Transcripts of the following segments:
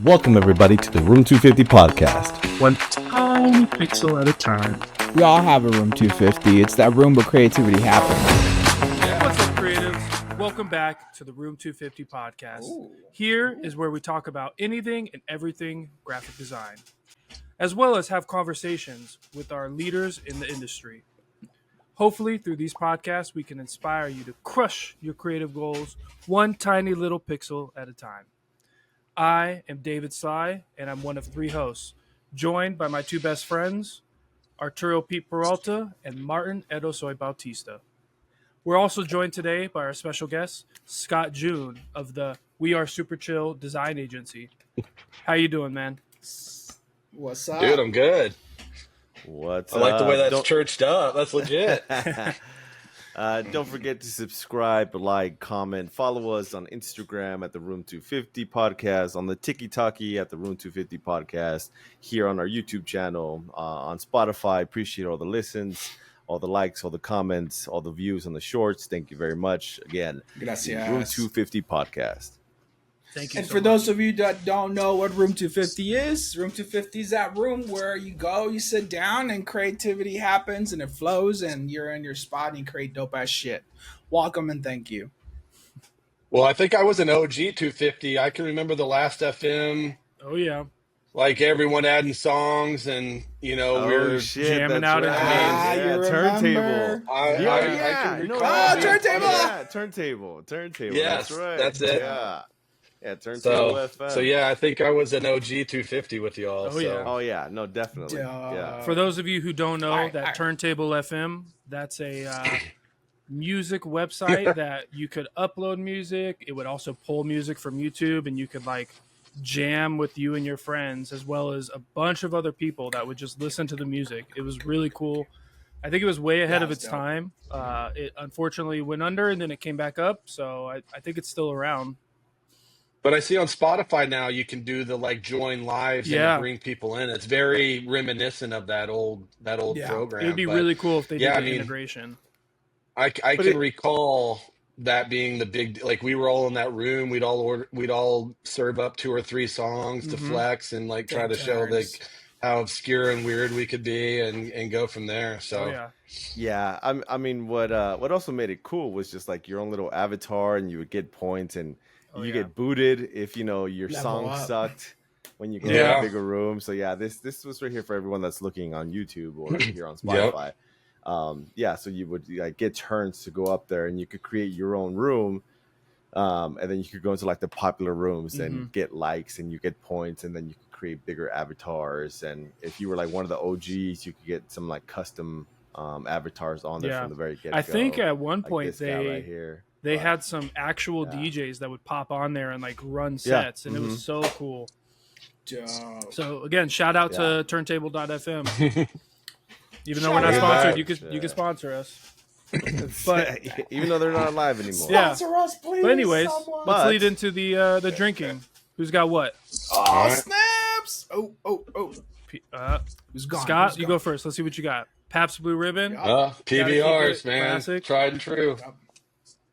Welcome everybody to the Room 250 podcast. One tiny pixel at a time. We all have a room 250. It's that room where creativity happens. What's up, creatives? Welcome back to the Room 250 podcast. Here is where we talk about anything and everything graphic design, as well as have conversations with our leaders in the industry. Hopefully, through these podcasts, we can inspire you to crush your creative goals one tiny little pixel at a time. I am David Sly, and I'm one of three hosts, joined by my two best friends, Arturo Pete Peralta and Martin Edo Soy Bautista. We're also joined today by our special guest, Scott June of the We Are Super Chill Design Agency. How you doing, man? What's up? Dude, I'm good. What's I like the way that's Don't- churched up. That's legit. Don't forget to subscribe, like, comment, follow us on Instagram at the Room 250 podcast, on the TikTok at the Room 250 podcast, here on our YouTube channel, on Spotify. Appreciate all the listens, all the likes, all the comments, all the views on the shorts. Thank you very much. Again, Gracias. Room 250 podcast. Thank you. And so for much. those of you that don't know what Room 250 is, Room 250 is that room where you go, you sit down, and creativity happens, and it flows, and you're in your spot, and you create dope-ass shit. Welcome, and thank you. Well, I think I was an OG 250. I can remember the last FM, Oh, yeah. like everyone adding songs and, we were... Jamming out in the Ah, days. you remember? turntable. I can recall. Oh, turntable! Yeah, turntable. Yes, that's right. that's it. Yeah, turntable FM. So yeah, I think I was an OG 250 with y'all. Oh, so. yeah. Oh yeah, no, definitely. Duh. Yeah. For those of you who don't know, Alright, that alright. Turntable FM, that's a music website that you could upload music. It would also pull music from YouTube, and you could like jam with you and your friends, as well as a bunch of other people that would just listen to the music. It was really cool. I think it was way ahead of That's its dope. time. It unfortunately went under, and then it came back up. So I think it's still around. But I see on Spotify now you can do the like join lives Yeah. and bring people in. It's very reminiscent of that old Yeah. program. It'd be but really cool if they yeah, did I the mean, integration. I But can it- recall that being the big, like we were all in that room. We'd all serve up 2 or 3 songs to Mhm. flex and like try to Take show turns. like how obscure and weird we could be and go from there. So Oh yeah. Yeah, I mean, what also made it cool was just like your own little avatar, and you would get points, and Oh, you yeah. get booted if your Level song up. sucked when you get in Yeah. a bigger room. So yeah, this was right here for everyone that's looking on YouTube or here on Spotify. So you would like get turns to go up there, and you could create your own room. And then you could go into like the popular rooms and get likes, and you get points, and then you could create bigger avatars. And if you were like one of the OGs, you could get some like custom avatars on there Yeah. from the very get. I think at one like point this guy right here. they But, had some actual yeah. DJs that would pop on there and like run Yeah. sets, and it was so cool. Dope. So again, shout out to turntable.fm. Even though we're not Shout sponsored, out. you can sponsor us. But even though they're not live anymore. Yeah. Sponsor us, please. but anyways, someone. let's But- lead into the drinking. Who's got what? Oh, Alright. snaps! Oh. Who's gone? Scott, Who's you gone? go first. Let's see what you got. Pabst Blue Ribbon. Yeah. PBRs, it man, classic. tried and true.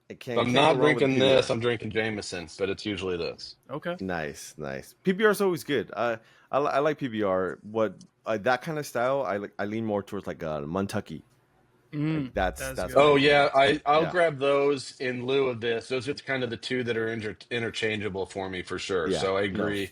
It If I'm not drinking this, I'm drinking Jameson, but it's usually this. Okay. Nice. PBR is always good. I like PBR. What that kind of style, I lean more towards like a Montucky. Mm, Like that's good. Oh yeah, I'll Yeah. grab those in lieu of this. Those are kind of the two that are interchangeable for me for sure. Yeah, So I no, agree.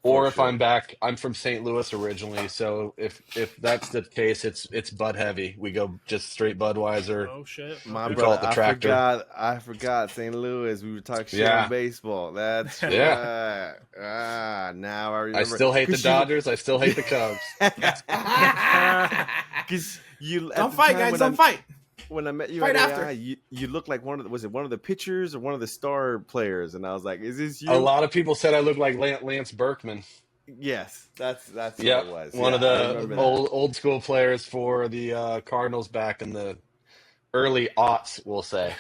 Or if sure. I'm back, I'm from St. Louis originally, so if that's the case, it's Bud heavy. We go just straight Budweiser. Oh shit. My Okay. We call it brother, the tractor. I forgot St. Louis. We were talking shit Yeah. on baseball. That's Yeah. right. Now I I remember. still hate the 'Cause you- Dodgers. I still hate the Cubs. 'cause you at Don't the fight, time guys. when Don't fight. When I met you Fight at after. AI, you looked like one of the pitchers or one of the star players, and I was like, "Is this you?" A lot of people said I look like Lance Berkman. Yes, that's what Yep, it was. one of Yeah, I the remember that. old school players for the Cardinals back in the early aughts, we'll say.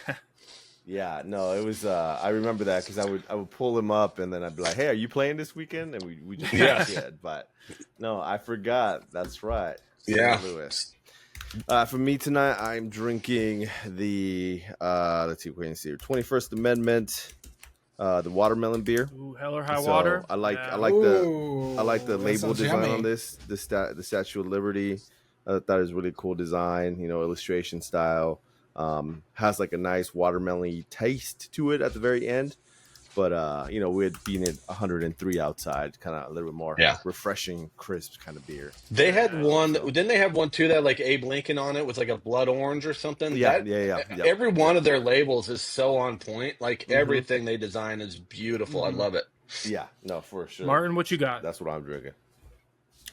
Yeah, no, it was. I remember that because I would pull him up, and then I'd be like, "Hey, are you playing this weekend?" And we just Yeah. did. But no, I forgot. That's right. St. Yeah. Louis. For me tonight, I'm drinking the let's see, wait and see, 21st Amendment the watermelon beer. Ooh, hell or high So water. I like Yeah. I like the That label sounds design yummy. on this. The Statue of Liberty. That is really cool design. Illustration style. Has like a nice watermelon taste to it at the very end. But with being at 103 outside, kind of a little bit more refreshing, crisp kind of beer. They had one. So. Didn't they have one too that like Abe Lincoln on it was like a blood orange or something? Yeah. Every one of their labels is so on point. Like everything they design is beautiful. I love it. Yeah, no, for sure. Martin, what you got? That's what I'm drinking.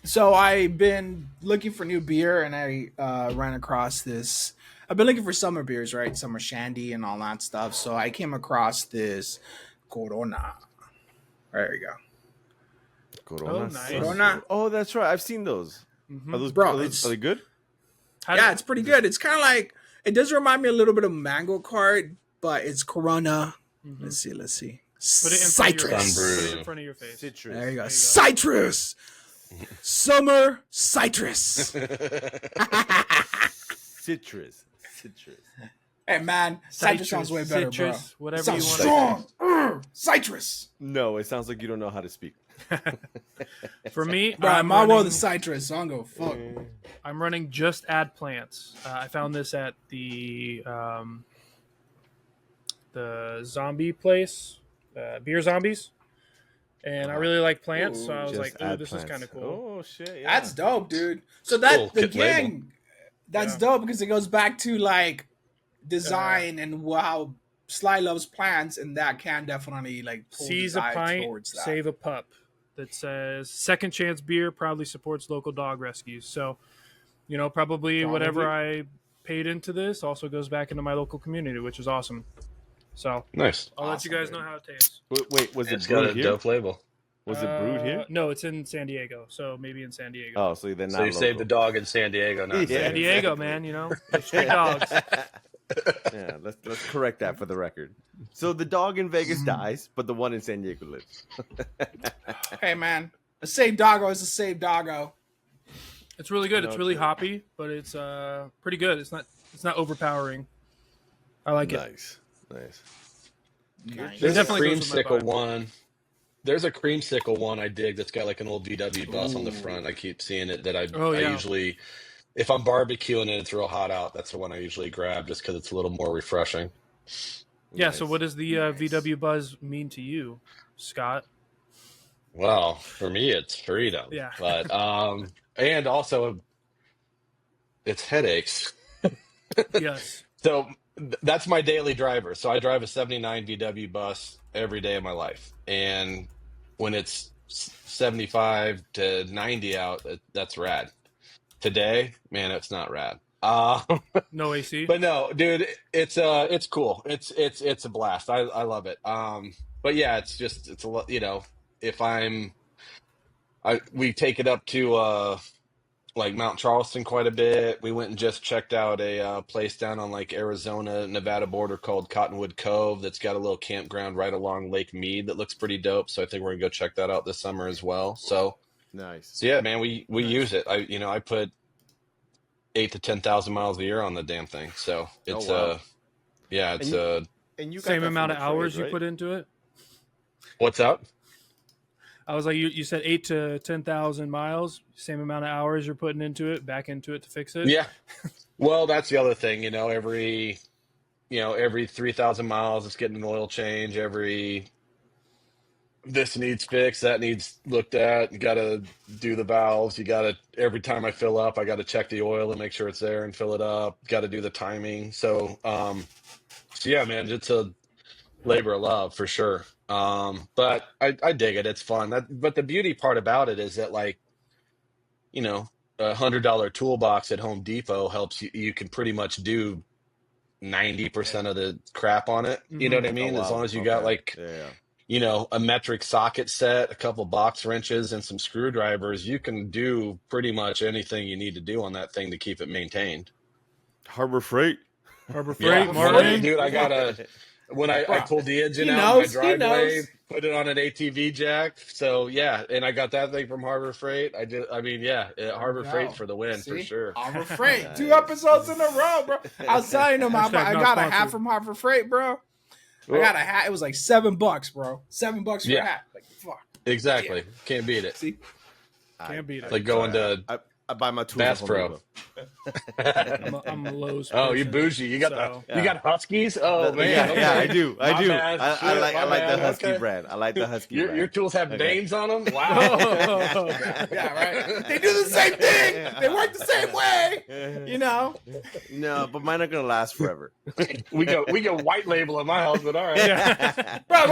So I've been looking for new beer, and I ran across this. I've been looking for summer beers, right? Summer shandy and all that stuff. So I came across this Corona. There you go. Corona. Oh, nice. Corona. Oh, that's right. I've seen those. Are those, Bro, are they good? Yeah, it's pretty good. It's kind of like, it does remind me a little bit of Mango Cart, but it's Corona. Let's see. Put it in Citrus. Put it in front of your face. Citrus. There you go. Citrus. Summer citrus. Citrus. Hey man, citrus sounds way better, citrus, bro. whatever It sounds you want. strong. Citrus. No, it sounds like you don't know how to speak. For me, Bro, I'm all the citrus, so I'm gonna fuck. I'm running just add plants. I found this at the zombie place, Beer Zombies, and I really like plants, so I was like, "Ooh, this is kind of cool." Oh shit, yeah. That's dope, dude. So that Cool, good again, that's dope because it goes back to like design and how Sly loves plants, and that can definitely like pull Seize a the eye pint, towards that. save a pup. That says Second Chance Beer proudly supports local dog rescues. So, probably whatever I paid into this also goes back into my local community, which is awesome. So Nice. I'll let you guys know how it tastes. Wait, was It's it got brewed a here? dope label. Was it brewed here? No, it's in San Diego. So maybe in San Diego. Oh, so then So you saved the dog in San Diego, not San Diego, man. They're street dogs. Yeah, let's correct that for the record. So the dog in Vegas dies, but the one in San Diego lives. Hey man, a saved doggo is a saved doggo. It's really good. No, It's really true. hoppy, but it's pretty good. It's not overpowering. I like it. Nice. Nice. There's a definitely goes with my creamsicle vibe. one. There's a creamsicle one I dig that's got like an old VW bus on the front. I keep seeing it that I usually, if I'm barbecuing and it's real hot out, that's the one I usually grab just because it's a little more refreshing. Yeah. So what does the VW Buzz mean to you, Scott? Well, for me, it's freedom. Yeah. But and also it's headaches. Yes. So that's my daily driver. So I drive a 79 VW bus every day of my life. And when it's 75 to 90 out, that's rad. Today, man, it's not rad. No AC. But no, dude, it's cool. It's a blast. I love it. But yeah, it's a lot, if we take it up to like Mount Charleston quite a bit. We went and just checked out a place down on like Arizona, Nevada border called Cottonwood Cove that's got a little campground right along Lake Mead that looks pretty dope. So I think we're gonna go check that out this summer as well. So Nice. So yeah, man, we use it. I put 8,000 to 10,000 miles a year on the damn thing. So it's wow. it's And you got Same that amount from of a trade, hours you right? put into it. what's up? I was like, you said 8,000 to 10,000 miles. Same amount of hours you're putting into it, back into it to fix it. Yeah. Well, that's the other thing, every 3,000 miles, it's getting an oil change. This needs fixed, that needs looked at. You got to do the valves. Every time I fill up, I got to check the oil and make sure it's there and fill it up. Got to do the timing. So yeah, man, it's a labor of love for sure. But I dig it. It's fun. But the beauty part about it is that $100 toolbox at Home Depot helps you. You can pretty much do 90% of the crap on it. You know what I mean? Oh, wow. As long as you got a metric socket set, a couple box wrenches, and some screwdrivers, you can do pretty much anything you need to do on that thing to keep it maintained. Harbor Freight. Harbor Yeah, Freight, Martin. dude, I got when I pulled the engine He out knows, of my he driveway, knows. put it on an ATV jack. So yeah, and I got that thing from Harbor Freight. Harbor Freight for the win for See? sure. Harbor Freight, 2 episodes in a row, bro. I was telling him I Hashtag not got a sponsored. hat from Harbor Freight, bro. I got a hat. It was like $7, bro. $7 for a hat. Like, fuck. Exactly. Yeah. Can't beat it. See? Can't beat it. It's like going to I buy my tools Bass at Home Pro. Depot. I'm a Lowe's Oh, you person, bougie. You got so- you got Huskies? Oh man. Yeah, okay. yeah, I do. I My do. bad. I Shit, like my the bad. Husky Okay. brand. I like the Husky brand. Your tools have Okay. names on them? Wow. Yeah, right. They do the same thing. They work the same way. You know? No, but mine are gonna last forever. we go white label in my house, but all right. Yeah. Bro,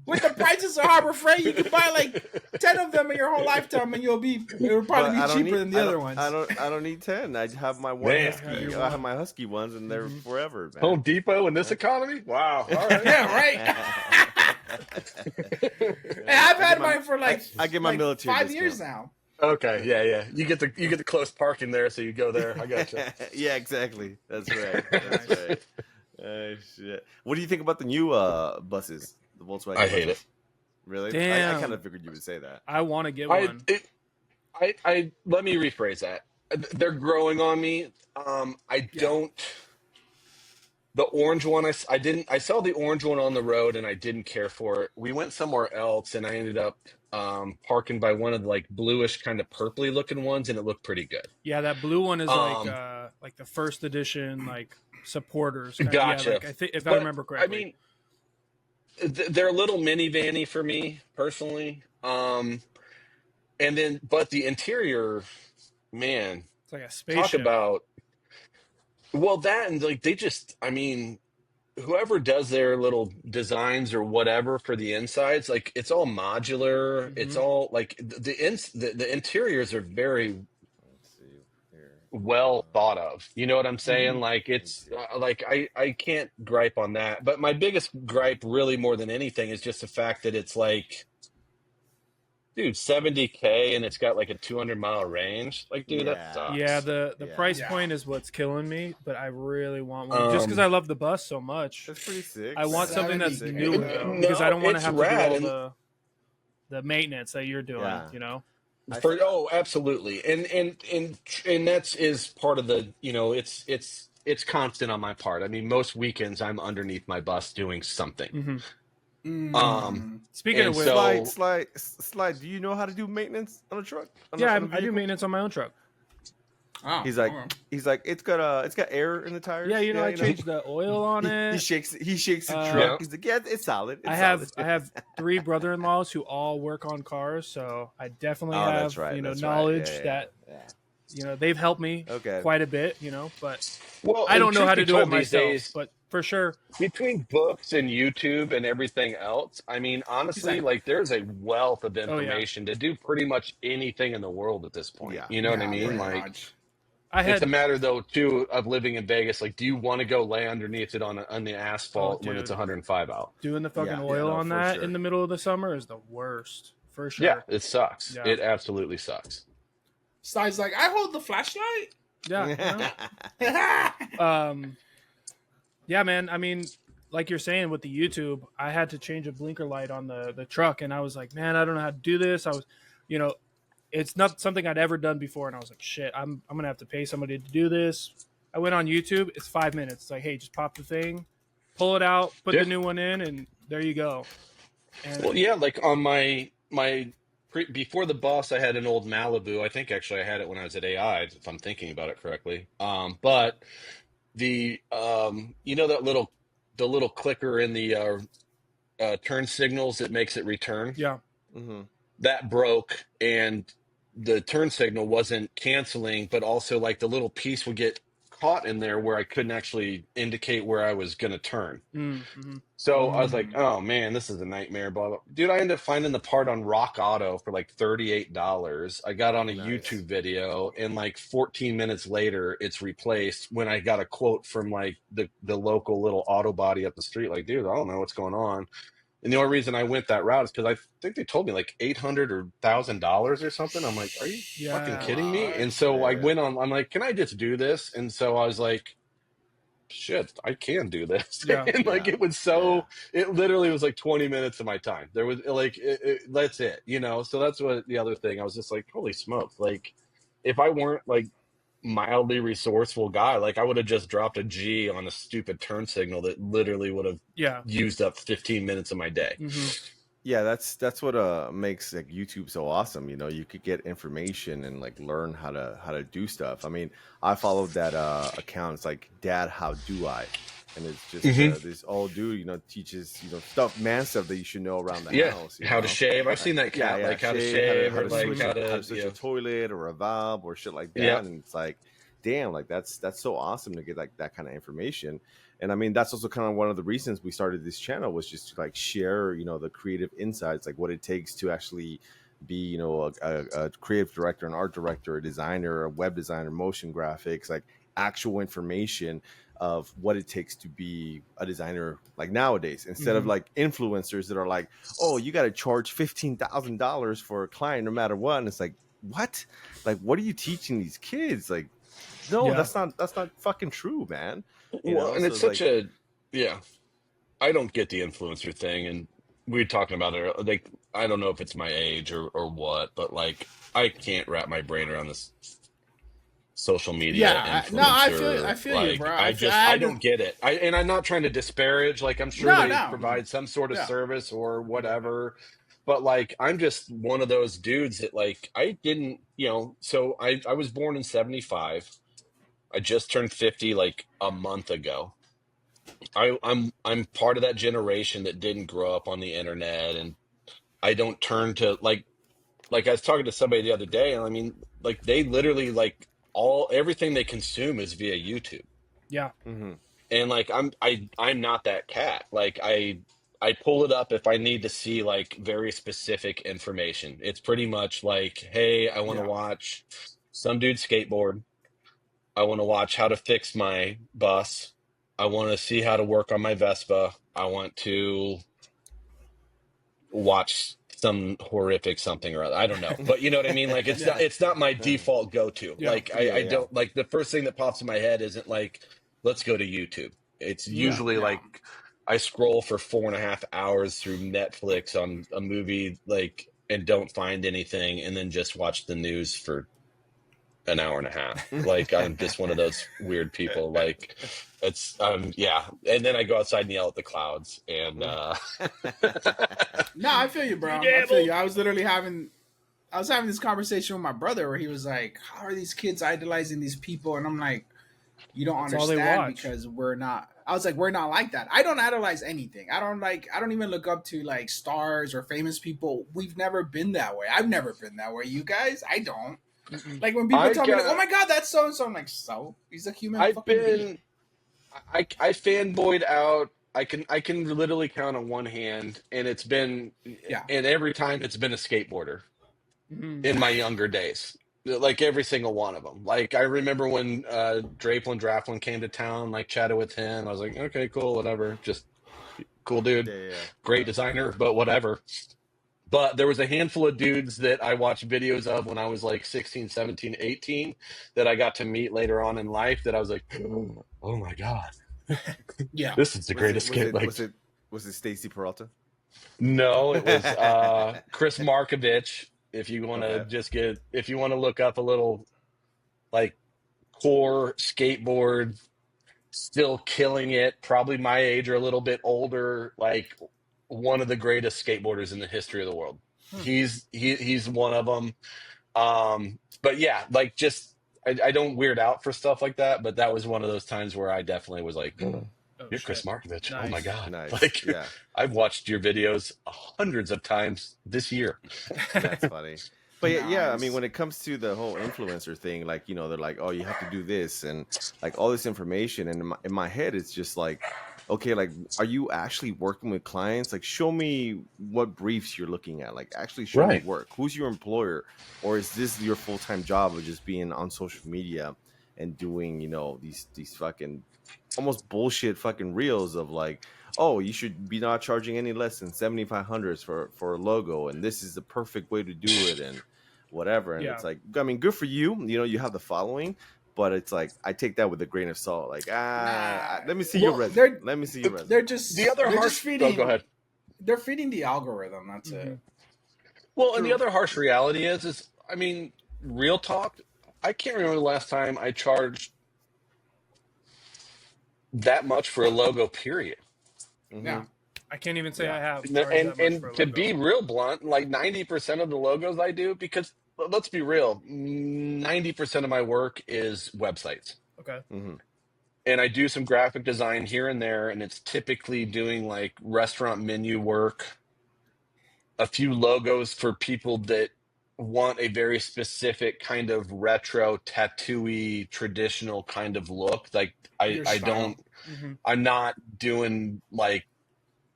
with the prices of Harbor Freight, you can buy like 10 of them in your whole lifetime and it'll probably But be cheaper than the other ones. I don't need 10. I have my one Man. Husky. I have my Husky ones, and they're forever, man. Home Depot in this economy? Wow. All right. Yeah, right. And I've had mine for like I get my like military 5 discount. years now. Okay, yeah. You get the close parking there, so you go there. I gotcha. Yeah, exactly. That's right. That's right. Shit. What do you think about the new buses? The Volkswagen. I hate buses? it. Really? I Damn. kind of figured you would say that. I want to get one. I let me rephrase that. They're growing on me. I don't. The orange one, I saw the orange one on the road and I didn't care for it. We went somewhere else and I ended up parking by one of the like bluish kind of purpley looking ones and it looked pretty good. Yeah, that blue one is like the first edition, like supporters. Gotcha. Yeah, like, I think if I remember correctly. I mean, they're a little minivan-y for me personally. And then, but the interior, man, it's like a spaceship. talk about. Well, that and like I mean, whoever does their little designs or whatever for the insides, like it's all modular. Mhm. It's all like the interiors are very Let's see here. well thought of. You know what I'm saying? Like it's like I can't gripe on that. But my biggest gripe, really more than anything, is just the fact that it's like, dude, $70K and it's got like a 200-mile range. Like, dude, Yeah. that sucks. Yeah, the Yeah. price Yeah. point is what's killing me, but I really want one just because I love the bus so much. That's pretty sick. I want something that's 70K. new No, because I don't want to it's have to rad, do and- all the maintenance that you're doing. Yeah. You know, Absolutely, and that's is part of the, it's constant on my part. I mean, most weekends I'm underneath my bus doing something. Mhm. And Speaking of which, so- Slide. Do you know how to do maintenance on a truck? On yeah, a I do vehicle? maintenance on my own truck. Oh, He's like, okay. it's got air in the tires. Yeah, I changed the oil on it. He shakes the Uh, truck. Yeah. He's like, yeah, it's solid. It's I have solid. 3 brother-in-laws who all work on cars, so I definitely Oh, have that's right, that's right. knowledge Yeah, that yeah. they've helped me Okay. quite a bit. But Well, I don't and know how truth to be do it told, these myself. days, But for sure, between books and YouTube and everything else, I mean, honestly, like there's a wealth of yeah. information to do pretty much anything in the world at this point. Yeah. You know what I Yeah, mean? pretty Like, much. I it's a had matter though too of living in Vegas. Like, do you want to go lay underneath it on the asphalt when dude. it's 105 out? doing the fucking Yeah, oil no, on for that sure. in the middle of the summer is the worst for sure. Yeah, it sucks. Yeah. It absolutely sucks. Slide's like, I hold the flashlight. Yeah. Yeah, man. I mean, like you're saying with the YouTube, I had to change a blinker light on the truck, and I was like, man, I don't know how to do this. I was, it's not something I'd ever done before, and I was like, shit, I'm gonna have to pay somebody to do this. I went on YouTube. It's 5 minutes. It's like, hey, just pop the thing, pull it out, put Yeah. the new one in, and there you go. And Well, yeah, like on my before the bus, I had an old Malibu. I think actually I had it when I was at AI, if I'm thinking about it correctly. But the the little clicker in the turn signals that makes it return, yeah, Mm-hmm. that broke, and the turn signal wasn't canceling, but also like the little piece would get caught in there where I couldn't actually indicate where I was going to turn. mm-hmm. So I was like, oh man, this is a nightmare. Blah, blah. Dude, I ended up finding the part on Rock Auto for like $38. I got on a Nice. YouTube video, and like 14 minutes later, it's replaced when I got a quote from like the local little auto body up the street. Like, dude, I don't know what's going on. And the only reason I went that route is because I think they told me like $800 or $1,000 or something. I'm like, are you fucking kidding me? And so I went on, I'm like, can I just do this? And so I was like, shit, I can do this. Yeah. And like, it was so, it literally was like 20 minutes of my time. There was like, that's it, So that's what the other thing, I was just like, holy smokes. Like, if I weren't like mildly resourceful guy. Like I would have just dropped a G on a stupid turn signal that literally would have used up 15 minutes of my day. Yeah, that's what makes like YouTube so awesome. You know, you could get information and like learn how to do stuff. I mean, I followed that account. It's like Dad, how do I? And it's just this old dude, you know, teaches, you know, stuff that you should know around the house. How to shave. I've seen that cat, like how to shave, how to like how to switch a toilet or a valve or shit like that. Yeah. And it's like, damn, like that's so awesome to get like that kind of information. And I mean, that's also kind of one of the reasons we started this channel, was just to like share, you know, the creative insights, like what it takes to actually be, you know, a creative director, an art director, a designer, a web designer, motion graphics, like actual information of what it takes to be a designer like nowadays, instead of like influencers that are like, oh, you got to charge $15,000 for a client no matter what. And it's like, what? Like, what are you teaching these kids? Like, no, that's not fucking true, man. You know? And so it's such like, I don't get the influencer thing, and we were talking about it. Like, I don't know if it's my age or what, but like, I can't wrap my brain around this social media influencer. I feel you, bro. I don't get it. And I'm not trying to disparage. Like, I'm sure they provide some sort of service or whatever. But like, I'm just one of those dudes that like, I didn't, you know. So I was born in '75. I just turned 50 like a month ago. I'm part of that generation that didn't grow up on the internet, and I don't turn to like I was talking to somebody the other day, and I mean, like, they literally like everything they consume is via YouTube. Yeah. And like I'm not that cat. Like I pull it up if I need to see like very specific information. It's pretty much like, hey, I want to watch some dude skateboard. I want to watch how to fix my bus. I want to see how to work on my Vespa. I want to watch some horrific something or other. I don't know. But you know what I mean? Like, it's not my default go-to. Like, I don't, like, the first thing that pops in my head isn't like, let's go to YouTube. It's usually like I scroll for 4.5 hours through Netflix on a movie, like, and don't find anything, and then just watch the news for an hour and a half. Like, I'm just one of those weird people. Like, it's and then I go outside and yell at the clouds. And no, I feel you, bro. I feel you. I was having this conversation with my brother where he was like, how are these kids idolizing these people? And I'm like, you don't understand, because we're not. I was like, we're not like that. I don't idolize anything. I don't even look up to like stars or famous people. We've never been that way. I've never been that way. You guys, I don't. Like, when people tell me, like, oh my god, that's so and so, I'm like, so he's a human being. I fanboyed out. I can literally count on one hand, and it's been and every time it's been a skateboarder in my younger days. Like, every single one of them. Like, I remember when Draplin Draflin came to town, like, chatted with him. I was like, okay, cool, whatever. Just cool dude. Great designer, but whatever. But there was a handful of dudes that I watched videos of when I was like 16, 17, 18 that I got to meet later on in life that I was like, oh my God. This is the greatest kid. Was it Stacy Peralta? No, it was Chris Markovich. If you want to if you want to look up a little like core skateboard, still killing it, probably my age or a little bit older, like one of the greatest skateboarders in the history of the world. He's one of them. But yeah, like, just I don't weird out for stuff like that, but that was one of those times where I definitely was like, you're Chris Markovich. Nice. Oh my God. Nice. Like, I've watched your videos hundreds of times this year. That's funny. But I mean, when it comes to the whole influencer thing, like, you know, they're like, oh, you have to do this and like all this information. And in my head, it's just like, okay, like, are you actually working with clients? Like, show me what briefs you're looking at. Like, actually show me work. Who's your employer? Or is this your full-time job of just being on social media and doing, you know, these fucking almost bullshit fucking reels of like, oh, you should be not charging any less than $7,500 for a logo, and this is the perfect way to do it, and whatever. And it's like, I mean, good for you. You know, you have the following. But it's like, I take that with a grain of salt. Like, let me see your resume. Let me see your resume. They're just the other harsh. Go ahead. They're feeding the algorithm. That's it. Well, and the other harsh reality is, I mean, real talk. I can't remember the last time I charged that much for a logo, period. Yeah. I can't even say Yeah. I have charged that much for a And to logo. be real blunt, like 90% of the logos I do, because let's be real, 90% of my work is websites. Okay. And I do some graphic design here and there, and it's typically doing like restaurant menu work, a few logos for people that want a very specific kind of retro, tattooy, traditional kind of look. Like Your I style. don't, I'm not doing like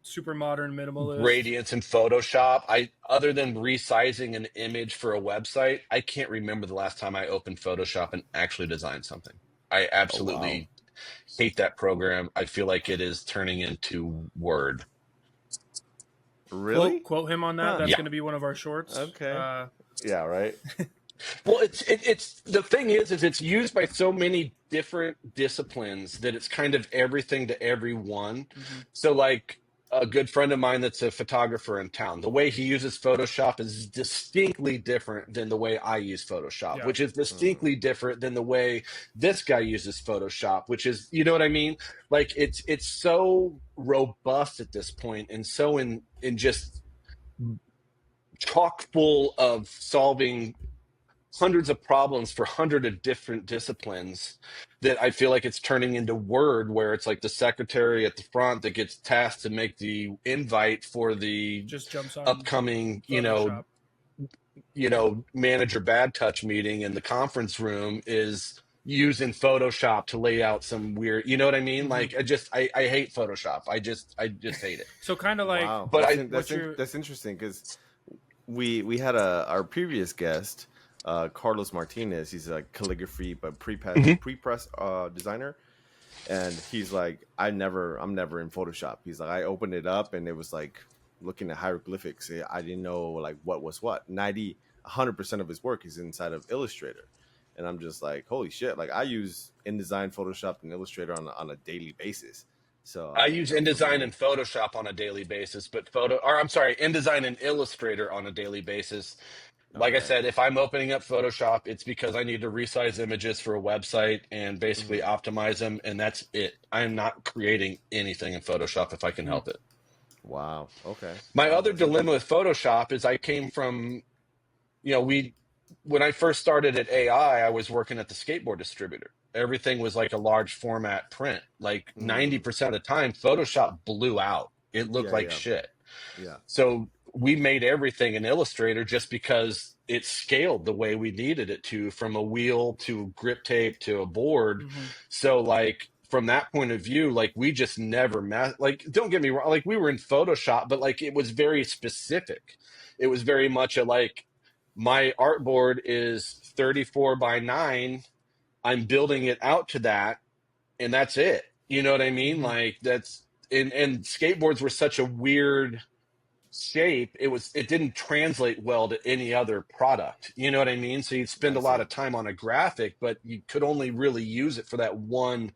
super modern minimalist gradients in Photoshop. Other than resizing an image for a website, I can't remember the last time I opened Photoshop and actually designed something. I absolutely hate that program. I feel like it is turning into Word. Really? Quote him on that. That's going to be one of our shorts. Okay. Yeah, right. Well, it's the thing is it's used by so many different disciplines that it's kind of everything to everyone. So like a good friend of mine that's a photographer in town, the way he uses Photoshop is distinctly different than the way I use Photoshop, which is distinctly different than the way this guy uses Photoshop, which is, you know what I mean? Like it's so robust at this point and so in just chock full of solving hundreds of problems for hundreds of different disciplines that I feel like it's turning into Word, where it's like the secretary at the front that gets tasked to make the invite for the just jumps on upcoming, Photoshop. Manager bad touch meeting in the conference room is using Photoshop to lay out some weird, you know what I mean? Like I hate Photoshop. I just hate it. So kind of like, wow. But that's interesting because we had our previous guest, Carlos Martinez. He's a calligraphy but pre-press designer, and he's like, I'm never in Photoshop. He's like, I opened it up and it was like looking at hieroglyphics. I didn't know like what was what. 100% of his work is inside of Illustrator, and I'm just like, holy shit! Like I use InDesign, Photoshop, and Illustrator on a daily basis. So I use InDesign and Photoshop on a daily basis, but InDesign and Illustrator on a daily basis. Like I said, if I'm opening up Photoshop, it's because I need to resize images for a website and basically optimize them, and that's it. I'm not creating anything in Photoshop if I can help it. Wow. Okay. My other dilemma with Photoshop is I came from, when I first started at AI, I was working at the skateboard distributor. Everything was like a large format print. Like 90% of the time, Photoshop blew out. It looked like shit. Yeah. So we made everything in Illustrator just because it scaled the way we needed it to, from a wheel to grip tape to a board. So like from that point of view, like we just never like, don't get me wrong, like we were in Photoshop, but like it was very specific. It was very much like my artboard is 34 by 9. I'm building it out to that, and that's it. You know what I mean? Like that's and skateboards were such a weird shape. It didn't translate well to any other product. You know what I mean? So you'd spend a lot of time on a graphic, but you could only really use it for that one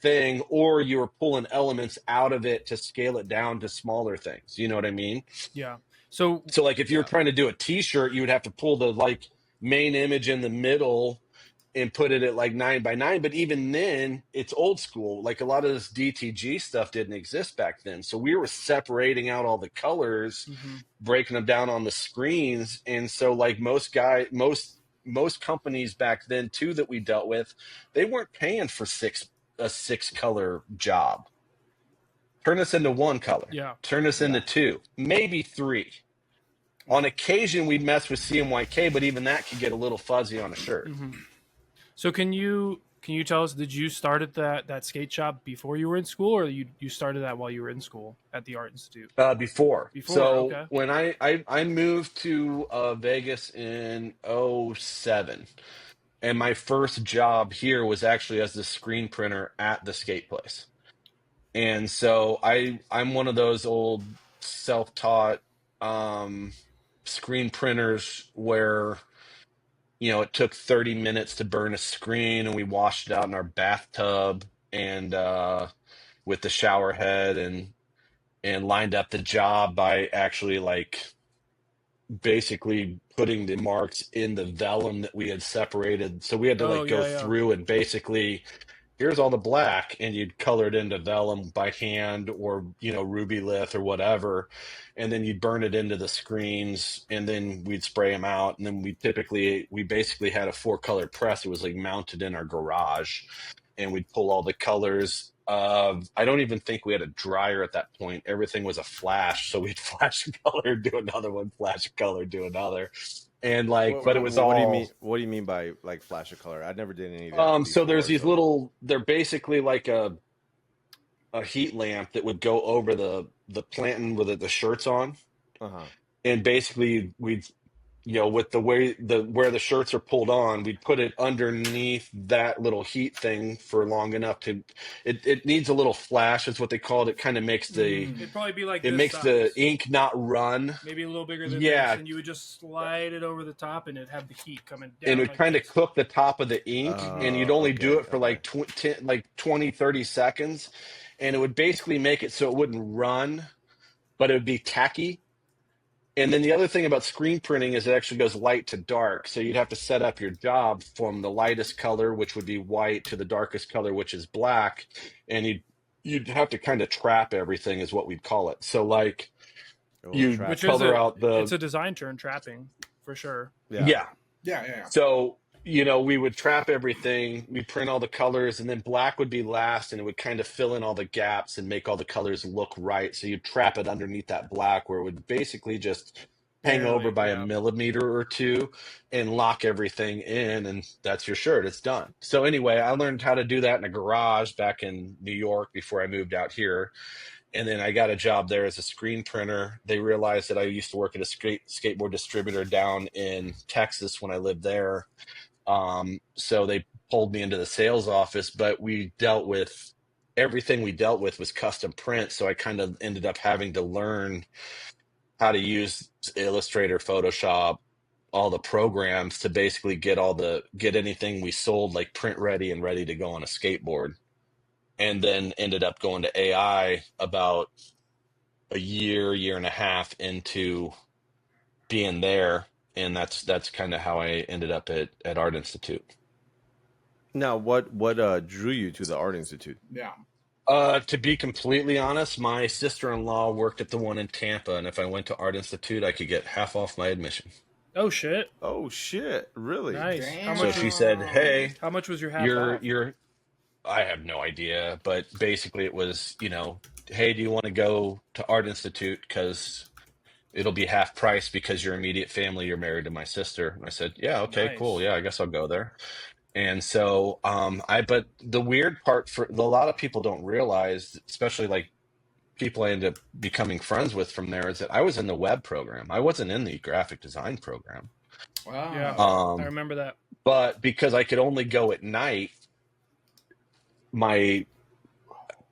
thing, or you were pulling elements out of it to scale it down to smaller things. You know what I mean? Yeah. So like if you're trying to do a t-shirt, you would have to pull the like main image in the middle and put it at like 9 by 9. But even then, it's old school. Like a lot of this DTG stuff didn't exist back then. So we were separating out all the colors, breaking them down on the screens. And so like most companies back then too that we dealt with, they weren't paying for a 6-color job. Turn this into 1 color. Yeah. Turn this into 2, maybe 3. On occasion, we'd mess with CMYK, but even that could get a little fuzzy on a shirt. So can you tell us, did you start at that skate shop before you were in school, or you started that while you were in school at the Art Institute? Before. So okay. when I moved to Vegas in 2007, and my first job here was actually as the screen printer at the skate place. And so I'm one of those old self-taught screen printers where it took 30 minutes to burn a screen, and we washed it out in our bathtub and with the shower head and lined up the job by actually like basically putting the marks in the vellum that we had separated. So we had to Oh like go yeah, yeah. through and basically, here's all the black, and you'd color it into vellum by hand or, ruby lith or whatever. And then you'd burn it into the screens, and then we'd spray them out. And then we basically had a 4-color press. It was like mounted in our garage, and we'd pull all the colors. I don't even think we had a dryer at that point. Everything was a flash. So we'd flash a color, do another one, flash a color, do another. And but it was all. What do you mean by like flash of color? I never did any of that before, So there's these little. They're basically like a heat lamp that would go over the planting with the shirts on, and basically we'd with the way where the shirts are pulled on, we'd put it underneath that little heat thing for long enough to it needs a little flash, is what they call it. It kind of makes It'd probably be like it this makes size. the ink not run. Maybe a little bigger than Yeah. this, and you would just slide it over the top, and it'd have the heat coming down. And it would like kind of this. cook the top of the ink, and you'd only do it for like 20, 30 seconds, and it would basically make it so it wouldn't run, but it would be tacky. And then the other thing about screen printing is it actually goes light to dark. So you'd have to set up your job from the lightest color, which would be white, to the darkest color, which is black. And you'd have to kind of trap everything, is what we'd call it. So like Which color out it's a design term, trapping, for sure. Yeah. Yeah. So, we would trap everything, we'd print all the colors, and then black would be last, and it would kind of fill in all the gaps and make all the colors look right. So you'd trap it underneath that black, where it would basically just hang over by a millimeter or two and lock everything in, and that's your shirt. It's done. So anyway, I learned how to do that in a garage back in New York before I moved out here. And then I got a job there as a screen printer. They realized that I used to work at a skateboard distributor down in Texas when I lived there. So they pulled me into the sales office, but everything we dealt with was custom print. So I kind of ended up having to learn how to use Illustrator, Photoshop, all the programs to basically get anything we sold like print ready and ready to go on a skateboard. And then ended up going to AI about a year and a half into being there. And that's kind of how I ended up at Art Institute. Now, what drew you to the Art Institute? Yeah. To be completely honest, my sister-in-law worked at the one in Tampa, and if I went to Art Institute, I could get half off my admission. Oh shit! Really? Nice. So she said, "Hey, how much was your half off?" I have no idea, but basically it was, hey, do you want to go to Art Institute because it'll be half price because your immediate family, you're married to my sister. And I said, yeah, okay, Nice. cool. Yeah, I guess I'll go there. And so, but the weird part for a lot of people don't realize, especially like people I end up becoming friends with from there, is that I was in the web program. I wasn't in the graphic design program. Wow. Yeah, I remember that. But because I could only go at night,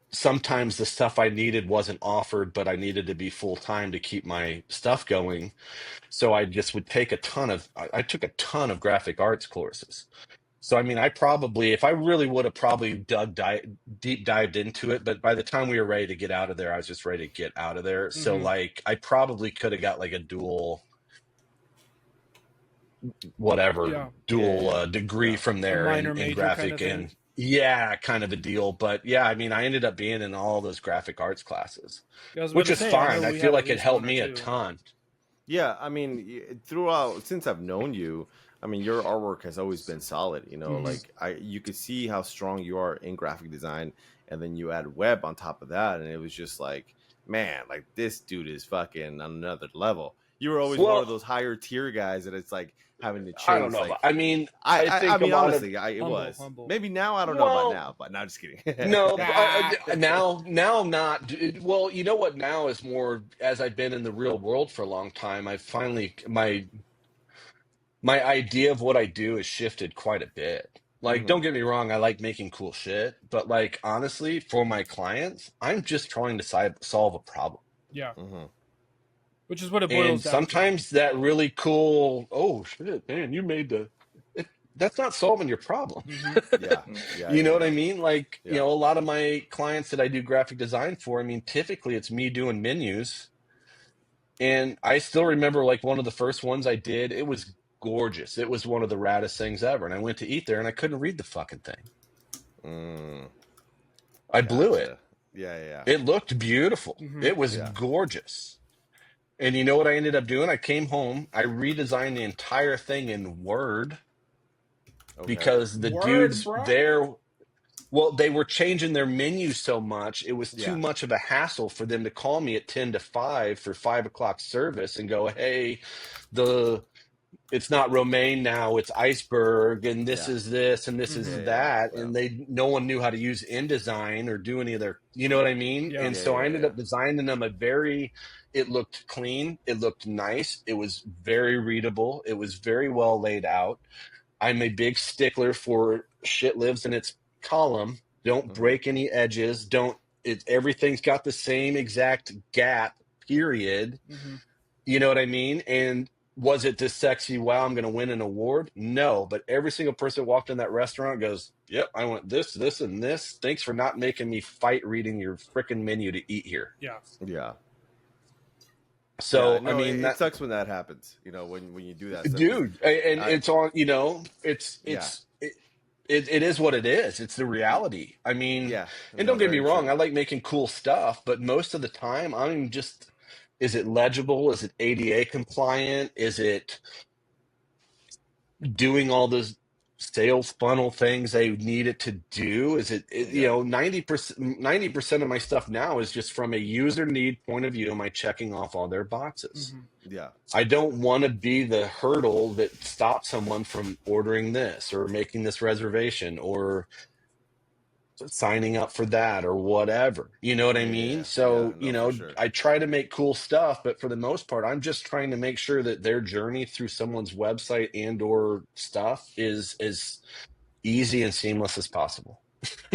sometimes the stuff I needed wasn't offered, but I needed to be full time to keep my stuff going. So I just would take I took a ton of graphic arts courses. So, I mean, if I really would have probably deep dived into it, but by the time we were ready to get out of there, I was just ready to get out of there. Mm-hmm. So like, I probably could have got like a dual degree from there in graphic kind of kind of a deal. But yeah, I mean, I ended up being in all those graphic arts classes, which is fine. I feel like it helped me a ton. Yeah, I mean, since I've known you, I mean, your artwork has always been solid. Mm-hmm. Like you could see how strong you are in graphic design, and then you add web on top of that, and it was just like, man, like this dude is fucking on another level. You were always one of those higher tier guys that it's like having to chase. I don't know. Like, I mean, I mean, honestly, it was. Humble. Maybe now I don't know about now, but no, I'm just kidding. No, now I'm not. Well, you know what? Now is more as I've been in the real world for a long time. I finally my idea of what I do has shifted quite a bit. Like, don't get me wrong, I like making cool shit, but like honestly, for my clients, I'm just trying to solve a problem. Yeah. Mm-hmm. Which is what it boils down to. And sometimes that really cool, oh shit, man, you made that's not solving your problem. Mm-hmm. You know what I mean? Like, you know, a lot of my clients that I do graphic design for, I mean, typically it's me doing menus And I still remember like one of the first ones I did. It was gorgeous. It was one of the raddest things ever. And I went to eat there and I couldn't read the fucking thing. Mm, I blew it. gotcha. Yeah. It looked beautiful. Mhm. It was Yeah. gorgeous. And you know what I ended up doing? I came home, I redesigned the entire thing in Word Okay. because the Word, dudes bro. there, well, they were changing their menu so much. It was too Yeah. much of a hassle for them to call me at 10 to 5 for 5 o'clock service and go, hey, it's not romaine now, it's iceberg, and this Yeah. is this and this Mhm. is Yeah. that. Yeah. And no one knew how to use InDesign or do any of their, you know what I mean? Yeah. And Yeah. so I Yeah. ended Yeah. up designing them it looked clean, it looked nice, it was very readable, it was very well laid out. I'm a big stickler for shit lives in its column. Don't Mhm. break any edges. Everything's got the same exact gap, period. Mhm. You know what I mean? And was it this sexy? Wow, I'm going to win an award? No, but every single person who walked in that restaurant goes, "Yep, I want this, this, and this. Thanks for not making me fight reading your freaking menu to eat here." Yeah. Yeah. So, No, I mean, it sucks when that happens. When you do that stuff. 'Cause dude, and I, it's on. yeah. It is what it is. It's the reality. I mean, Yeah. and No, don't get me very wrong, true. I like making cool stuff, but most of the time, is it legible? Is it ADA compliant? Is it doing all those sales funnel things they need it to do? Is Yeah. 90% of my stuff now is just from a user need point of view. Am I checking off all their boxes? Mhm. Yeah. I don't want to be the hurdle that stops someone from ordering this or making this reservation or signing up for that or whatever. You know what I mean? Yeah. So, No, for sure. I try to make cool stuff, but for the most part, I'm just trying to make sure that their journey through someone's website and or stuff is as easy and seamless as possible.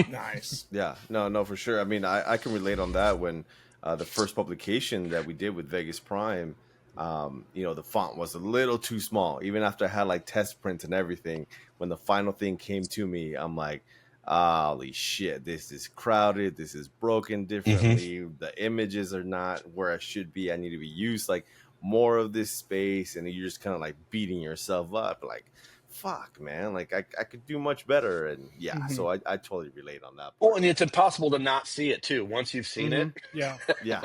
Nice. Yeah. No, for sure. I mean, I can relate on that when the first publication that we did with Vegas Prime, the font was a little too small. Even after I had like test prints and everything, when the final thing came to me, I'm like, holy shit, this is crowded. This is broken differently. The images are not where I should be. I need to be used like more of this space. And you're just kind of like beating yourself up. Like, fuck, man, like I could do much better. And yeah, Mhm. so I totally relate on that part. Well, and it's impossible to not see it too once you've seen Mhm. it. Yeah. Yeah.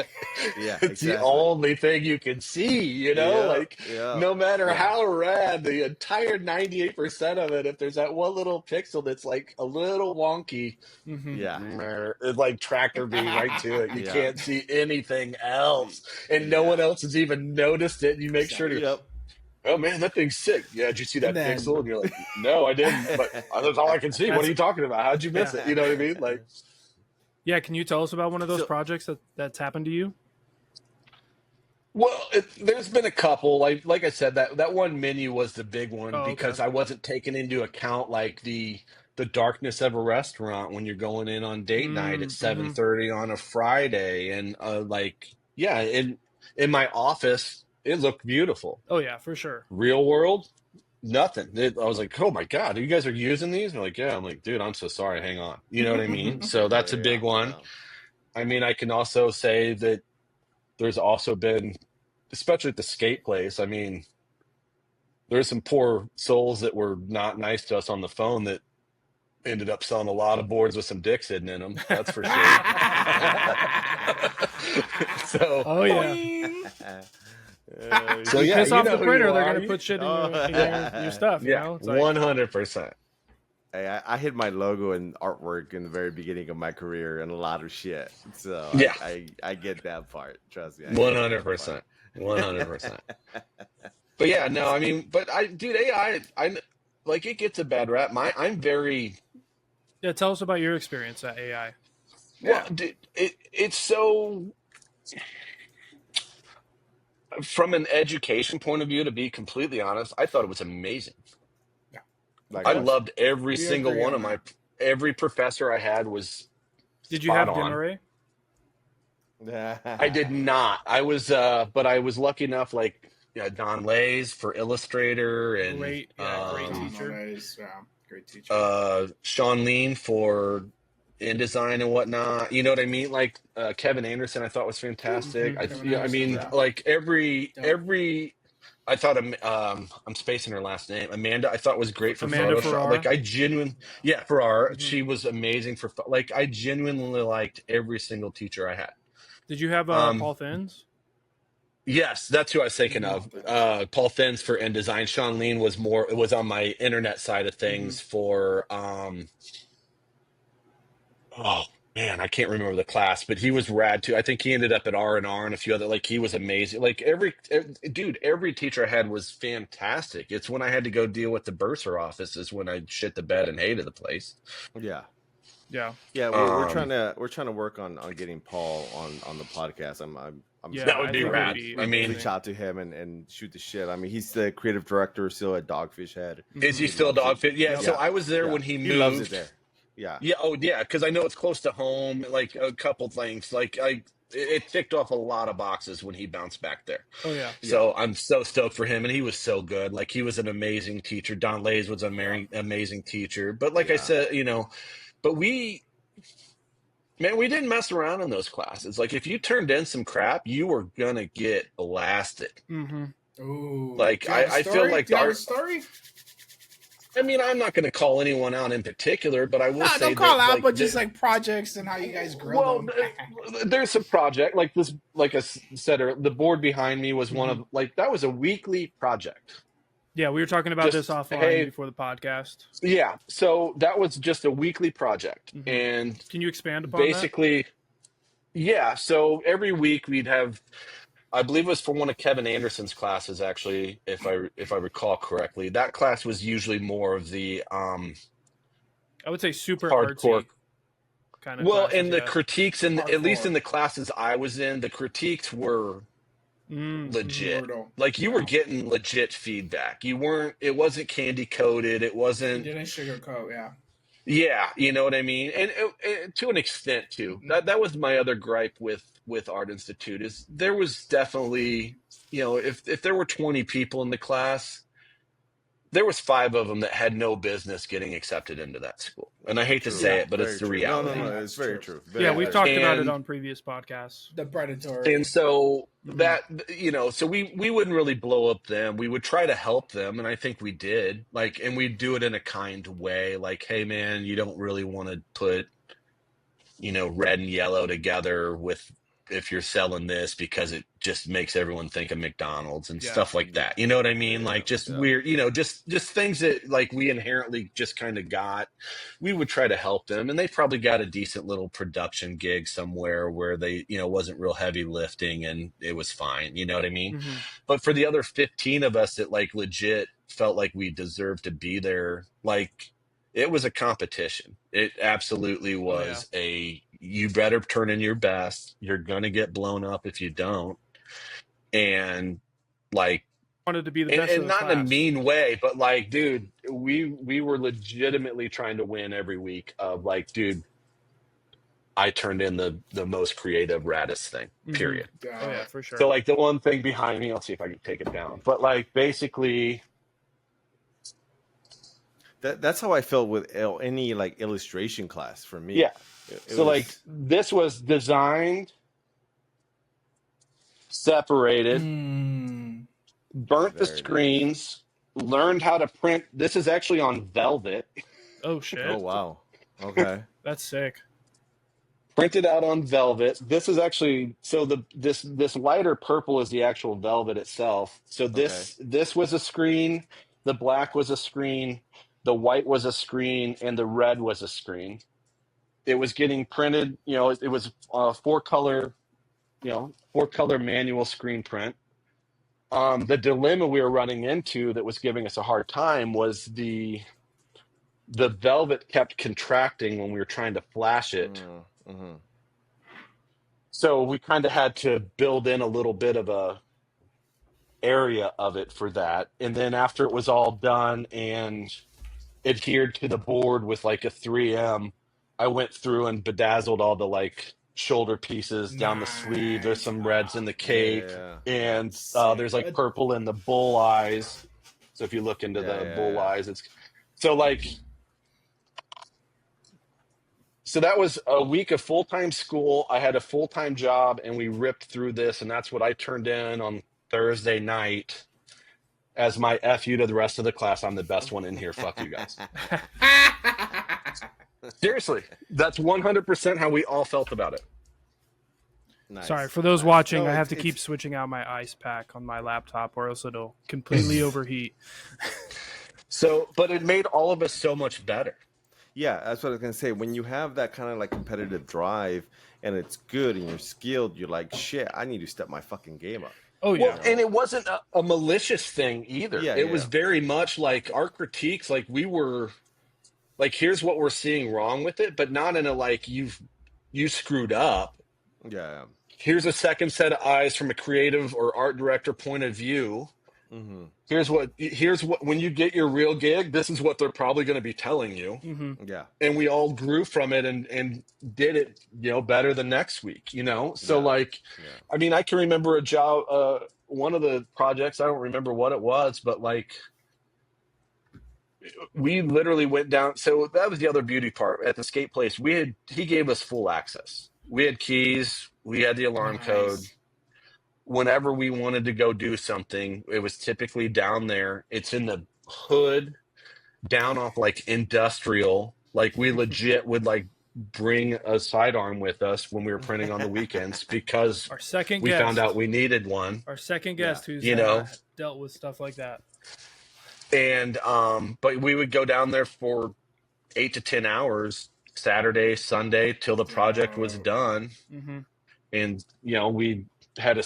Yeah, It's the exactly. only thing you can see, no matter Yeah. how rad the entire 98% of it, if there's that one little pixel that's like a little wonky, Mhm. Yeah. it's like tractor beam right to it. You Yeah. can't see anything else. And no Yeah. one else has even noticed it. And you make sure to, Yep. oh man, that thing's sick. Yeah, did you see that And then- pixel? And you're like, no, I didn't. But that's all I can see. What are you talking about? How'd you miss it? You know what I mean? Like, Yeah. Can you tell us about one of those So- projects that's happened to you? well, there's been a couple. Like I said, that one menu was the big one Oh, okay. because I wasn't taking into account like the darkness of a restaurant when you're going in on date night at Mhm. 7:30 on a Friday, and in my office it looked beautiful. Oh yeah, for sure. Real world, nothing. I was like, oh my god, you guys are using these? And they're like, yeah. I'm like, dude, I'm so sorry. Hang on. You know what I mean? So that's a big one. Yeah. I mean, I can also say that there's also been, especially at the skate place, I mean, there's some poor souls that were not nice to us on the phone that ended up selling a lot of boards with some dicks hidden in them. That's for sure. So, Oh yeah. so You yeah, piss you off know the who printer, you they're are. gonna put shit in Oh. your stuff. You Yeah, know, it's like, 100%. Hey, I hid my logo and artwork in the very beginning of my career and a lot of shit. So Yeah. I get that part. Trust me. I get that 100%. part. 100%. But yeah, no, I mean, dude, AI, I like it gets a bad rap. I'm very, yeah. Tell us about your experience at AI. well, dude, it's so, from an education point of view, to be completely honest, I thought it was amazing. Like I what? loved every We single agree one on of every professor I had was Did you spot have on. Dimmeray? I did not. But I was lucky enough, like, Don Lays for Illustrator and Great teacher. Great teacher. Sean Lean for InDesign and whatnot. You know what I mean? Like Kevin Anderson, I thought was fantastic. I mean, like every I thought I'm spacing her last name. Amanda, I thought was great for Amanda Photoshop. Farrar? Like I genuinely, Farrar, she was amazing for like I genuinely liked every single teacher I had. Did you have Paul Thins? Yes, that's who I was thinking of. Paul Thins for InDesign. Sean Lean was on my internet side of things for oh man, I can't remember the class, but he was rad too. I think he ended up at R&R and a few other, like he was amazing. Like every teacher I had was fantastic. It's when I had to go deal with the bursar office is when I shit the bed and hated the place. Yeah. Yeah. We're trying to work on getting Paul on the podcast. That would be rad. I mean, reach out to him and shoot the shit. I mean, he's the creative director still at Dogfish Head. Is he still Dogfish? Yeah. So I was there when he moved. He loves it there. Yeah. Yeah. Oh, yeah. Because I know it's close to home. Like a couple things. Like it ticked off a lot of boxes when he bounced back there. Oh yeah. So I'm so stoked for him, and he was so good. Like he was an amazing teacher. Don Lays was an amazing teacher. But like I said, but we didn't mess around in those classes. Like if you turned in some crap, you were gonna get blasted. Ooh. Like I feel like our story. I mean, I'm not going to call anyone out in particular, but I will say don't call out, but just like projects and how you guys grill them. There's a project like this, like I said, the board behind me was one of that was a weekly project. Yeah, we were talking about this offline before the podcast. Yeah, so that was just a weekly project, and can you expand upon basically? Yeah, so every week we'd have. I believe it was for one of Kevin Anderson's classes, actually, if I recall correctly. That class was usually more of the I would say super hardcore artsy kind of. Well, classes, and the critiques, and at least in the classes I was in, the critiques were legit. Brutal. Like you were getting legit feedback. It wasn't candy coated. It wasn't. You didn't sugarcoat, yeah. Yeah, you know what I mean, and to an extent too. That was my other gripe with Art Institute is there was definitely, if there were 20 people in the class, there was 5 of them that had no business getting accepted into that school. And I hate to say it, but it's the reality. No, it's very true. We've talked about it on previous podcasts. The predatory. And so that, so we wouldn't really blow up them. We would try to help them. And I think we did. And we'd do it in a kind way. Like, hey, man, you don't really want to put, red and yellow together if you're selling this because it just makes everyone think of McDonald's and stuff like that. You know what I mean? Weird, just things that we inherently just kind of got. We would try to help them, and they probably got a decent little production gig somewhere where they, wasn't real heavy lifting and it was fine. You know what I mean? But for the other 15 of us that legit felt like we deserved to be there, it was a competition. It absolutely was you better turn in your best. You're going to get blown up if you don't. And wanted to be the best and of the not class. in a mean way, but dude, we were legitimately trying to win every week of dude, I turned in the most creative, raddest thing, period. Oh yeah, for sure. So the one thing behind me, I'll see if I can take it down. But basically, that's how I felt with any illustration class for me. Yeah. This was designed, separated, burnt the screens, learned how to print. This is actually on velvet. Oh shit. Oh wow. Okay. That's sick. Printed out on velvet. This is actually this lighter purple is the actual velvet itself. So this was a screen, the black was a screen, the white was a screen, and the red was a screen. It was getting printed, it was four color manual screen print. The dilemma we were running into that was giving us a hard time was the velvet kept contracting when we were trying to flash it. So we kind of had to build in a little bit of a area of it for that. And then after it was all done and adhered to the board with a 3M, I went through and bedazzled all the shoulder pieces down the sleeve. There's some reds in the cape, and there's purple in the bull eyes. So if you look into the bull eyes, it's so So that was a week of full-time school. I had a full-time job, and we ripped through this, and that's what I turned in on Thursday night as my F you to the rest of the class. I'm the best one in here. Fuck you guys. Seriously, that's 100% how we all felt about it. Nice. Sorry, for those watching, No, I have to it's- keep switching out my ice pack on my laptop or else it'll completely overheat. So, but it made all of us so much better. Yeah, that's what I was gonna say. When you have that kind of like competitive drive and it's good and you're skilled, you're like, shit, I need to step my fucking game up. Oh, yeah. Well, and it wasn't a malicious thing either. Yeah, it was very much like our critiques, like we were like, here's what we're seeing wrong with it, but not in a like you screwed up. Yeah. Here's a second set of eyes from a creative or art director point of view. Mm-hmm. Here's what when you get your real gig, this is what they're probably going to be telling you. Mm-hmm. Yeah. And we all grew from it and did it, better the next week, So I mean, I can remember a job, one of the projects, I don't remember what it was, but like we literally went down. So that was the other beauty part at the skate place. He gave us full access. We had keys. We had the alarm code. Whenever we wanted to go do something, it was typically down there. It's in the hood, down off like industrial. Like we legit would like bring a sidearm with us when we were printing on the weekends because Our second we guest. found out we needed one. Our second guest who's dealt with stuff like that. And but we would go down there for 8 to 10 hours Saturday, Sunday till the project was done. Mm-hmm. And we had a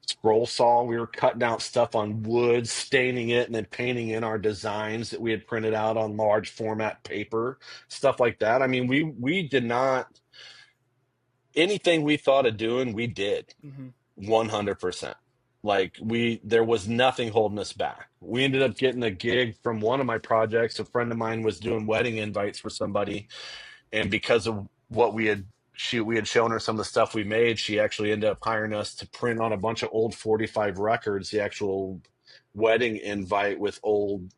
scroll saw. We were cutting out stuff on wood, staining it, and then painting in our designs that we had printed out on large format paper, stuff like that. I mean, we did not, anything we thought of doing, we did 100%. Like there was nothing holding us back. We ended up getting a gig from one of my projects. A friend of mine was doing wedding invites for somebody. And because of what we had shown her some of the stuff we made, she actually ended up hiring us to print on a bunch of old 45 records, the actual wedding invite with old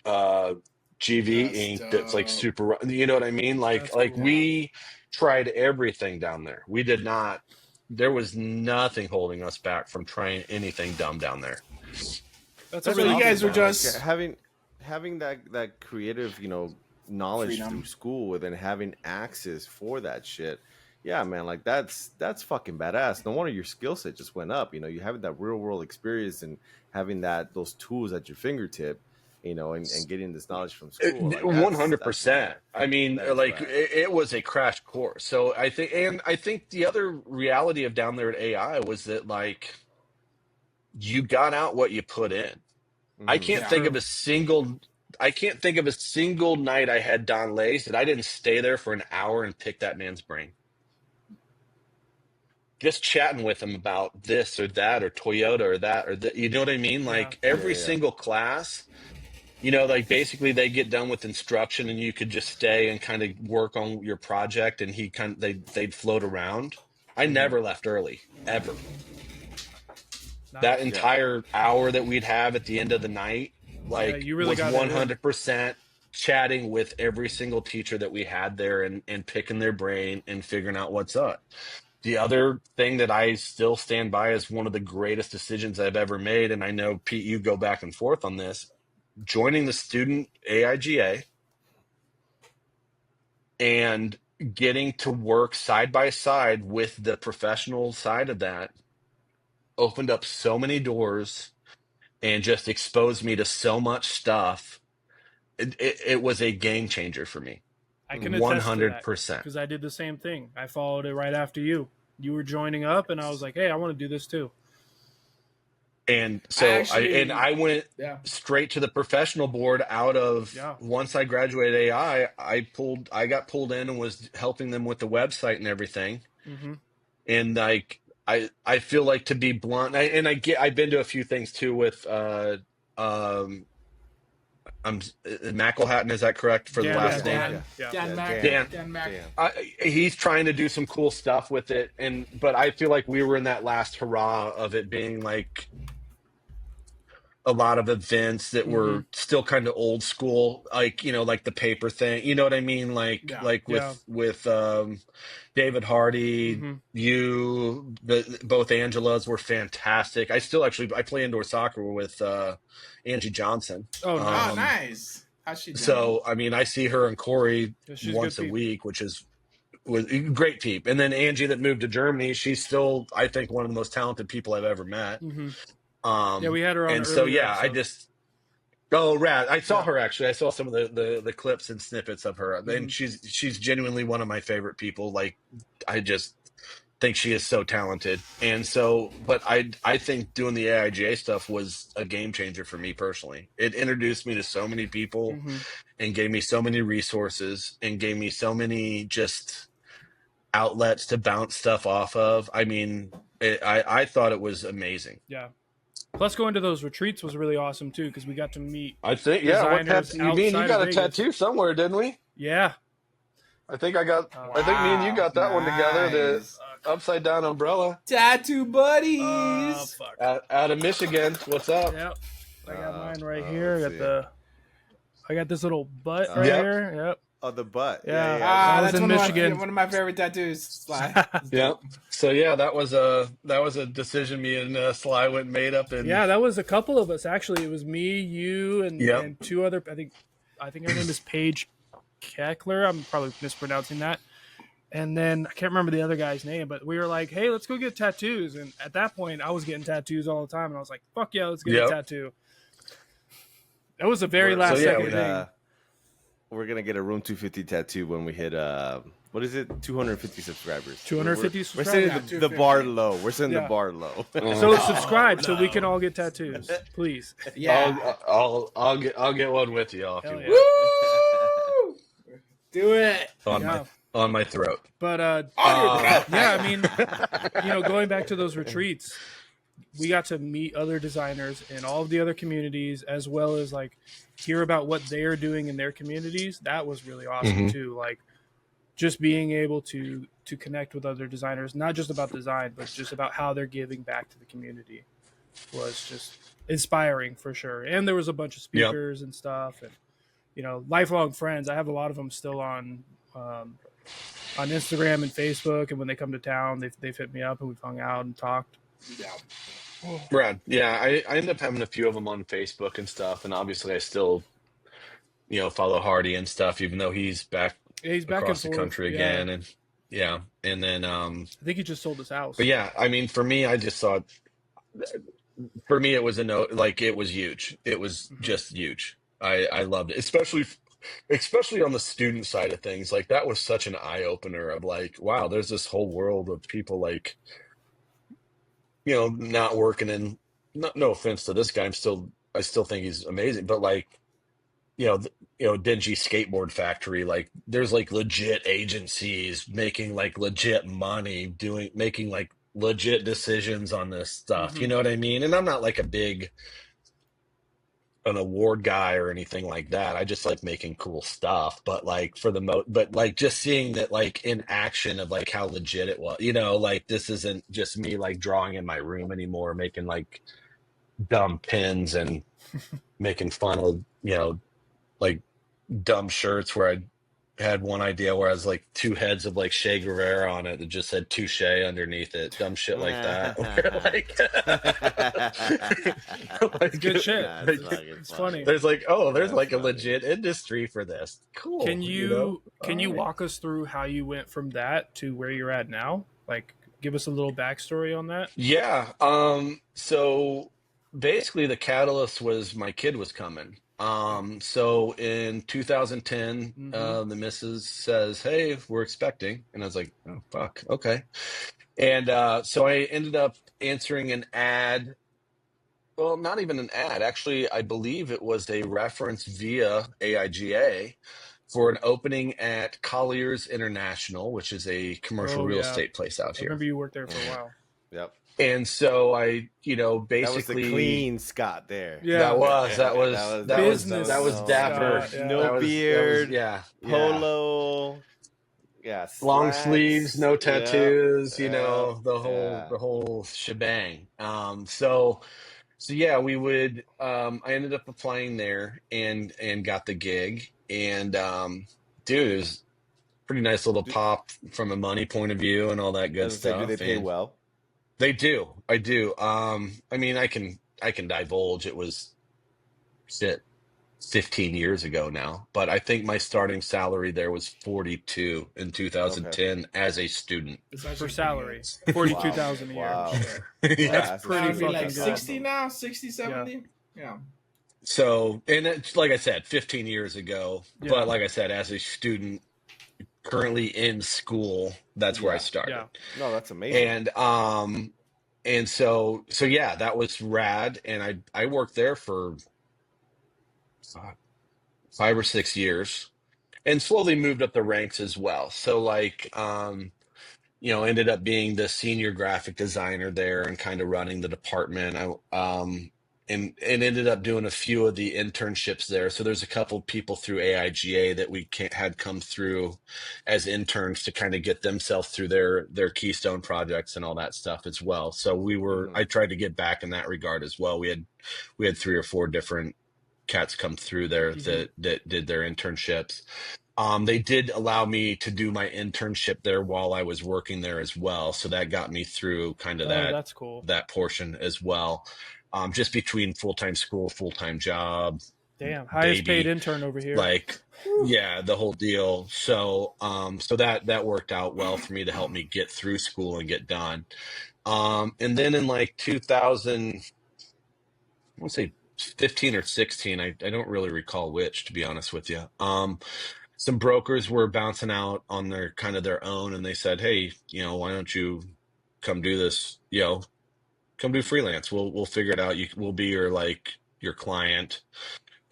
GV ink that's like super, you know what I mean? Like cool. We tried everything down there. We did not, there was nothing holding us back from trying anything dumb down there. That's so you guys were just having that creative, knowledge through school and then having access for that shit. Yeah, man, like that's fucking badass. No wonder your skill set just went up. You having that real world experience and having those tools at your fingertip, and getting this knowledge from school. Like 100%. I mean, it was a crash course. So I think the other reality of down there at AI was that like you got out what you put in. I can't think of a single night I had Don Lays that I didn't stay there for an hour and pick that man's brain. Just chatting with him about this or that or Toyota or that or that. You know what I mean? Like every single class, like basically they get done with instruction and you could just stay and kind of work on your project and they'd float around. I never left early, ever. Nice. That entire hour that we'd have at the end of the night, you really was 100% chatting with every single teacher that we had there and picking their brain and figuring out what's up. The other thing that I still stand by as one of the greatest decisions I've ever made, and I know, Pete, you go back and forth on this, joining the student AIGA and getting to work side by side with the professional side of that opened up so many doors and just exposed me to so much stuff. It was a game changer for me. I can attest 100%, because I did the same thing. I followed it right after you. You were joining up, and I was like, "Hey, I want to do this too." And so I went straight to the professional board out of once I graduated AI. I got pulled in and was helping them with the website and everything. Mm-hmm. And like I feel like, to be blunt, I've been to a few things too with McElhatton, is that correct for the last name? Dan Mac. He's trying to do some cool stuff with it, but I feel like we were in that last hurrah of it being like a lot of events that were still kind of old school, like, like the paper thing, you know what I mean? Like, with David Hardy, both Angelas were fantastic. I still I play indoor soccer with Angie Johnson. Oh, nice. How's she doing? So, I mean, I see her and Corey once a week, which was great peep. And then Angie that moved to Germany, she's still, I think, one of the most talented people I've ever met. Yeah, we had her on. And so, rad. I saw her, actually. I saw some of the clips and snippets of her. And she's genuinely one of my favorite people. Like, I just think she is so talented. And so, but I think doing the AIGA stuff was a game changer for me personally. It introduced me to so many people and gave me so many resources and gave me so many just outlets to bounce stuff off of. I mean, I thought it was amazing. Yeah. Plus, going to those retreats was really awesome too, because we got to meet. I think, you got a tattoo somewhere, didn't we? Yeah. I think me and you got that one together. The upside down umbrella. Tattoo buddies. Out of Michigan. What's up? Yep. I got mine right here. I got this little butt right here. Yep. Oh, the butt. Yeah. That's in Michigan. One of my favorite tattoos. Sly. Yep. So that was a decision me and Sly went and made up. And that was a couple of us actually. It was me, you, and two other. I think her name is Paige Keckler. I'm probably mispronouncing that. And then I can't remember the other guy's name, but we were like, "Hey, let's go get tattoos." And at that point, I was getting tattoos all the time, and I was like, "Fuck yeah, let's get a tattoo." That was a very last second thing. We're gonna get a Room 250 tattoo when we hit what is it? 250 subscribers. 250 We're subscribers. setting the bar low. We're setting the bar low. So subscribe so we can all get tattoos, please. Yeah. I'll get one with you all if you want. Woo! Do it. On my throat. But I mean, going back to those retreats, we got to meet other designers in all of the other communities, as well as like hear about what they're doing in their communities. That was really awesome too. Like just being able to connect with other designers, not just about design, but just about how they're giving back to the community was just inspiring for sure. And there was a bunch of speakers and stuff, and lifelong friends. I have a lot of them still on Instagram and Facebook, and when they come to town, they've hit me up and we've hung out and talked. Brad, I end up having a few of them on Facebook and stuff, and obviously I still, follow Hardy and stuff, even though he's back across the country again, and then I think he just sold his house. But I mean, for me, I just thought, for me, it was it was huge. It was just huge. I loved it, especially on the student side of things. Like that was such an eye opener of like, wow, there's this whole world of people like. Not working in, no offense to this guy. I still think he's amazing, but like, dingy skateboard factory, like there's like legit agencies making like legit money making like legit decisions on this stuff. You know what I mean? And I'm not like an award guy or anything like that. I just like making cool stuff, but like but like just seeing that like in action of like how legit it was, like this isn't just me like drawing in my room anymore, making like dumb pins and making fun of, like dumb shirts where I had one idea where I was like two heads of like Che Guevara on it that just said touche underneath it, dumb shit like that. Like good shit. It's funny. There's like, there's like a legit industry for this. Cool. Can you walk us through how you went from that to where you're at now? Like, give us a little backstory on that. Yeah. So basically, the catalyst was my kid was coming. So in 2010, the missus says, "Hey, we're expecting." And I was like, "Oh, fuck. Okay." And, so I ended up answering an ad. Well, not even an ad. Actually, I believe it was a reference via AIGA for an opening at Collier's International, which is a commercial real estate place out I here. remember you worked there for a while. Yep. And so I, basically that was the clean Scott there. Yeah, that was business. That was dapper. Scott, yeah. No beard. Yeah. Polo. Yeah. Long slacks. sleeves, no tattoos. Yeah. The whole shebang. So So yeah, we would. I ended up applying there and got the gig. And dude, it was pretty nice little Do, pop from a money point of view and all that as good I say, do they stuff. pay And well? they do. I do. I mean, I can divulge. It was shit 15 years ago now, but I think my starting salary there was 42 in Okay. 2010 as a student. It's For actually salary, pretty 42,000 a year. Wow. Yeah. Yeah, That's that's pretty good. That'd be fucking like good. 60 now, 60, 70. Yeah. So, and it's like I said, 15 years ago, Yeah. but like I said, as a student currently in school, that's where I Yeah. started. Yeah. No, that's amazing. And so yeah, that was rad. And I worked there for 5 or 6 years and slowly moved up the ranks as well. So like, ended up being the senior graphic designer there and kind of running the department. And ended up doing a few of the internships there. So there's a couple people through AIGA that we had come through as interns to kind of get themselves through their keystone projects and all that stuff as well. So I tried to get back in that regard as well. We had 3 or 4 different cats come through there that did their internships. They did allow me to do my internship there while I was working there as well. So that got me through kind of That's cool. that portion as well. Just between full-time school, full-time job. Damn, highest baby, paid intern over here. Like, yeah, the whole deal. So, so that worked out well for me to help me get through school and get done. And then in like 2000, I want to say 15 or 16, I don't really recall which, to be honest with you. Some brokers were bouncing out on their kind of their own, and they said, "Hey, why don't you come do this? Come do freelance. We'll figure it out. We'll be your client,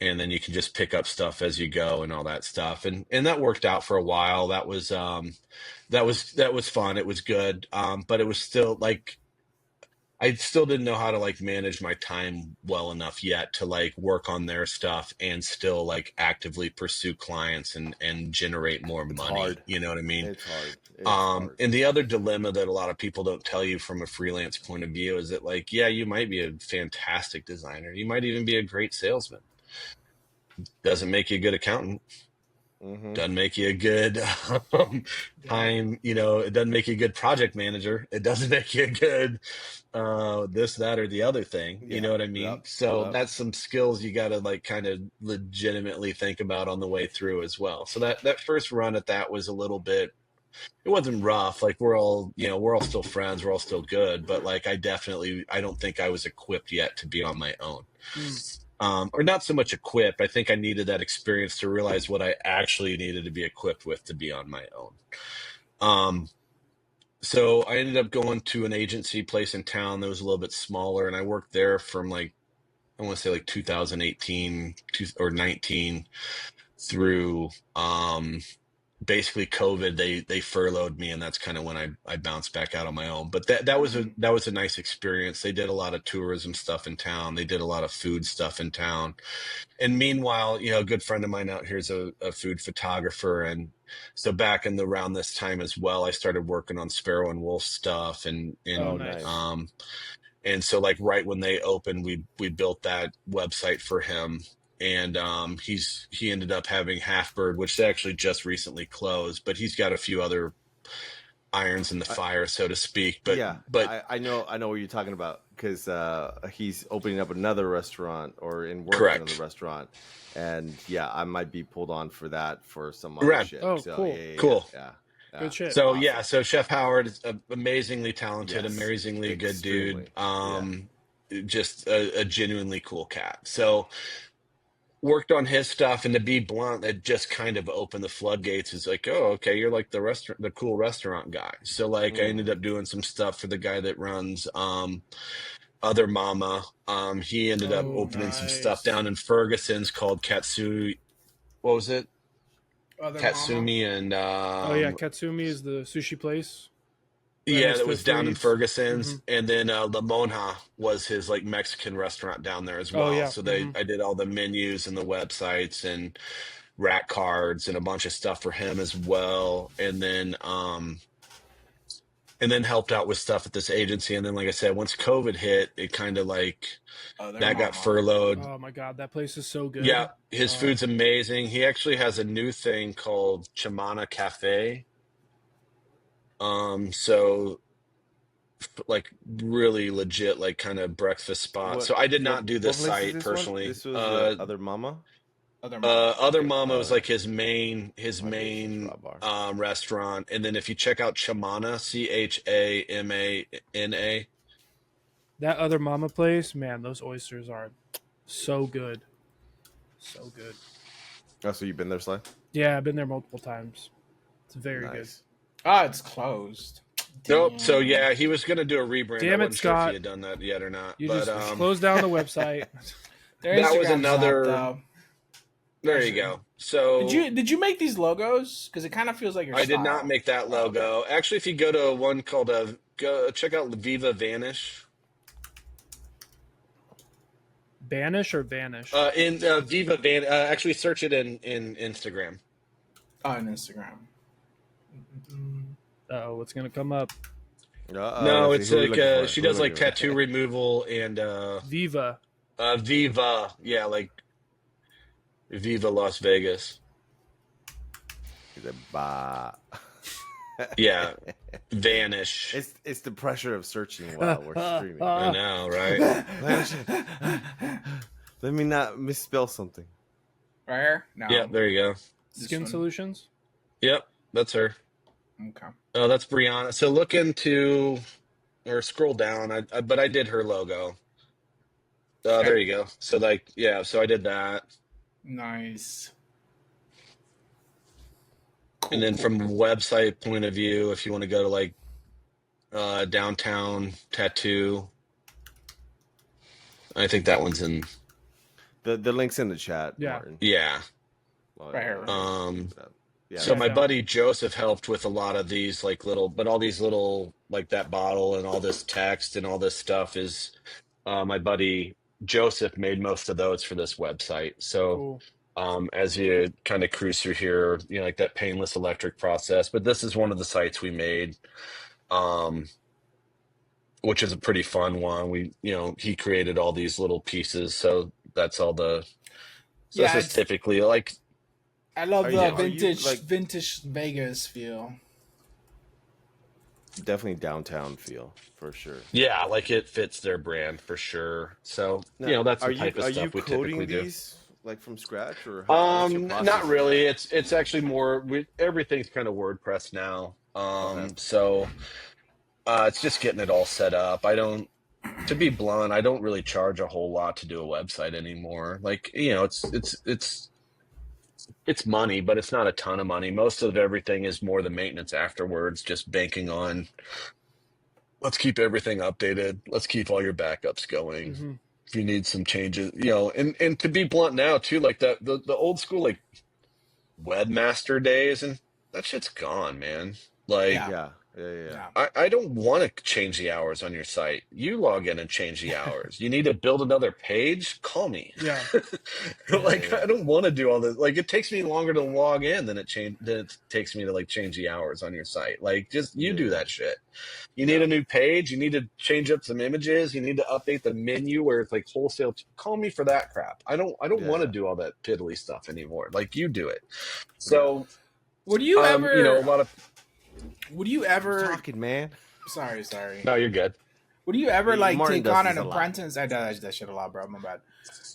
and then you can just pick up stuff as you go and all that stuff." And that worked out for a while. That was fun. It was good. But it was still like I still didn't know how to like manage my time well enough yet to like work on their stuff and still like actively pursue clients and generate more money. Hard. You know what I mean? It's hard. It's hard. And the other dilemma that a lot of people don't tell you from a freelance point of view is that like, yeah, you might be a fantastic designer. You might even be a great salesman. Doesn't make you a good accountant. Doesn't make you a good time, it doesn't make you a good project manager. It doesn't make you a good this, that, or the other thing. You know what I mean? Yep. So that's some skills you got to like kind of legitimately think about on the way through as well. So that first run at that was a little bit, it wasn't rough. Like we're all still friends. We're all still good. But like, I don't think I was equipped yet to be on my own. Or not so much equipped. I think I needed that experience to realize what I actually needed to be equipped with to be on my own. So I ended up going to an agency place in town that was a little bit smaller, and I worked there from like, I want to say like 2018 or 19 through basically COVID. They furloughed me, and that's kind of when I bounced back out on my own. But that was a nice experience. They did a lot of tourism stuff in town. They did a lot of food stuff in town. And meanwhile, a good friend of mine out here is a food photographer, and so back around this time as well, I started working on Sparrow and Wolf stuff, and nice. and so like right when they opened, we built that website for him. And he ended up having Halfbird, which actually just recently closed, but he's got a few other irons in the fire, so to speak. But yeah, but I know what you're talking about, because he's opening up another restaurant or in working correct. on the restaurant, and yeah, I might be pulled on for that for some other Rad. shit. Oh, so, cool. Cool. Yeah. Good shit. So Awesome. yeah, so Chef Howard is amazingly talented, Yes, amazingly good dude. extremely. Just a genuinely cool cat. So worked on his stuff, and to be blunt, that just kind of opened the floodgates. It's like, oh, okay, you're like the cool restaurant guy. So like I ended up doing some stuff for the guy that runs Other Mama. He ended up opening some stuff down in Ferguson's called Katsumi. What was it? Katsumi and Katsumi is the sushi place. Yeah, that was down in Foods. Ferguson's, and then La Monja was his like Mexican restaurant down there as well. So I did all the menus and the websites and rack cards and a bunch of stuff for him as well. And then and then helped out with stuff at this agency. And then, like I said, once COVID hit, it kind of like that got furloughed. Oh my God, that place is so good. Yeah, his food's amazing. He actually has a new thing called Chamana Cafe. So like really legit, like kind of breakfast spot. So I did not do this site personally. This was Other Mama. Other Mama was like his main restaurant. And then if you check out Chamana, Chamana, that Other Mama place, man, those oysters are so good. So good. Oh, so you've been there, Sly? Yeah, I've been there multiple times. It's very good. Ah, it's closed. Nope. Damn. So yeah, he was gonna do a rebrand. Damn it, Scott! Sure if he had done that yet or not. You just closed down the website. That was another. There you go. So did you make these logos? Because it kind of feels like your I did not make that logo. Actually, if you go to one called go check out Viva Vanish. Banish or Vanish? In Viva Vanish. Actually, search it in Instagram. On Instagram. Oh, what's gonna come up? No, it's like she does like tattoo removal and Viva. Viva, yeah, like Viva Las Vegas. Yeah, Vanish. It's the pressure of searching while we're streaming. I know, right? Let me not misspell something. Right here? No. Yeah, there you go. Skin Solutions? Yep, that's her. Okay. Oh, that's Brianna. So look into or scroll down. But I did her logo. There you go. So like, yeah, so I did that. Nice. Cool, and then from website point of view, if you want to go to like Downtown Tattoo, I think that one's in the link's in the chat. Yeah. Martin. Yeah. Yeah, so my buddy Joseph helped with a lot of these like all these little like that bottle and all this text and all this stuff is my buddy Joseph made most of those for this website. So cool. As you kind of cruise through here, you know, like that painless electric process, but this is one of the sites we made, which is a pretty fun one. He created all these little pieces. So that's all this is typically like, I love the vintage Vegas feel. Definitely downtown feel for sure. Yeah, like it fits their brand for sure. So now, that's the type of stuff we typically do. These like from scratch or not really. It's actually more. Everything's kind of WordPress now. So it's just getting it all set up. To be blunt, I don't really charge a whole lot to do a website anymore. Like it's money, but it's not a ton of money. Most of everything is more the maintenance afterwards, just banking on let's keep everything updated. Let's keep all your backups going. Mm-hmm. If you need some changes, and to be blunt now too, like the old school like webmaster days and that shit's gone, man. Like yeah. I don't want to change the hours on your site. You log in and change the hours. You need to build another page? Call me. Yeah. I don't want to do all this. Like, it takes me longer to log in than it takes me to like change the hours on your site. Like, just do that shit. You need a new page. You need to change up some images. You need to update the menu where it's like wholesale. Call me for that crap. I don't want to do all that piddly stuff anymore. Like, you do it. So, would you ever? A lot of. Would you ever talking, man? Sorry. No, you're good. Would you ever take on an apprentice? I did that shit a lot, bro. My bad.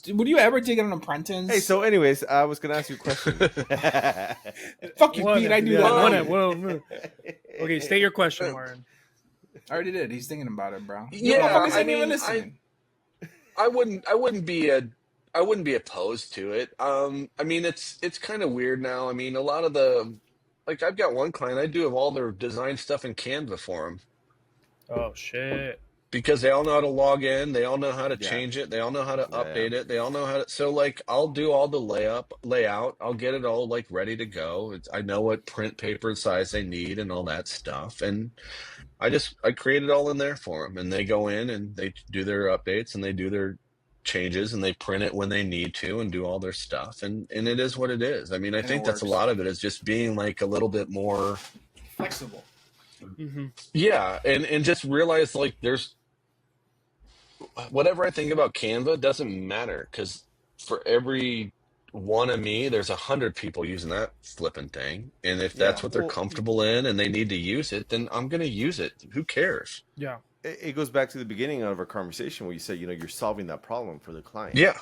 Would you ever take on an apprentice? Hey, so anyways, I was gonna ask you a question. Fuck you, Pete. I knew that. Okay, state your question, Warren. I already did. He's thinking about it, bro. Yeah, I wouldn't be opposed to it. I mean, it's kind of weird now. I mean, a lot of the. Like, I've got one client, I do all their design stuff in Canva for them. Oh, shit. Because they all know how to log in. They all know how to change it. They all know how to update it. They all know how to... So, like, I'll do all the layout. I'll get it all, like, ready to go. I know what print paper size they need and all that stuff. And I create it all in there for them. And they go in and they do their updates and they do their changes and they print it when they need to and do all their stuff and it is what it is. I mean, I think that's a lot of it is just being like a little bit more flexible. Mm-hmm. Yeah, and just realize like there's whatever I think about Canva doesn't matter because for every one of me, there's 100 people using that flipping thing. And if Yeah. that's what they're Well, comfortable in and they need to use it, then I'm gonna use it. Who cares? Yeah. it goes back to the beginning of our conversation where you said, you're solving that problem for the client. Yeah.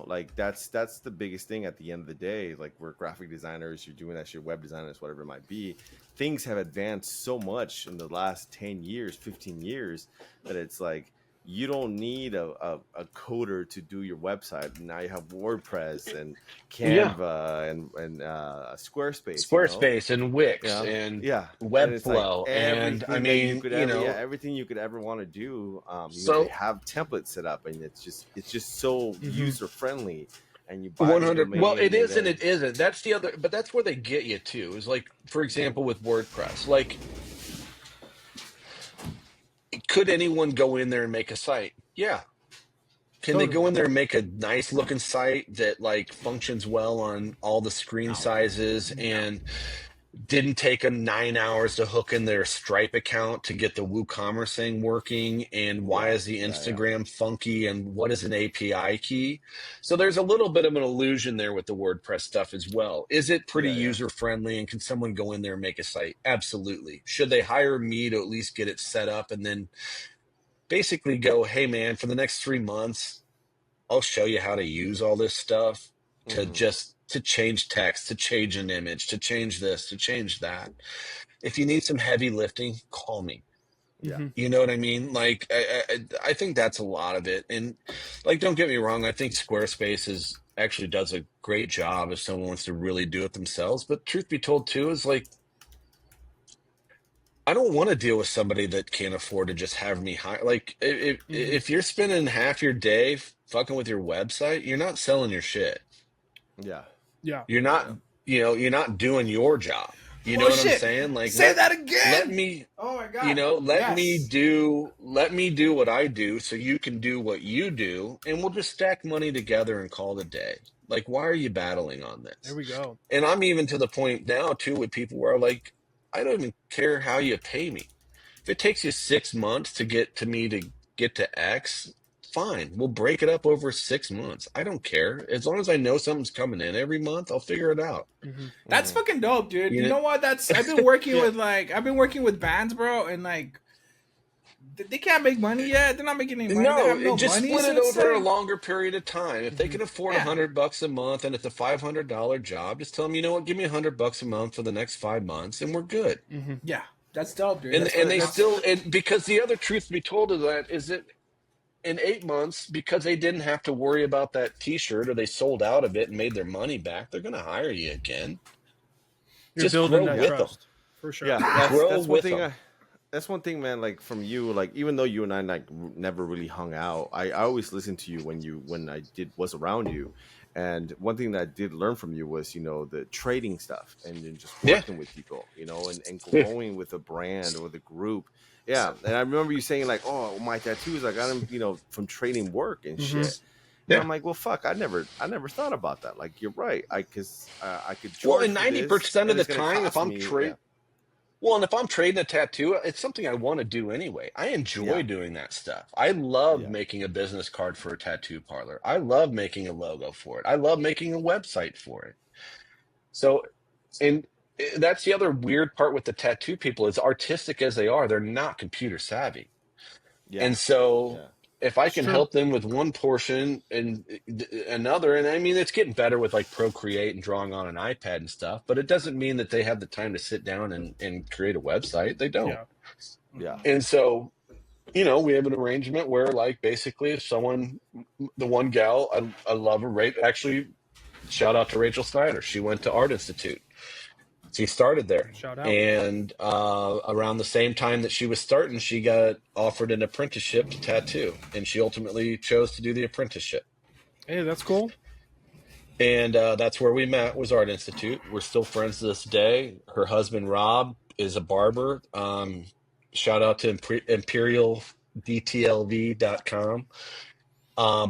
Like that's the biggest thing at the end of the day. Like, we're graphic designers, you're doing that, you're web designers, whatever it might be. Things have advanced so much in the last 10 years, 15 years, that it's like, you don't need a coder to do your website. Now you have WordPress and Yeah. Canva and Squarespace. Squarespace and Wix Yeah. and Yeah. And it's like Webflow. And I everything that mean, you could you ever, know, everything you could ever want to do. so They have templates set up, and it's just so Mhm. user friendly. And you buy 100. the Well, domain, it is and then, it isn't. That's the other, but that's where they get you too. Is like, for example, with WordPress. Like, could anyone go in there and make a site? Yeah. Can they go Totally. in there and make a nice looking site that like functions well on all the screen sizes and didn't take them 9 hours to hook in their Stripe account to get the WooCommerce thing working? And why is the yeah. Instagram funky? And what is an API key? So there's a little bit of an illusion there with the WordPress stuff as well. Is it pretty Yeah. user friendly? And can someone go in there and make a site? Absolutely. Should they hire me to at least get it set up and then basically go, hey man, for the next 3 months, I'll show you how to use all this stuff to Mhm. to change text, to change an image, to change this, to change that. If you need some heavy lifting, call me. Yeah. Mhm. You know what I mean? Like, I think that's a lot of it. And like, don't get me wrong. I think Squarespace actually does a great job if someone wants to really do it themselves. But truth be told too, is like, I don't want to deal with somebody that can't afford to just have me hire. Like, if you're spending half your day fucking with your website, you're not selling your shit. Yeah. Yeah. You're not, you're not doing your job. You know Oh, what I'm shit. saying? Like, Say that again. let me, Oh my god. let Yes. me do what I do so you can do what you do, and we'll just stack money together and call it a day. Like, why are you battling on this? There we go. And I'm even to the point now too with people where I'm like, I don't even care how you pay me. If it takes you 6 months to get to me to get to X, fine. We'll break it up over 6 months. I don't care. As long as I know something's coming in every month, I'll figure it out. Mm-hmm. That's fucking dope, dude. You You know- know what? I've been working Yeah. I've been working with bands, bro, and like they can't make money yet. They're not making any money. They have no just money. split so it it's over a like- longer period of time. If they can afford Yeah. $100 a month and it's a $500 job, just tell them, you know what, give me $100 a month for the next 5 months, and we're good. Mm-hmm. Yeah, that's dope, dude. And That's and what- they that's- still, and because the other truth to be told of that is that in 8 months, because they didn't have to worry about that T-shirt or they sold out of it and made their money back, they're going to hire you again. You're Just building grow that with them. trust for sure. Yeah, Grow that's one with thing. them. That's one thing, man. Like, from you, like, even though you and I like never really hung out, I always listened to you when I was around you. And one thing that I did learn from you was, the trading stuff and then just Yeah. working with people, and growing with a brand or the group. Yeah, and I remember you saying like, "Oh, my tattoos, I got them, from trading work and shit." And Yeah. I'm like, "Well, fuck, I never thought about that." Like, you're right. I could. Well, charge and for this, 90% of and the it's gonna time, if cost I'm me- trading, well, and if I'm trading a tattoo, it's something I want to do anyway. I enjoy Yeah. doing that stuff. I love Yeah. making a business card for a tattoo parlor. I love making a logo for it. I love making a website for it. So, and that's the other weird part with the tattoo people is artistic as they are, they're not computer savvy. Yeah. And so Yeah. if I can Sure. help them with one portion and another, and I mean, it's getting better with like Procreate and drawing on an iPad and stuff, but it doesn't mean that they have the time to sit down and create a website. They don't. Yeah. Yeah. And so, we have an arrangement where like basically if someone, the one gal, I love her, actually, shout out to Rachel Snyder. She went to Art Institute. She started there. Shout out. And around the same time that she was starting, she got offered an apprenticeship to tattoo. And she ultimately chose to do the apprenticeship. Hey, that's cool. And that's where we met, was Art Institute. We're still friends to this day. Her husband, Rob, is a barber. Shout out to ImperialDTLV.com.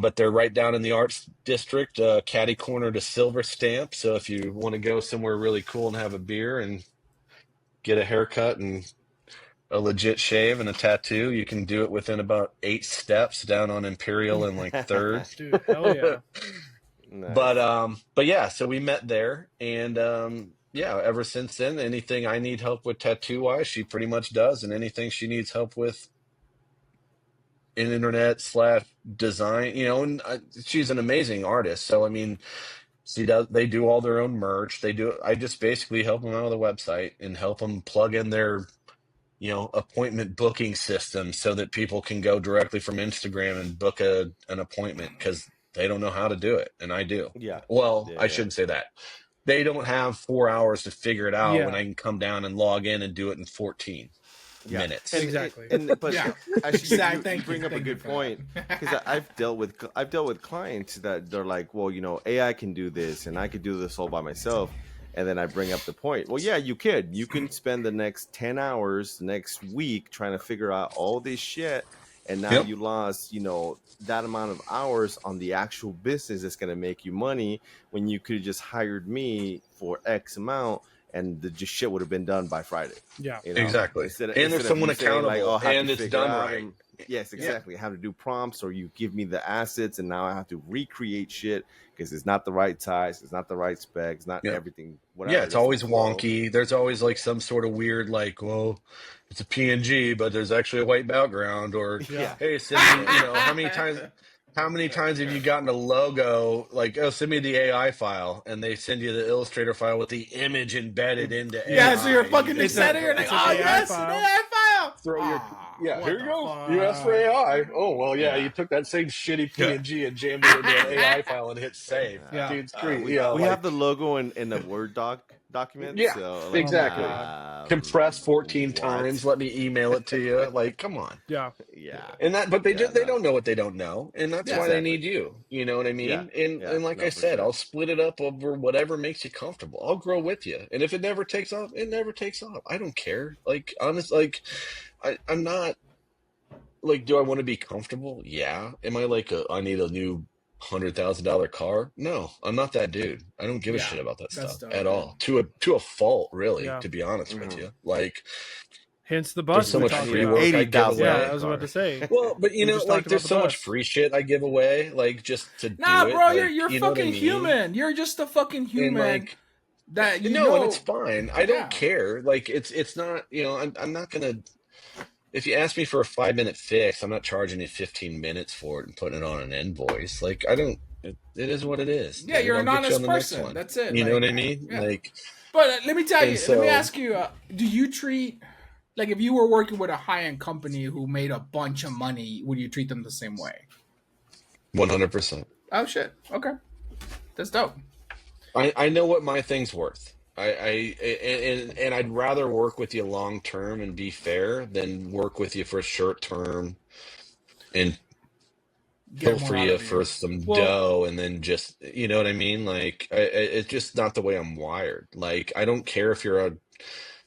But they're right down in the Arts District, catty corner to Silver Stamp. So if you want to go somewhere really cool and have a beer and get a haircut and a legit shave and a tattoo, you can do it within about 8 steps down on Imperial and like 3rd. Dude, hell yeah. Nice. But yeah, so we met there, and yeah, ever since then, anything I need help with tattoo wise, she pretty much does, and anything she needs help with in internet / design, and she's an amazing artist. So I mean, they do all their own merch. I just basically help them out with a website and help them plug in their appointment booking system so that people can go directly from Instagram and book an appointment, because they don't know how to do it, and I do. Yeah. Well, Yeah, I shouldn't say that. They don't have 4 hours to figure it out when I can come down and log in and do it in 14 minutes. Exactly. But Yeah. actually, you bring up a good point, because I've dealt with clients that they're like, well, AI can do this, and I could do this all by myself. And then I bring up the point. Well, yeah, you can spend the next 10 hours next week trying to figure out all this shit. And now you lost, that amount of hours on the actual business that's going to make you money, when you could have just hired me for X amount, and the just shit would have been done by Friday. Yeah, exactly. Instead and there's someone accountable, like, and it's done right. Yes, exactly. I have to do prompts, or you give me the assets, and now I have to recreate shit because it's not the right size, it's not the right spec, it's not everything. Whatever. Yeah, it's always wonky. There's always like some sort of weird, like, well, it's a PNG, but there's actually a white background, or hey, send me, how many times have you gotten a logo like, oh, send me the AI file, and they send you the Illustrator file with the image embedded into AI. Yeah, so you're fucking excited. You're like, oh yes, an AI file. Throw your here you go. You asked for AI. Oh well, you took that same shitty PNG and jammed it into an AI file and hit save. Yeah. Dude, screw we have the logo in a Word document. Yeah, so, exactly. Compressed 14 times. Let me email it to you. Like, come on. Yeah. And but they don't know what they don't know, and that's why they need you. You know what I mean? Yeah. And like I said, sure. I'll split it up over whatever makes you comfortable. I'll grow with you, and if it never takes off, it never takes off. I don't care. Like, honest, like I'm not like, do I want to be comfortable? Yeah. Am I like I need a new $100,000 car? No, I'm not that dude. I don't give a shit about that stuff at all. To a fault, really. To be honest with you, like. Hence the bus. There's so much free work I give away. Yeah, I was about to say. Well, but like, there's so much free shit I give away, like, just to do it. Nah, bro, like, you're fucking human. You're just a fucking human. And, like, that and it's fine. I don't care. Like, it's not. I'm not gonna. If you ask me for a 5-minute fix, I'm not charging you 15 minutes for it and putting it on an invoice. Like, I don't. It is what it is. Yeah, you're an honest person. That's it. You know what I mean? Yeah. Like, but let me tell you. Let me ask you. Do you treat, like, if you were working with a high-end company who made a bunch of money, would you treat them the same way? 100%. Oh shit. Okay, that's dope. I know what my thing's worth. And I'd rather work with you long term and be fair than work with you for short term and for you for some dough, and then just, you know what I mean? Like, it's just not the way I'm wired. Like, I don't care if you're a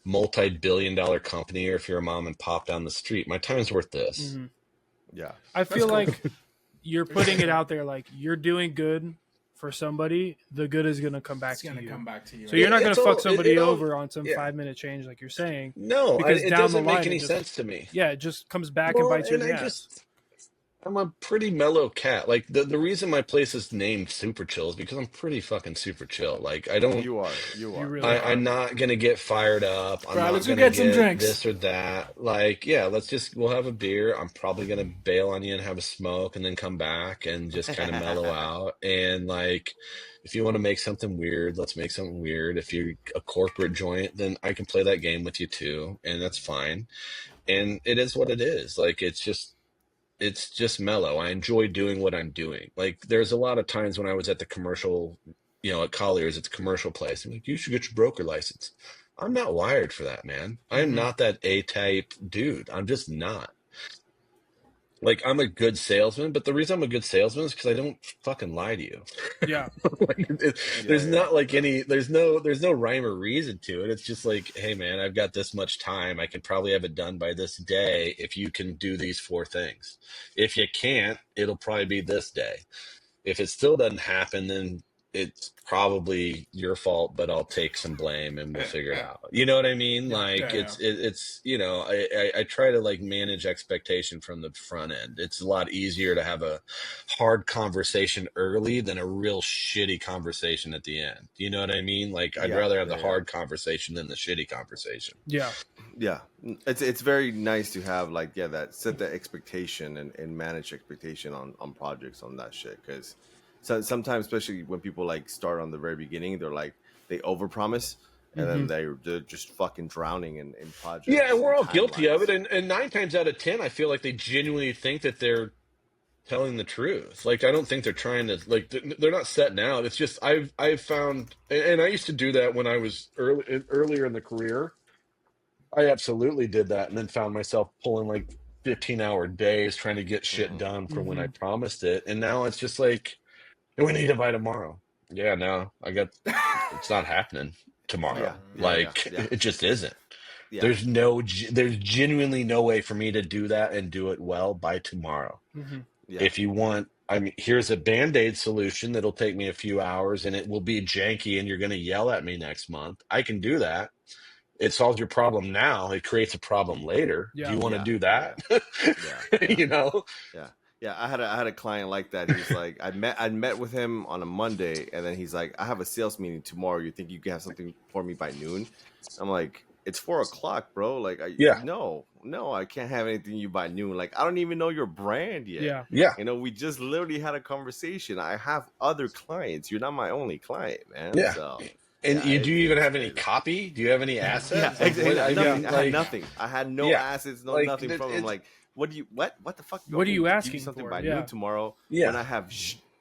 multi-billion-dollar company or if you're a mom and pop down the street. My time's worth this. Mm-hmm. Yeah, I feel like you're putting it out there, like, you're doing good for somebody, the good is going to come back to you. Come back to you. So you're not going to fuck somebody over on some 5-minute change, like you're saying. No, because it doesn't make any sense to me. Yeah, it just comes back and bites you in the ass. I'm a pretty mellow cat. Like, the reason my place is named Super Chill is because I'm pretty fucking super chill. Like, I don't. You are. You really are. I'm not gonna get fired up. I'm not let's gonna get some drinks. This or that. Like, yeah, we'll have a beer. I'm probably gonna bail on you and have a smoke, and then come back and just kind of mellow out. And, like, if you want to make something weird, let's make something weird. If you're a corporate joint, then I can play that game with you too, and that's fine. And it is what it is. Like, it's just mellow. I enjoy doing what I'm doing. Like, there's a lot of times when I was at the commercial, at Collier's, it's a commercial place. I'm like, you should get your broker license. I'm not wired for that, man. I'm not that A-type dude. I'm just not. Like, I'm a good salesman, but the reason I'm a good salesman is because I don't fucking lie to you. Yeah. There's not like there's no rhyme or reason to it. It's just like, hey man, I've got this much time. I can probably have it done by this day if you can do these 4 things. If you can't, it'll probably be this day. If it still doesn't happen, then it's probably your fault, but I'll take some blame and we'll figure it out. You know what I mean? Like it's I try to like manage expectation from the front end. It's a lot easier to have a hard conversation early than a real shitty conversation at the end. You know what I mean? Like I'd rather have the hard conversation than the shitty conversation. Yeah, it's very nice to have like that set the expectation and manage expectation on projects on that shit, because sometimes, especially when people like start on the very beginning, they're like they overpromise and then they're just fucking drowning in projects. Yeah, and we're all guilty of it, and 9 times out of 10 I feel like they genuinely think that they're telling the truth. Like I don't think they're trying to, like they're not setting out. It's just I've found, and I used to do that when I was earlier in the career. I absolutely did that, and then found myself pulling like 15-hour days trying to get shit done for when I promised it. And now it's just like, we need to buy tomorrow. Yeah, no, it's not happening tomorrow. It just isn't. There's genuinely no way for me to do that and do it well by tomorrow. If you want, I mean, here's a Band-Aid solution that'll take me a few hours and it will be janky and you're going to yell at me next month. I can do that. It solves your problem now. It creates a problem later. Do you want to do that? You know? Yeah, I had a client like that. He's like, I met with him on a Monday, and then he's like, I have a sales meeting tomorrow. You think you can have something for me by noon? I'm like, it's 4:00, bro. Like, no, I can't have anything you by noon. Like, I don't even know your brand yet. Yeah. You know, we just literally had a conversation. I have other clients. You're not my only client, man. Yeah. So. And do you even have any copy? Do you have any assets? Yeah, exactly. I had nothing. I had no assets, nothing from him. Like, what the fuck? What are you asking something for? by noon tomorrow when I have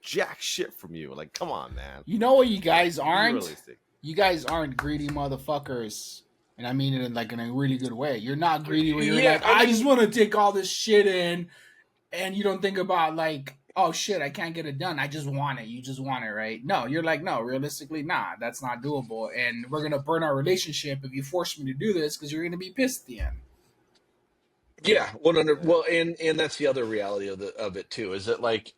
jack shit from you? Like, come on, man. You know what you guys aren't? You guys aren't greedy motherfuckers. And I mean it in a really good way. You're not greedy when you're like, I just want to take all this shit in, and you don't think about like, oh shit, I can't get it done. I just want it. You just want it, right? No, you're like, no, realistically, nah, that's not doable. And we're going to burn our relationship if you force me to do this because you're going to be pissed at the end. Yeah. Well, and that's the other reality of it too, is that like,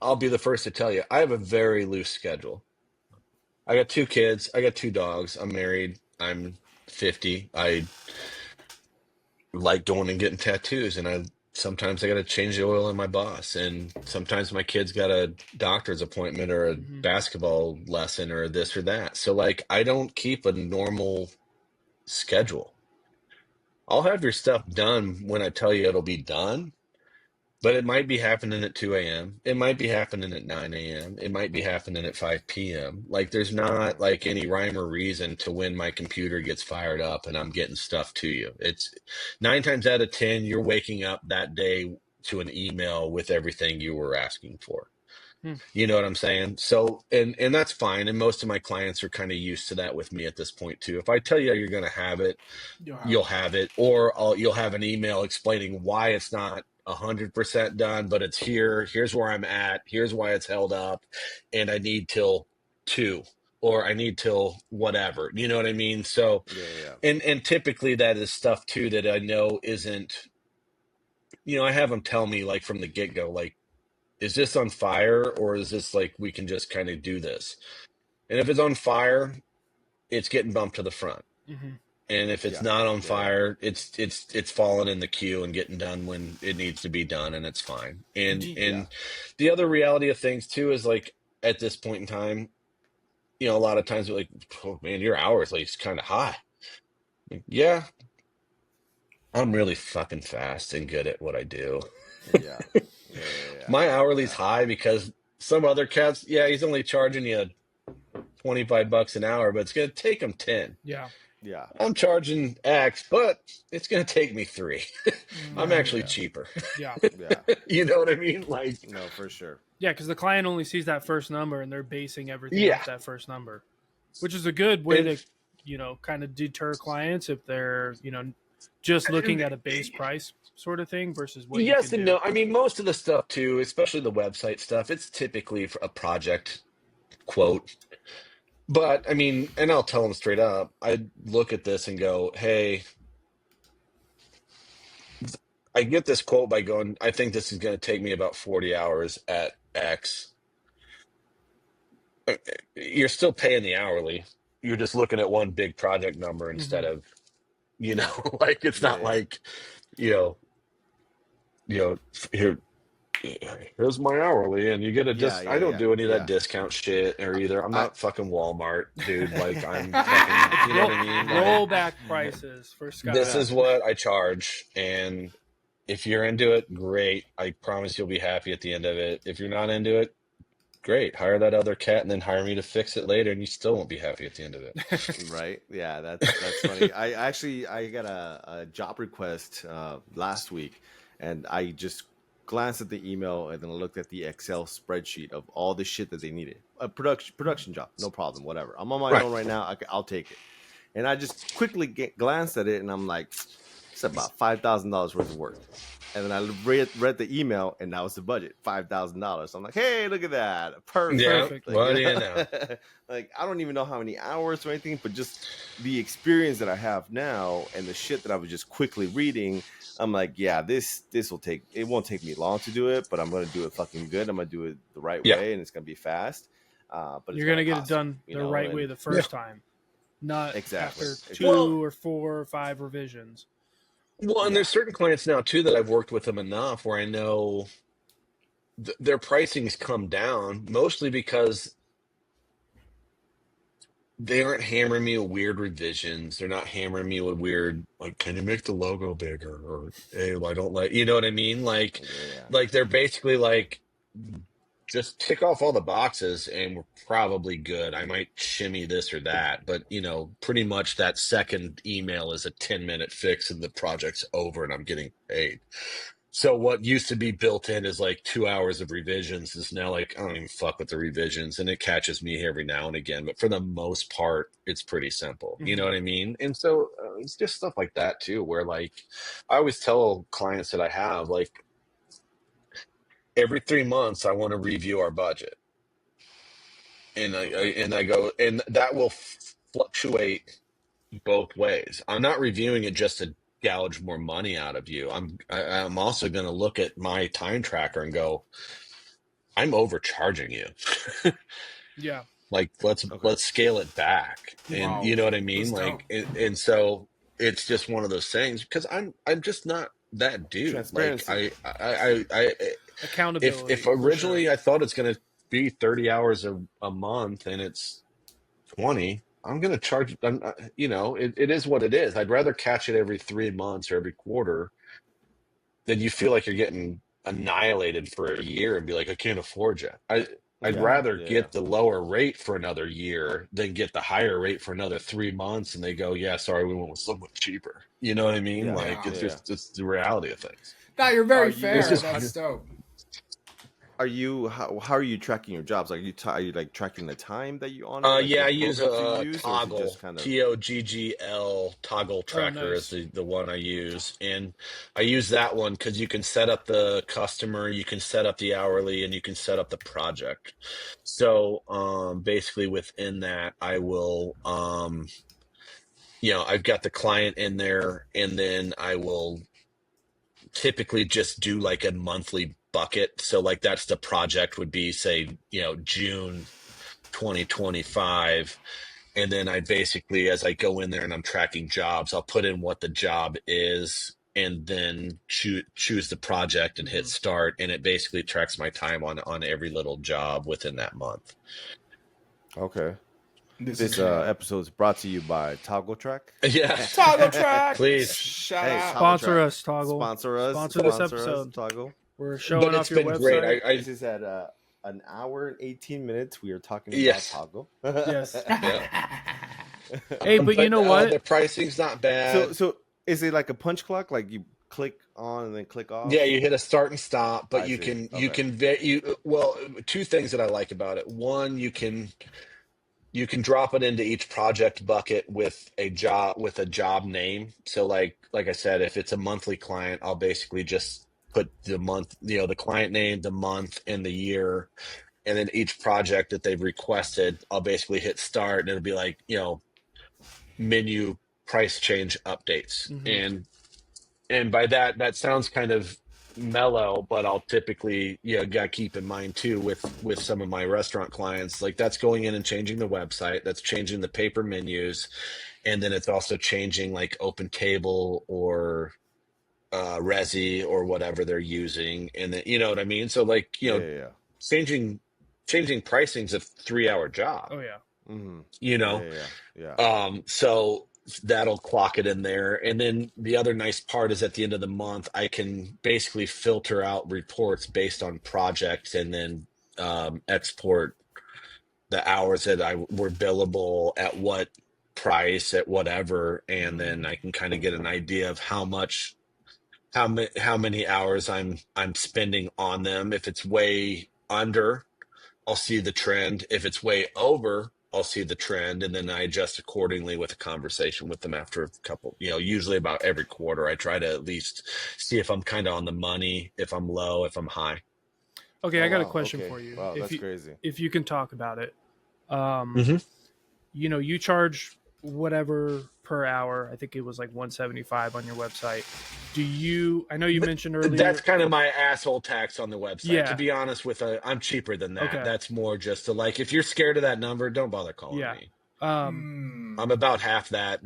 I'll be the first to tell you, I have a very loose schedule. I got 2 kids. I got 2 dogs. I'm married. I'm 50. I like going and getting tattoos, and sometimes I got to change the oil in my boss, and sometimes my kid's got a doctor's appointment or a basketball lesson or this or that. So like, I don't keep a normal schedule. I'll have your stuff done when I tell you it'll be done, but it might be happening at 2 a.m. It might be happening at 9 a.m. It might be happening at 5 p.m. Like, there's not like any rhyme or reason to when my computer gets fired up and I'm getting stuff to you. It's 9 times out of 10, you're waking up that day to an email with everything you were asking for. You know what I'm saying? So, and that's fine. And most of my clients are kind of used to that with me at this point too. If I tell you you're going to have it, you'll have it, or you'll have an email explaining why it's not 100% done, but it's here. Here's where I'm at. Here's why it's held up. And I need till 2, or I need till whatever. You know what I mean? So, and typically that is stuff too that I know isn't, I have them tell me like from the get-go, like, is this on fire, or is this like we can just kind of do this? And if it's on fire, it's getting bumped to the front. And if it's not on fire, it's falling in the queue and getting done when it needs to be done, and it's fine. And the other reality of things too is like, at this point in time, a lot of times we're like, oh man, your hourly is kind of high. Like, yeah, I'm really fucking fast and good at what I do. My hourly's high because some other cats, he's only charging you $25 an hour, but it's going to take him 10. I'm charging X, but it's going to take me 3. I'm actually cheaper. You know what I mean? Like, no, for sure. Yeah, because the client only sees that first number, and they're basing everything off that first number, which is a good way to, kind of deter clients if they're, just looking at a base price sort of thing versus what you can do. No. I mean, most of the stuff too, especially the website stuff, it's typically for a project quote. But I mean, and I'll tell them straight up, I look at this and go, hey, I get this quote by going, I think this is going to take me about 40 hours at X. You're still paying the hourly. You're just looking at one big project number instead Mm-hmm. of, like it's not Yeah. like, you know, here, here's my hourly, and you get a Yeah, I yeah, don't yeah, do any of that yeah. discount shit or either. I'm I not fucking Walmart, dude. Like I'm fucking, you know what I mean? Like Rollback prices for this Scott. is what I charge, and if you're into it, great. I promise you'll be happy at the end of it. If you're not into it, great. Hire that other cat and then hire me to fix it later, and you still won't be happy at the end of it. Right. Yeah, that's funny. I got a job request last week, and I just glanced at the email and then looked at the Excel spreadsheet of all the shit that they needed. A production job, no problem, whatever. I'm on my Right. own right now. I'll take it. And I just quickly glanced at it, and I'm like, it's about $5,000 worth of work. And then I read the email, and that was the budget, $5,000. I'm like, hey, look at that, perfect. Yeah. Perfect. Like, What do you know? like, I don't even know how many hours or anything, but just the experience that I have now and the shit that I was just quickly reading, I'm like, yeah, this it won't take me long to do it, but I'm gonna do it fucking good. I'm gonna do it the right Yeah. way, and it's gonna be fast. But it's You're gonna get it cost done you the know, right and- way the first time, not Exactly. after 2 Well- or 4 or 5 revisions. Well, and there's certain clients now too that I've worked with them enough where I know their pricing's come down mostly because they aren't hammering me with weird revisions. They're not hammering me with weird, like, can you make the logo bigger? Or, hey, well, I don't like, you know what I mean? Like, Yeah. they're basically like, just tick off all the boxes and we're probably good. I might shimmy this or that, but pretty much that second email is a 10-minute fix and the project's over and I'm getting paid. So what used to be built in as like 2 hours of revisions is now like, I don't even fuck with the revisions, and it catches me every now and again. But for the most part, it's pretty simple. You know what I mean? And so it's just stuff like that too, where like I always tell clients that I have, like, every 3 months, I want to review our budget. And I go, and that will fluctuate both ways. I'm not reviewing it just to gouge more money out of you. I'm also going to look at my time tracker and go, I'm overcharging you. Yeah. Like let's scale it back. And Wow. you know what I mean? That's Like, and so it's just one of those things because I'm just not that dude. Like Transparency. I Accountability. if for originally sure. I thought it's going to be 30 hours a month and it's 20, I'm going to charge. It is what it is. I'd rather catch it every 3 months or every quarter than you feel like you're getting annihilated for a year and be like, I can't afford you. I'd rather get the lower rate for another year than get the higher rate for another 3 months. And they go, yeah, sorry, we went with someone cheaper. You know what I mean? Yeah. Like, Yeah. it's the reality of things. No, you're very Are you- fair. It's just- That's dope. Are you how are you tracking your jobs? Are you like tracking the time that you on? Yeah, I use a Toggle. Toggle, TOGGL Toggle tracker nice. is the one I use. And I use that one because you can set up the customer, you can set up the hourly, and you can set up the project. So basically within that, I will, I've got the client in there, and then I will typically just do like a monthly bucket. So like that's the project would be, say, June 2025. And then I basically, as I go in there and I'm tracking jobs, I'll put in what the job is and then choose the project and hit start. And it basically tracks my time on every little job within that month. Okay. This episode is brought to you by Toggle Track. Yeah. Toggle Track. Please. Shout Hey, out. Sponsor us, Toggle. Sponsor us. Sponsor this us, episode. Toggle. We're showing But off it's your been website. great. This is at an hour and 18 minutes. We are talking Yes. about Toggle. Yes. Yeah. Hey, but you know what? The pricing's not bad. So is it like a punch clock? Like you click on and then click off? Yeah, you hit a start and stop, but I you see. can Okay. two things that I like about it. One, you can drop it into each project bucket with a job name. So like I said, if it's a monthly client, I'll basically just put the month, the client name, the month, and the year, and then each project that they've requested, I'll basically hit start, and it'll be like, menu price change updates. And by that sounds kind of mellow, but I'll typically, got to keep in mind too with some of my restaurant clients, like that's going in and changing the website, that's changing the paper menus, and then it's also changing like Open Table or Resi or whatever they're using, and then, you know what I mean. So like, Yeah. changing pricing's a 3-hour job, Oh yeah. Mm-hmm. you know. Yeah. So that'll clock it in there. And then the other nice part is at the end of the month, I can basically filter out reports based on projects and then export the hours that were billable at what price at whatever. And then I can kind of get an idea of how many hours I'm spending on them. If it's way under, I'll see the trend. If it's way over, I'll see the trend, and then I adjust accordingly with a conversation with them after a couple, usually about every quarter. I try to at least see if I'm kind of on the money, if I'm low, if I'm high. Okay, Oh, I got a wow. question Okay. for you. Wow, that's crazy. If you can talk about it. Mhm. You charge whatever per hour. I think it was like 175 on your website. I know you mentioned earlier. That's kind of my asshole tax on the website. Yeah. To be honest I'm cheaper than that. Okay. That's more just to like, if you're scared of that number, don't bother calling Yeah. me. Hmm. I'm about half that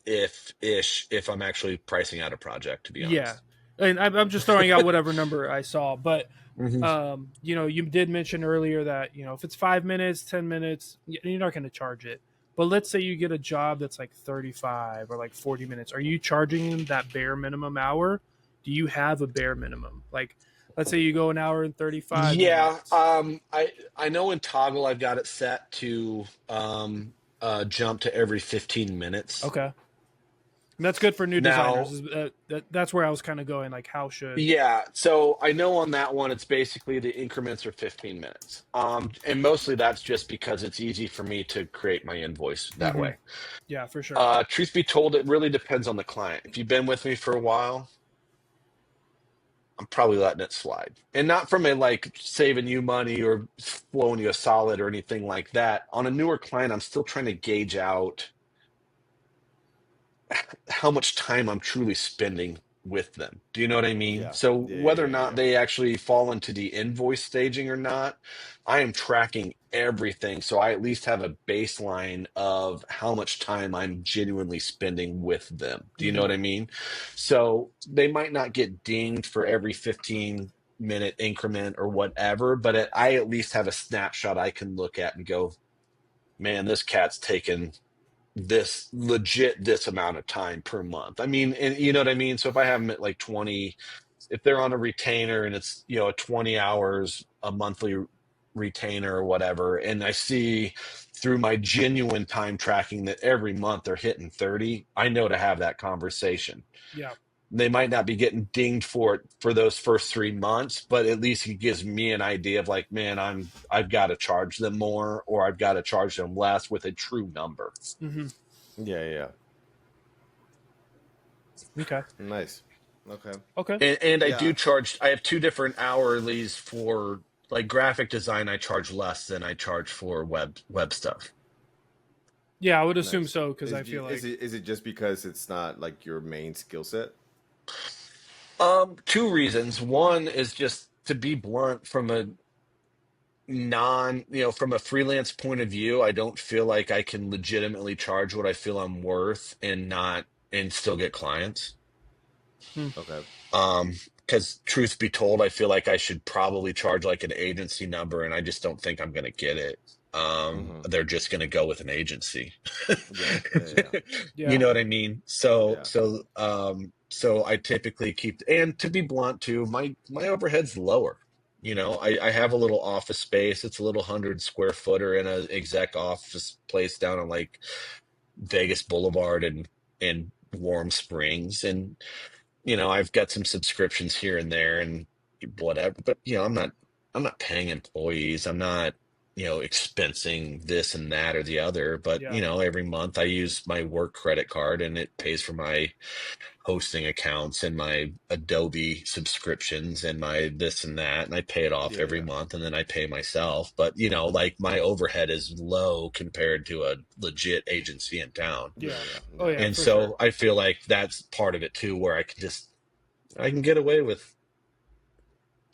if I'm actually pricing out a project, to be honest. Yeah. And I'm just throwing out whatever number I saw, but Mhm. you did mention earlier that, if it's 5 minutes, 10 minutes, you're not going to charge it. But let's say you get a job that's like 35 or like 40 minutes. Are you charging them that bare minimum hour? Do you have a bare minimum? Like, let's say you go an hour and 35 Yeah. minutes. I know in Toggle I've got it set to jump to every 15 minutes. Okay. And that's good for new Now, designers. That's where I was kind of going. Like, how should? yeah, so I know on that one it's basically the increments are 15 minutes. And mostly that's just because it's easy for me to create my invoice that Mhm. way. Yeah, for sure. Truth be told, it really depends on the client. If you've been with me for a while, I'm probably letting it slide. And not from a like saving you money or flowing you a solid or anything like that. On a newer client, I'm still trying to gauge out how much time I'm truly spending with them. Do you know what I mean? Yeah. So whether or Yeah. not they actually fall into the invoice staging or not, I am tracking everything. So I at least have a baseline of how much time I'm genuinely spending with them. Do you know what I mean? So they might not get dinged for every 15-minute increment or whatever, but I at least have a snapshot I can look at and go, man, this cat's taken this amount of time per month. I mean, and you know what I mean? So if I have them at like 20, if they're on a retainer and it's, 20 hours, a monthly retainer or whatever, and I see through my genuine time tracking that every month they're hitting 30, I know to have that conversation. Yeah. They might not be getting dinged for it for those first 3 months, but at least it gives me an idea of like, man, I've got to charge them more, or I've got to charge them less with a true number. Mm-hmm. Yeah. Okay. Nice. Okay. And I Yeah. do charge. I have 2 different hourlies for like graphic design. I charge less than I charge for web stuff. Yeah, I would assume Nice. so, because I feel like is it just because it's not like your main skill set? 2 reasons. One is just to be blunt, from a from a freelance point of view, I don't feel like I can legitimately charge what I feel I'm worth and still get clients. Okay. Because truth be told, I feel like I should probably charge like an agency number, and I just don't think I'm going to get it. They're just going to go with an agency. Yeah. You know what I mean? So, Yeah. so I typically keep, and to be blunt too, my overhead's lower. I have a little office space. It's a little 100 square footer in an exec office place down on like Vegas Boulevard and Warm Springs. And, I've got some subscriptions here and there and whatever, but I'm not paying employees. I'm not, expensing this and that or the other, but Yeah. every month I use my work credit card and it pays for my hosting accounts and my Adobe subscriptions and my this and that, and I pay it off every month, and then I pay myself. But like my overhead is low compared to a legit agency in town. Yeah. Oh yeah. And for so sure. I feel like that's part of it too, where I can get away with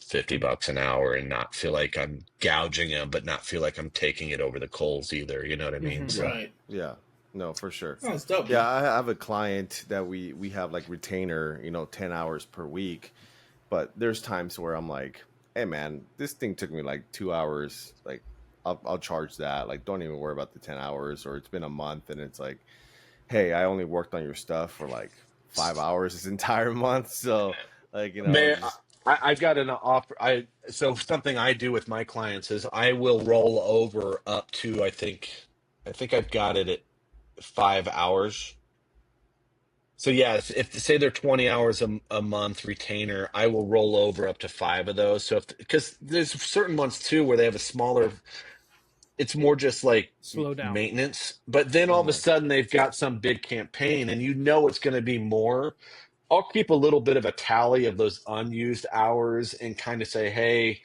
$50 an hour and not feel like I'm gouging them, but not feel like I'm taking it over the coals either. You know what I mean? So Right. Yeah. No, for sure. Oh, that's dope. Yeah, Man. I have a client that we have like retainer, 10 hours per week. But there's times where I'm like, hey man, this thing took me like 2 hours. Like I'll charge that. Like don't even worry about the 10 hours. Or it's been a month and it's like, hey, I only worked on your stuff for like 5 hours this entire month. So like, man, just I've got an offer. So something I do with my clients is I will roll over up to I think I've got it at 5 hours. So yeah, if say they're 20 hours a month retainer, I will roll over up to 5 of those. So because there's certain months too where they have a smaller, it's more just like Slow down. maintenance. But then all of a sudden they've got some big campaign and it's going to be more. I'll keep a little bit of a tally of those unused hours and kind of say, hey,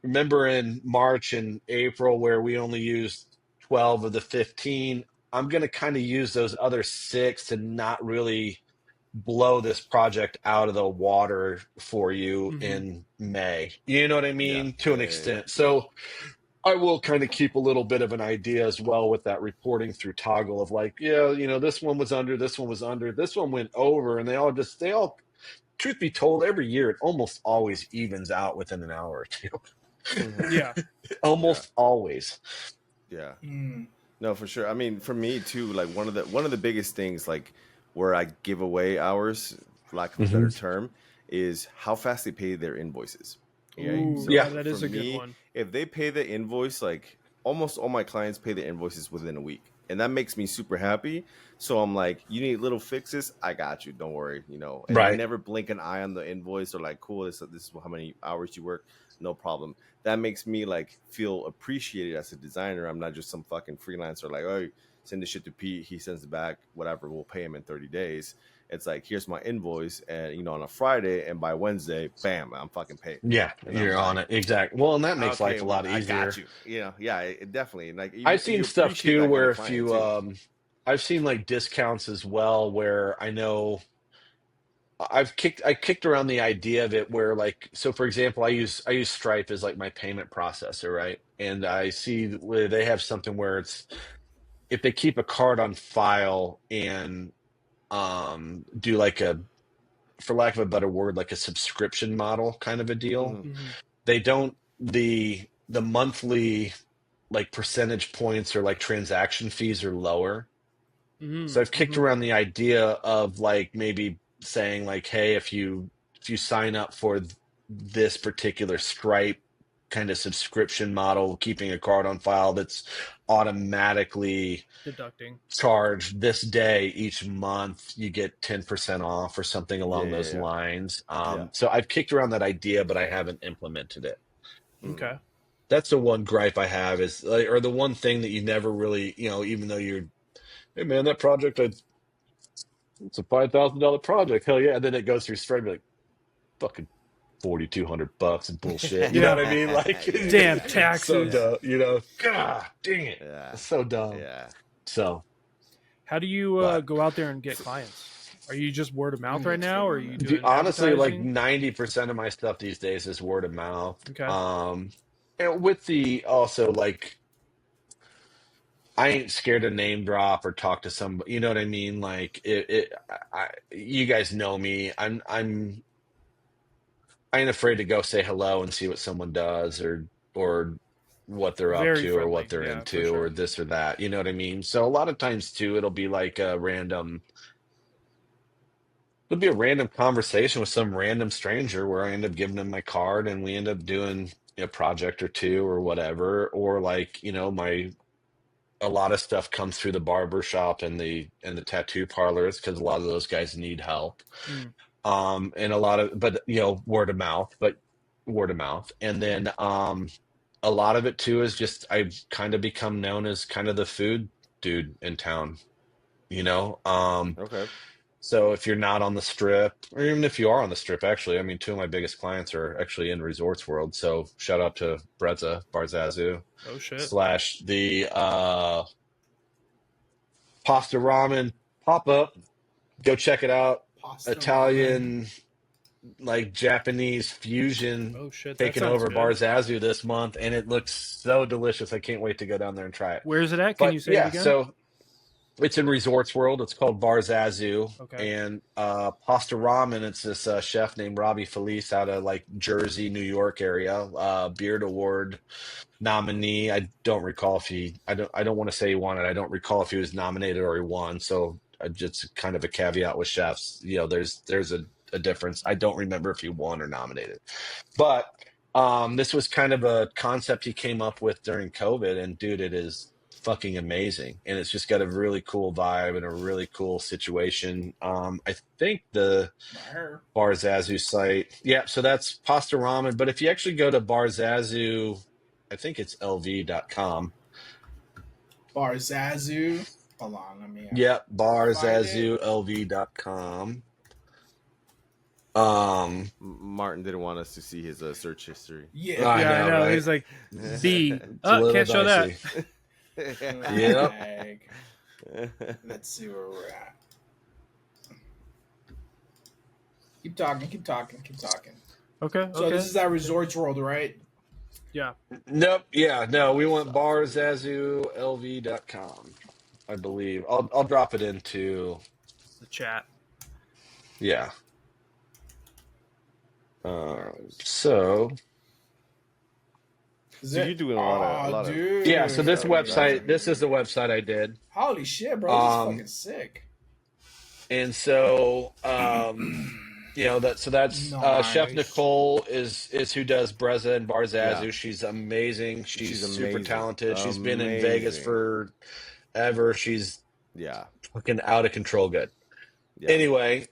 remember in March and April where we only used 12 of the 15? I'm going to kind of use those other 6 to not really blow this project out of the water for you in May. You know what I mean? To an extent. So I will kind of keep a little bit of an idea as well with that reporting through Toggle of like, this one was under, this one was under, this one went over, and they all, truth be told, every year it almost always evens out within an hour or two. Yeah. Almost always. Yeah. Mm. No, for sure. I mean, for me too, like one of the biggest things like where I give away hours, for lack of a better term, is how fast they pay their invoices. Ooh, So yeah, that is for a good me, one. if they pay the invoice, like almost all my clients pay the invoices within a week. And that makes me super happy. So I'm like, you need little fixes? I got you. Don't worry. And they Right. never blink an eye on the invoice or like, cool, this is how many hours you work. No problem. That makes me like feel appreciated as a designer. I'm not just some fucking freelancer like, oh, send this shit to Pete. He sends it back. Whatever. We'll pay him in 30 days. It's like, here's my invoice. And, on a Friday and by Wednesday, bam, I'm fucking paid. Yeah, And you're I'm on like, it. Exactly. Well, and that makes okay, life a lot I easier. got you. Yeah, it definitely. Like I've seen you stuff appreciate too that kind where of if client you too. I've seen like discounts as well where I know I kicked around the idea of it where like, so for example, I use Stripe as like my payment processor, right? And I see where they have something where it's if they keep a card on file and do like for lack of a better word, like a subscription model kind of a deal. They don't the monthly like percentage points or like transaction fees are lower. So I've kicked around the idea of like maybe saying like, hey, if you sign up for this particular Stripe kind of subscription model, keeping a card on file that's automatically deducting charged this day each month, you get 10% off or something along those Yeah. lines. So I've kicked around that idea, but I haven't implemented it. Okay. That's the one gripe I have is like, or the one thing that you never really, even though you're, hey man, that project, it's a $5,000 project. Hell yeah. And then it goes through Stripe, like fucking $4,200 and bullshit. You know what I mean? Like, damn so taxes. dumb, God dang it. Yeah. It's so dumb. Yeah. So how do you go out there and get clients? Are you just word of mouth right now, or are you doing honestly, like advertising? 90% of my stuff these days is word of mouth. Okay. And with the also like, I ain't scared to name drop or talk to somebody. You know what I mean? Like you guys know me. I ain't afraid to go say hello and see what someone does or what they're up Very to or friendly. what they're Yeah, for into sure. or this or that. You know what I mean? So a lot of times too, it'll be like a random conversation with some random stranger where I end up giving them my card and we end up doing a project or two or whatever. Or like, a lot of stuff comes through the barber shop and the tattoo parlors because a lot of those guys need help. And a lot of, but word of mouth. And then a lot of it too is just I've kind of become known as kind of the food dude in town, Okay. So if you're not on the strip, or even if you are on the strip, actually, I mean, two of my biggest clients are actually in resorts world. So shout out to Brezza Barzazu Oh shit. / the pasta ramen pop up. Go check it out. Pasta Italian like Japanese fusion Oh shit, that taking sounds over good. Bar Zazu this month, and it looks so delicious. I can't wait to go down there and try it. Where's it at? Can But you say it yeah, again? so it's in Resorts World. It's called Bar Zazu, Okay. and Pasta Ramen. It's this chef named Robbie Felice out of like Jersey, New York area. Beard Award nominee. I don't recall if he. I don't want to say he won it. I don't recall if he was nominated or he won. So just kind of a caveat with chefs. You know, there's a difference. I don't remember if he won or nominated, but this was kind of a concept he came up with during COVID, and dude, it is fucking amazing, and it's just got a really cool vibe and a really cool situation. I think the Bar Zazu site, yeah, so that's Pasta Ramen, but if you actually go to Bar Zazu, I think it's lv.com. Bar Zazu. Hold on, let me. Yep, find Barzazu lv.com. Martin didn't want us to see his search history. Yeah, I Yeah, I know, know. right? He's like B. It's a little Can't show that. dicey. Yep. Let's see where we're at. Keep talking. Okay. So Okay. this is at Resorts World, right? Yeah. Nope. Yeah. No, we want barzazulv.com, I believe. I'll drop it into. The chat. Yeah. So So you're doing a lot of dude. yeah. So this Yeah, website. This is the website I did, Holy shit, bro! This is fucking sick. and so you know that. So that's Chef Nice. Nicole is who does Breza and Barzazu. Yeah. She's amazing. She's super amazing. talented. She's been in Vegas forever. She's Yeah. fucking out of control good. Yeah. Anyway,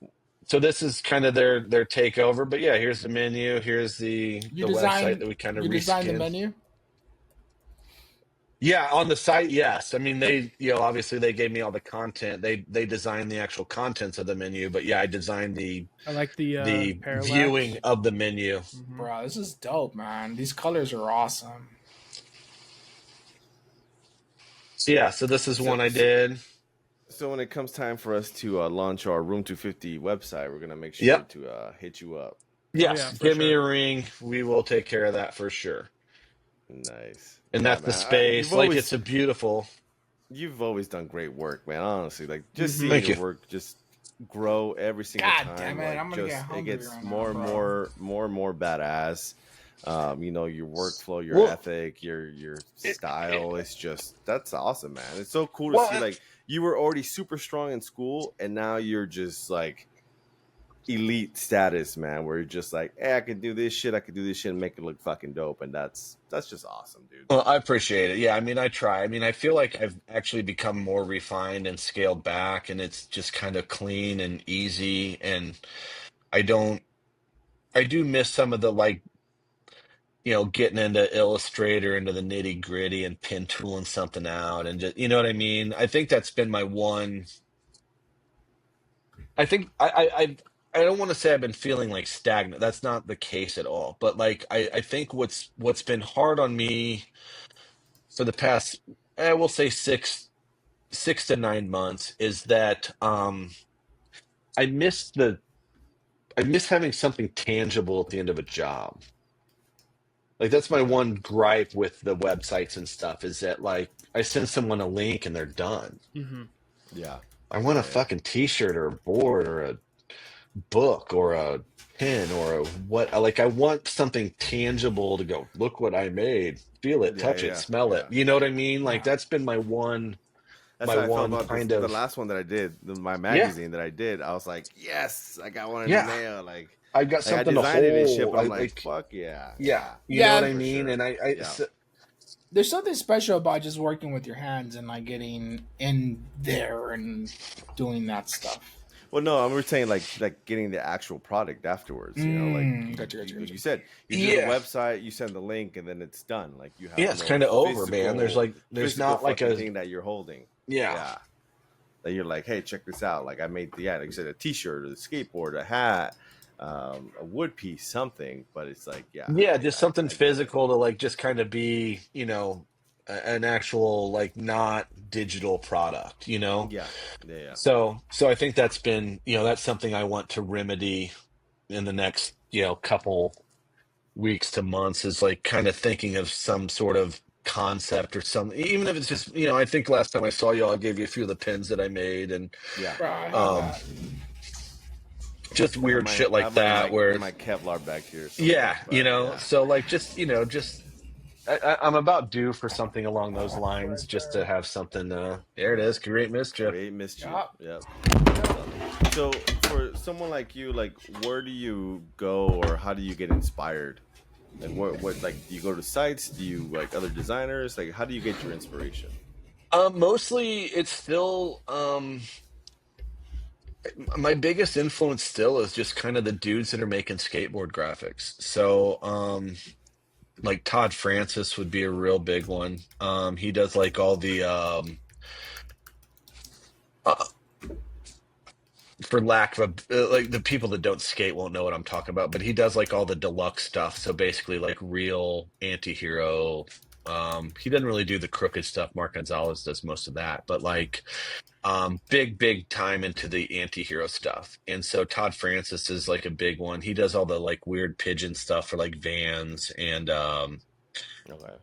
so this is kind of their takeover. But yeah, here's the menu. Here's the website that we kind of designed the reskinned. menu. Yeah, on the site, yes. I mean, they, you know, obviously they gave me all the content. They designed the actual contents of the menu, but yeah, I designed the I like the parallax. viewing of the menu. Mhm. Bro, this is dope, man. These colors are awesome. So yeah, so this is one I did. So when it comes time for us to launch our Room 250 website, we're gonna make sure Yep. to hit you up. Yes, yeah, for give me a sure. ring. We will take care of that for sure. Nice. And Yeah, that's the man. space. You've Like always- it's a beautiful. You've always done great work, man. Honestly, like just seeing Thank your you. work just grow every single God time. damn it, like, I'm gonna get just hungry it gets right now, more and bro. more badass. You know, your workflow, your Well- ethic, your style. It's just that's awesome, man. It's so cool to Well, see. Like you were already super strong in school, and now you're just like elite status, man. Where you're just like, hey, I can do this shit, and make it look fucking dope, and that's just awesome, dude. Well, I appreciate it. Yeah, I mean, I try. I mean, I feel like I've actually become more refined and scaled back, and it's just kind of clean and easy. And I don't, I do miss some of the like, you know, getting into Illustrator, into the nitty gritty and pen tooling something out, and just, you know what I mean? I think that's been my one. I think I don't want to say I've been feeling like stagnant. That's not the case at all. But like I think what's been hard on me for the past, we'll say 6 to 9 months is that I miss having something tangible at the end of a job. Like that's my one gripe with the websites and stuff is that like I send someone a link and they're done. Mhm. Yeah. I want a fucking t-shirt or a board or a book or a pen or a what, like I want something tangible to go, look what I made, feel it, touch it, smell it. You know what I mean? Like that's been my one That's how I felt one about kind the of last one that I did, my magazine that I did. I was like, yes, I got one in Yeah. the mail. Like I've got I something to designed it and shit, hold. but I'm I, like, fuck yeah. yeah, you Yeah, know what I for mean? sure. And I Yeah. There's something special about just working with your hands and like getting in there and doing that stuff. Well, no, I'm saying like getting the actual product afterwards. You know, like Gotcha. you said, you do Yeah. the website, you send the link, and then it's done. Like you have yeah, it's no kind of over, man. physical- There's physical not like fucking a thing that you're holding. yeah. That you're like, hey, check this out. Like I made like you said, a T-shirt, a skateboard, a hat, a wood piece, something. But it's like, Yeah, just something I get it. physical to like just kind of be, you know, an actual like not digital product, you know? Yeah. So I think that's been, you know, that's something I want to remedy in the next, couple weeks to months is like kind of thinking of some sort of concept or something, even if it's just, I think last time I saw y'all, I gave you a few of the pins that I made, and Yeah. Bro, I have um that. just I weird shit I like have that where my Kevlar back here. yeah, But yeah. so like just I'm about due for something along those lines, Right just to there. have something. There it is, create mischief. Create mischief. Yup. Yep. So for someone like you, like where do you go or how do you get inspired? Like what like do you go to sites? Do you like other designers? Like how do you get your inspiration? Mostly it's still my biggest influence still is just kind of the dudes that are making skateboard graphics. So like Todd Francis would be a real big one. He does like all the uh, for lack of like the people that don't skate won't know what I'm talking about, but he does like all the deluxe stuff. So basically like real anti-hero. He doesn't really do the crooked stuff. Mark Gonzalez does most of that, but like big time into the anti-hero stuff. And so Todd Francis is like a big one. He does all the like weird pigeon stuff for like Vans Okay.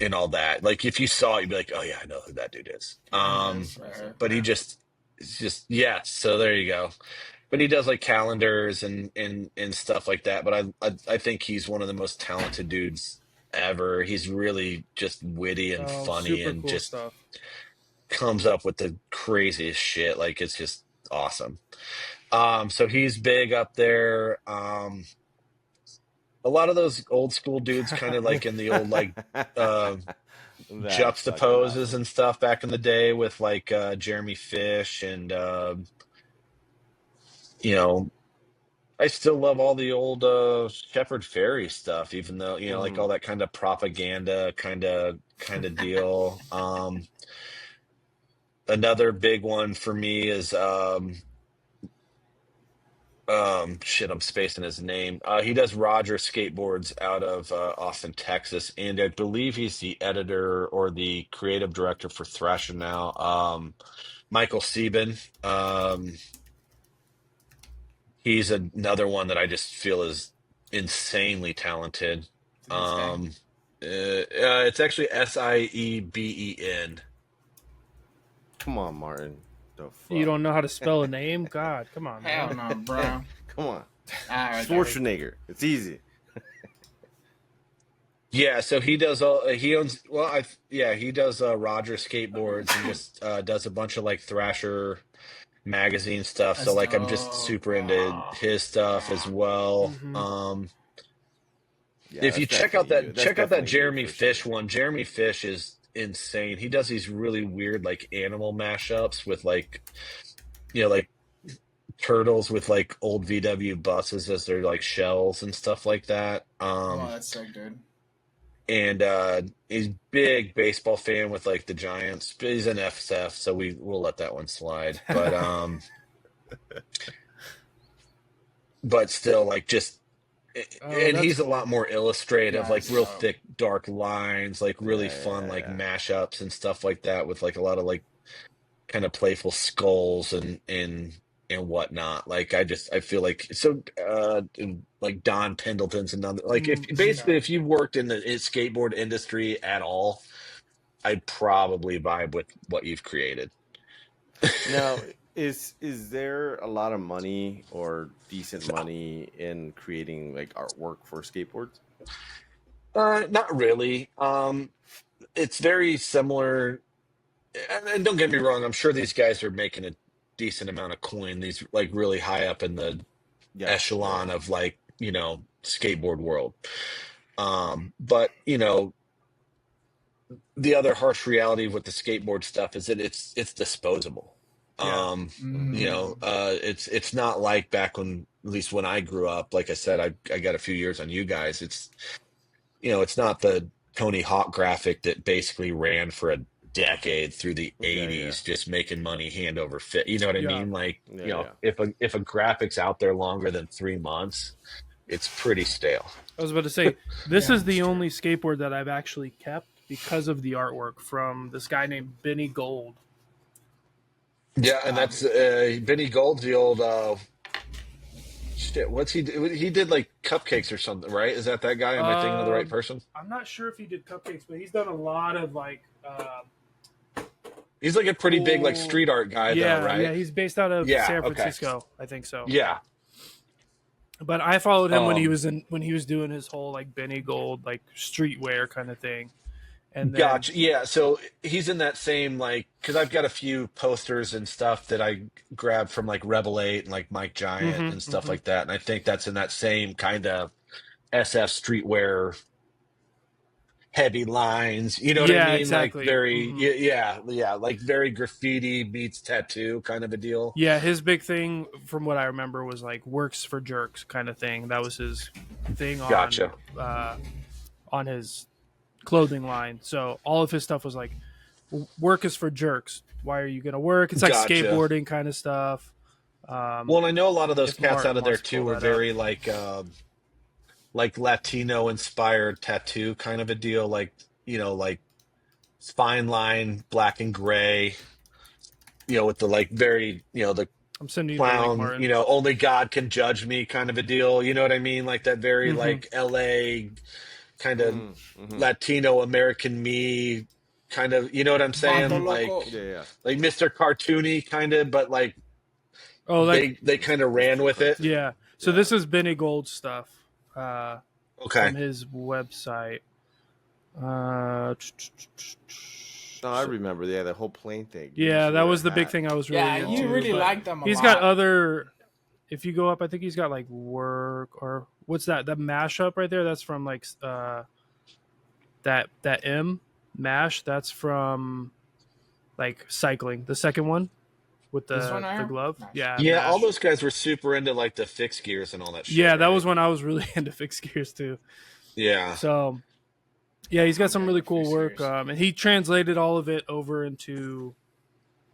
and all that. Like if you saw it, you'd be like, oh yeah, I know who that dude is. Yes, right But he there. just it's just yeah, so there you go. But he does like calendars and stuff like that. But I think he's one of the most talented dudes ever. He's really just witty and Oh, funny super and cool just stuff. comes up with the craziest shit. Like it's just awesome. So he's big up there. A lot of those old school dudes kind of like in the old like uh That's fucking juxtaposes awesome. and stuff back in the day with like Jeremy Fish and you know I still love all the old Shepard Fairey stuff, even though like Hmm. all that kind of propaganda kind of deal. Another big one for me is shit, I'm spacing his name. He does Roger skateboards out of Austin, Texas, and I believe he's the editor or the creative director for Thrasher now. Michael Sieben. He's another one that I just feel is insanely talented. What's his name? It's actually Sieben. Come on, Martin. The You fuck? don't know how to spell a name? God, come on, Hell man. no, bro. Come on. Alright, Schwarzenegger. It's easy. Yeah, so he does all he owns well I yeah, he does Roger skateboards and just does a bunch of like Thrasher magazine stuff. So that's like I'm just dope, super bro. into his stuff as well. Hmm. Yeah, If you that's definitely you. That's check out that definitely you Jeremy for sure. Fish one. Jeremy Fish is insane. He does these really weird like animal mashups with like like turtles with like old VW buses as their like shells and stuff like that. Oh, that's so good. And he's big baseball fan with like the Giants. He's an FSF, so we'll let that one slide. But still like just Oh, and that's he's a cool. lot more illustrative, like That's real dope. thick, dark lines, like really fun, Yeah, like yeah. mashups and stuff like that, with like a lot of like kind of playful skulls and whatnot. Like I feel like so and, like Don Pendleton's another like if basically Yeah. if you've worked in the skateboard industry at all, I'd probably vibe with what you've created. Now, is there a lot of money or decent money in creating like artwork for skateboards? Not really. It's very similar. And don't get me wrong, I'm sure these guys are making a decent amount of coin. These like really high up in the Yeah, yeah, echelon of like, skateboard world. But the other harsh reality with the skateboard stuff is that it's disposable. yeah. Mm. It's not like back when, at least when I grew up, like I said, I got a few years on you guys. It's not the Tony Hawk graphic that basically ran for a decade through the Yeah, yeah, 80s, just making money hand over fist. You know what I Yeah. mean? Like, yeah, yeah. if a graphic's out there longer than 3 months, it's pretty stale. I was about to say, this Yeah, is the that's true. only skateboard that I've actually kept because of the artwork from this guy named Benny Gold. Yeah, and that's Benny Gold's the old Shit, what's he do? He did like cupcakes or something, right? Is that guy? Am I thinking of the right person? I'm not sure if he did cupcakes, but he's done a lot of like. He's like a pretty big like street art guy, though, right? Yeah, he's based out of San Francisco, okay. I think so. Yeah. But I followed him when he was doing his whole like Benny Gold like streetwear kind of thing. And then, gotcha. Yeah, so he's in that same like because I've got a few posters and stuff that I grabbed from like Rebel 8 and like Mike Giant and stuff like that, and I think that's in that same kind of SF streetwear heavy lines, you know what I mean? Exactly. Like very like very graffiti meets tattoo kind of a deal. Yeah, his big thing from what I remember was like works for jerks kind of thing. That was his thing on his clothing line. So all of his stuff was like work is for jerks. Why are you gonna work? It's like skateboarding kind of stuff. Well, and I know a lot of those cats out of there too were very like Latino inspired tattoo kind of a deal, like, you know, like fine line, black and gray, you know, with the like very, you know, the I'm sending you clown, the link, you know, only God can judge me kind of a deal. You know what I mean? Like that very like LA kind of Latino American me kind of, you know what I'm saying? Like, like Mr. Cartoony kind of, but like, they kind of ran with it. Yeah. So this is Benny Gold stuff. Okay. From his website. No, I remember. Yeah, the whole plane thing. Yeah, that was the big thing I was really into. Yeah, you really liked them a lot. He's got other... If you go up, I think he's got like work or... What's that? That mashup right there? That's from like... that M mash. That's from like cycling. The second one. With the glove. Nice. Yeah, mash. All those guys were super into like the fixed gears and all that shit. Yeah, that was when I was really into fixed gears too. Yeah. So, yeah, he's got some really cool work. And he translated all of it over into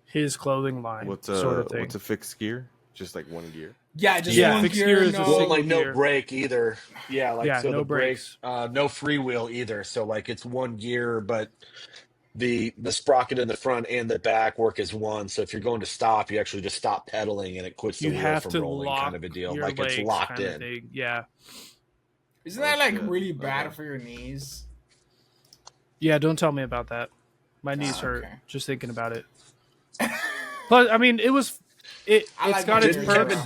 his clothing line. What's a fixed gear? Just like one gear? Yeah, just one fixed gear. Is no brake either. Yeah, like so no the brakes. No freewheel either. So like it's one gear, but the sprocket in the front and the back work as one. So if you're going to stop, you actually just stop pedaling and it quits the wheel from rolling, kind of a deal. Like it's locked in. Yeah. Isn't that like really bad for your knees? Yeah, don't tell me about that. My knees hurt just thinking about it. But I mean, it's got its perks.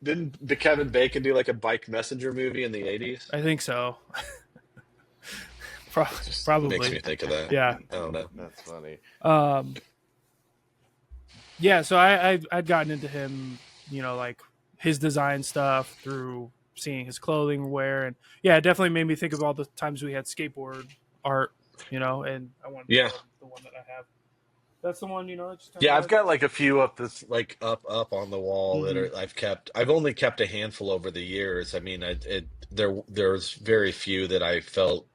Didn't Kevin Bacon do like a bike messenger movie in the 80s? I think so. Probably makes me think of that. Yeah, I don't know. That's funny. Yeah, so I'd gotten into him, you know, like his design stuff through seeing his clothing wear, and yeah, it definitely made me think of all the times we had skateboard art, you know, and I wanted the one that I have. That's the one, you know. I've got like a few up up on the wall that I've kept. I've only kept a handful over the years. I mean, there's very few that I felt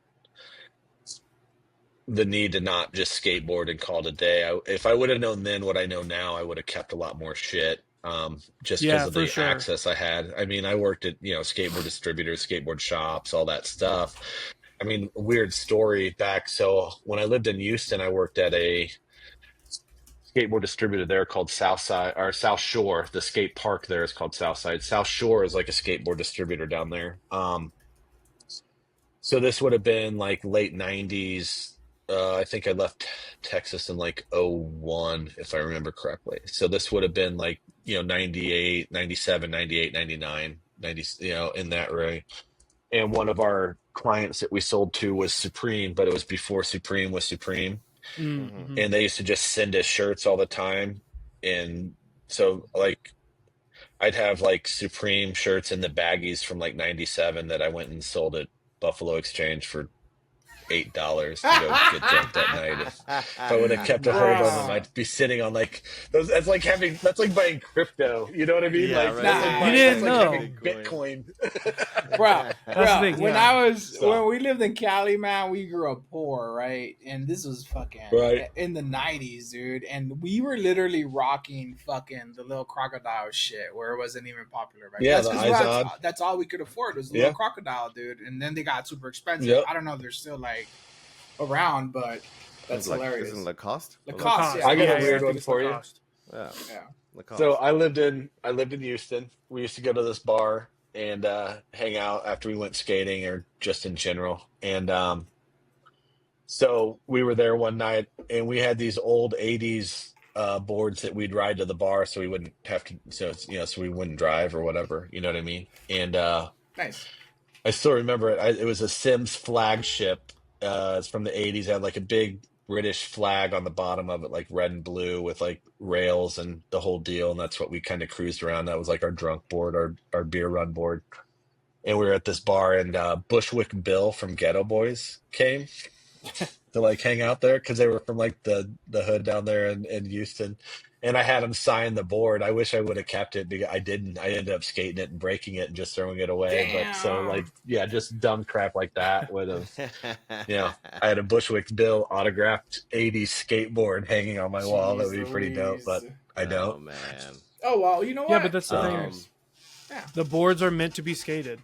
the need to not just skateboard and call it a day. If I would have known then what I know now, I would have kept a lot more shit. Just because of the access I had. I mean, I worked at, you know, skateboard distributors, skateboard shops, all that stuff. I mean, weird story back. So when I lived in Houston, I worked at a skateboard distributor there called South Shore. The skate park there is called Southside. South Shore is like a skateboard distributor down there. So this would have been like late 90s. I think I left Texas in like 01, if I remember correctly. So this would have been like, you know, 98, 97, 98, 99, 90, you know, in that range. And one of our clients that we sold to was Supreme, but it was before Supreme was Supreme. Mm-hmm. And they used to just send us shirts all the time. And so like I'd have like Supreme shirts in the baggies from like 97 that I went and sold at Buffalo Exchange for $8 to go get drunk that night. If I would have kept a hold of them, I'd be sitting on like those. That's like buying crypto. You know what I mean? Yeah, right. You didn't know Bitcoin. Bro, when we lived in Cali, man, we grew up poor, right? And this was fucking in the 90s, dude. And we were literally rocking fucking the little crocodile shit where it wasn't even popular. Right? Yeah, that's all we could afford was the little crocodile, dude. And then they got super expensive. Yep. I don't know if they're still like around, but that's hilarious. Isn't Lacoste? Lacoste, yeah. I got a weird one for you. Yeah. Yeah. So I lived in Houston. We used to go to this bar and hang out after we went skating or just in general. And so we were there one night and we had these old 80s boards that we'd ride to the bar so we wouldn't have to so we wouldn't drive or whatever, you know what I mean? And Nice. I still remember it. It was a Sims flagship. It's from the 80s. It had like a big British flag on the bottom of it, like red and blue with like rails and the whole deal. And that's what we kind of cruised around. That was like our drunk board, our beer run board. And we were at this bar, and Bushwick Bill from Ghetto Boys came to like hang out there because they were from like the hood down there in Houston. And I had him sign the board. I wish I would have kept it because I didn't. I ended up skating it and breaking it and just throwing it away. Damn. But so like, yeah, just dumb crap like that would have, I had a Bushwick Bill autographed 80s skateboard hanging on my wall. That would be pretty dope, but I don't. Oh man. Oh well, you know what? Yeah, but that's the thing. Yeah. The boards are meant to be skated.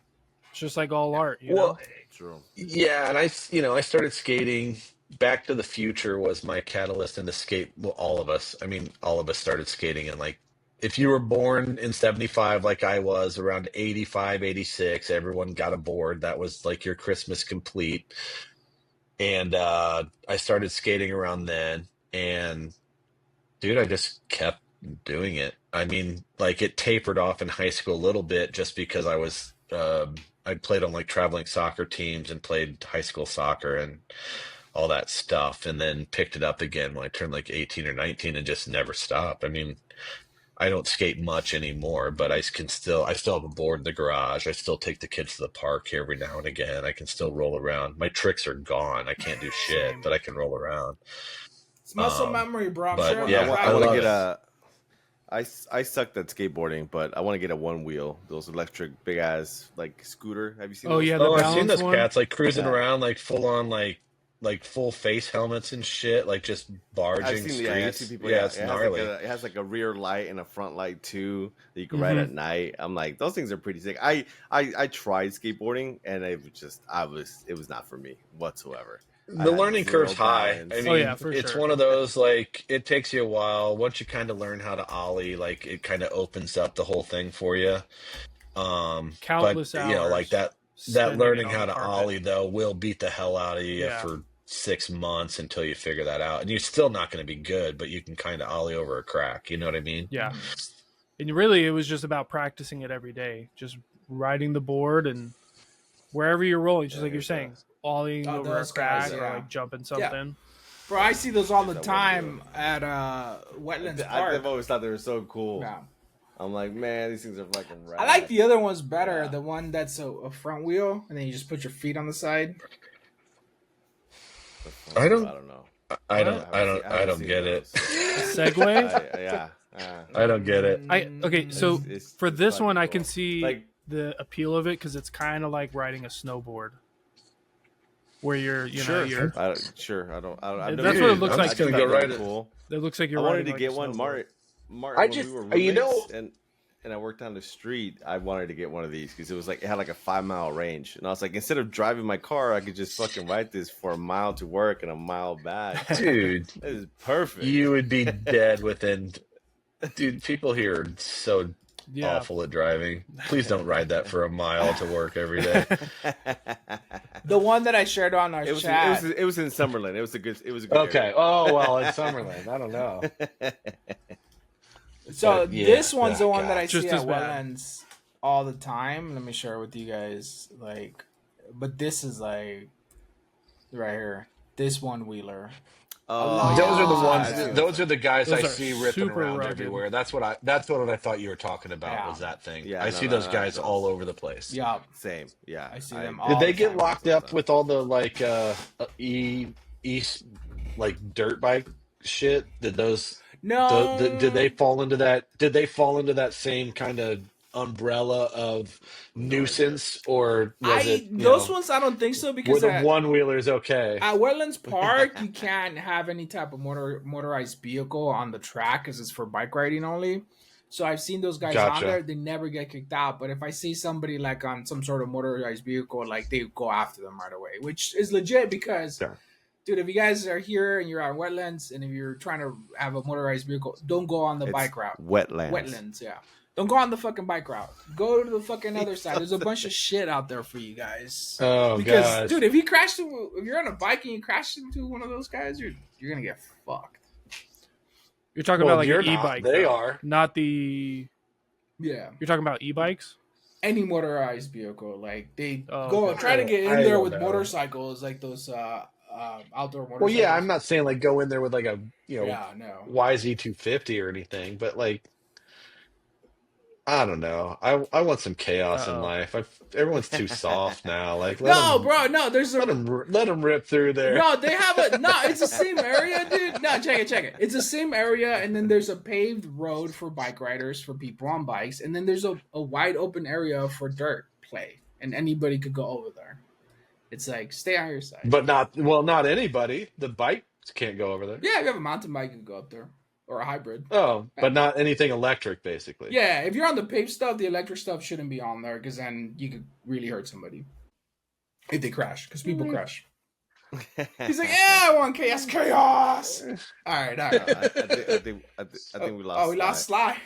It's just like all art, you know? True. Yeah, and I started skating. Back to the Future was my catalyst into skate. Well, all of us started skating. And like, if you were born in 75, like I was, around 85, 86, everyone got a board. That was like your Christmas complete. And I started skating around then. And dude, I just kept doing it. I mean, like it tapered off in high school a little bit just because I was, I played on like traveling soccer teams and played high school soccer and all that stuff, and then picked it up again when I turned like 18 or 19 and just never stopped. I mean, I don't skate much anymore, but I still have a board in the garage. I still take the kids to the park here every now and again. I can still roll around. My tricks are gone. I can't do shit, but I can roll around. It's muscle memory, bro. I'm but sure. yeah, I want to get I sucked at skateboarding, but I want to get a one wheel, those electric big ass like scooter. Have you seen? Oh those? yeah, I've seen those one. cats like cruising Yeah. around like full on like full face helmets and shit, like just barging I've seen, streets. I've seen people. Yeah, it's it gnarly. has like a rear light and a front light too that you can ride at night. I'm like, those things are pretty sick. I tried skateboarding and it was not for me whatsoever. The learning curve's high. I mean, it's one of those, like, it takes you a while. Once you kind of learn how to ollie, like, it kind of opens up the whole thing for you. Countless but, hours. you know, like that learning how to ollie, though, will beat the hell out of you for 6 months until you figure that out. And you're still not going to be good, but you can kind of ollie over a crack. You know what I mean? Yeah. And really, it was just about practicing it every day. Just riding the board and wherever you're rolling, just like you're saying. Ollieing over a crack or like jumping something. Yeah. Bro, I see those all the time at Wetlands Park. I've always thought they were so cool. Yeah. I'm like, man, these things are fucking rad. I like the other ones better. Yeah. The one that's a front wheel, and then you just put your feet on the side. I don't know. I don't get it. Segway? I don't get it. Okay, so for this one, I can see like the appeal of it because it's kind of like riding a snowboard. Where you're, you know, you're that's what it looks like. Just gonna go right. Cool. It looks like you're. I wanted to like get one, Martin. I just, when we were roommates, and I worked down the street. I wanted to get one of these because it had like a 5-mile range, and I was like, instead of driving my car, I could just fucking ride this for a mile to work and a mile back. Dude, it is perfect. You would be dead within. Dude, people here are so awful at driving. Please don't ride that for a mile to work every day. The one that I shared on our chat. It was in Summerlin. It was a good. Okay. Area. Oh well, in Summerlin. I don't know. So this one's the one that I see at Wetlands all the time. Let me share it with you guys. Like, but this is like right here. This one wheeler. Those are the ones. Those are the guys I see ripping around rugged. everywhere. That's what I thought you were talking about. Was that thing? Yeah, I see those guys all over the place. Yeah, same. Yeah, I see them. Did they get locked up with all the like like dirt bike shit? Did those? No. Did they fall into that? Did they fall into that same kind of umbrella of nuisance, or was it those ones? I don't think so, because were the one wheelers okay? At Wetlands Park, you can't have any type of motorized vehicle on the track because it's for bike riding only. So I've seen those guys on there; they never get kicked out. But if I see somebody like on some sort of motorized vehicle, like they go after them right away, which is legit because Dude, if you guys are here and you're on wetlands, and if you're trying to have a motorized vehicle, don't go on the It's bike route. wetlands. Wetlands, yeah. Don't go on the fucking bike route. Go to the fucking other side. There's a bunch of shit out there for you guys. Oh, Because, gosh. dude, if you're on a bike and you crash into one of those guys, you're gonna get fucked. You're talking Well, about like you're an not. e-bike. They though, are. not the. Yeah. You're talking about e-bikes. Any motorized vehicle, like they Oh, go okay. try to get in I there don't with know. motorcycles, like those outdoor motorcycles. Well, yeah, I'm not saying like go in there with like a Yeah, no. YZ250 or anything, but like I don't know. I want some chaos in Uh-oh. life. Everyone's too soft now. Like No, bro, no. There's let them rip through there. no. They have it's the same area, dude. No, check it. It's the same area, and then there's a paved road for bike riders, for people on bikes, and then there's a wide open area for dirt play, and anybody could go over there. It's like stay on your side. But not anybody. The bikes can't go over there. Yeah, if you have a mountain bike, you can go up there, or a hybrid. Oh, but not anything electric, basically. Yeah, if you're on the paved stuff, the electric stuff shouldn't be on there because then you could really hurt somebody if they crash. Because people crash. He's like, yeah, I want chaos. All right. I think we lost. Oh, we lost Sly.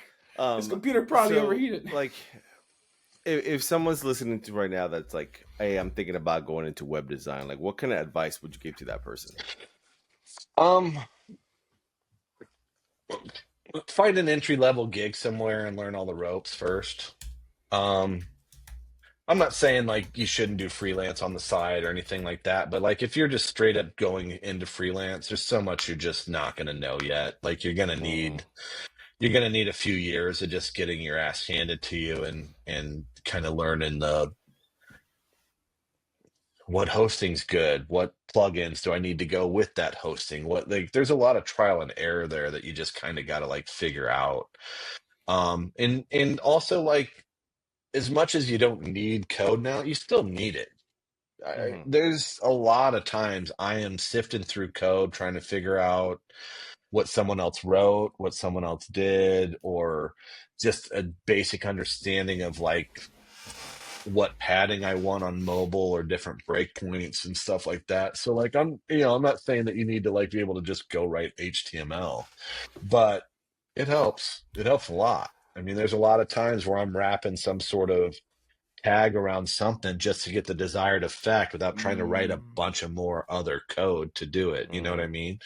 His computer probably overheated. Like, if someone's listening to right now that's like, hey, I'm thinking about going into web design, like, what kind of advice would you give to that person? Find an entry-level gig somewhere and learn all the ropes first. I'm not saying like you shouldn't do freelance on the side or anything like that, but like if you're just straight up going into freelance, there's so much you're just not going to know yet. Like you're going to need a few years of just getting your ass handed to you and kind of learning what hosting's good, what plugins do I need to go with that hosting, what like there's a lot of trial and error there that you just kind of got to like figure out. And also like as much as you don't need code now, you still need it. There's a lot of times I am sifting through code trying to figure out what someone else wrote, what someone else did, or just a basic understanding of like what padding I want on mobile or different breakpoints and stuff like that. So like I'm not saying that you need to like be able to just go write HTML, but it helps. It helps a lot. I mean, there's a lot of times where I'm wrapping some sort of tag around something just to get the desired effect without trying to write a bunch of more other code to do it. You know what I mean?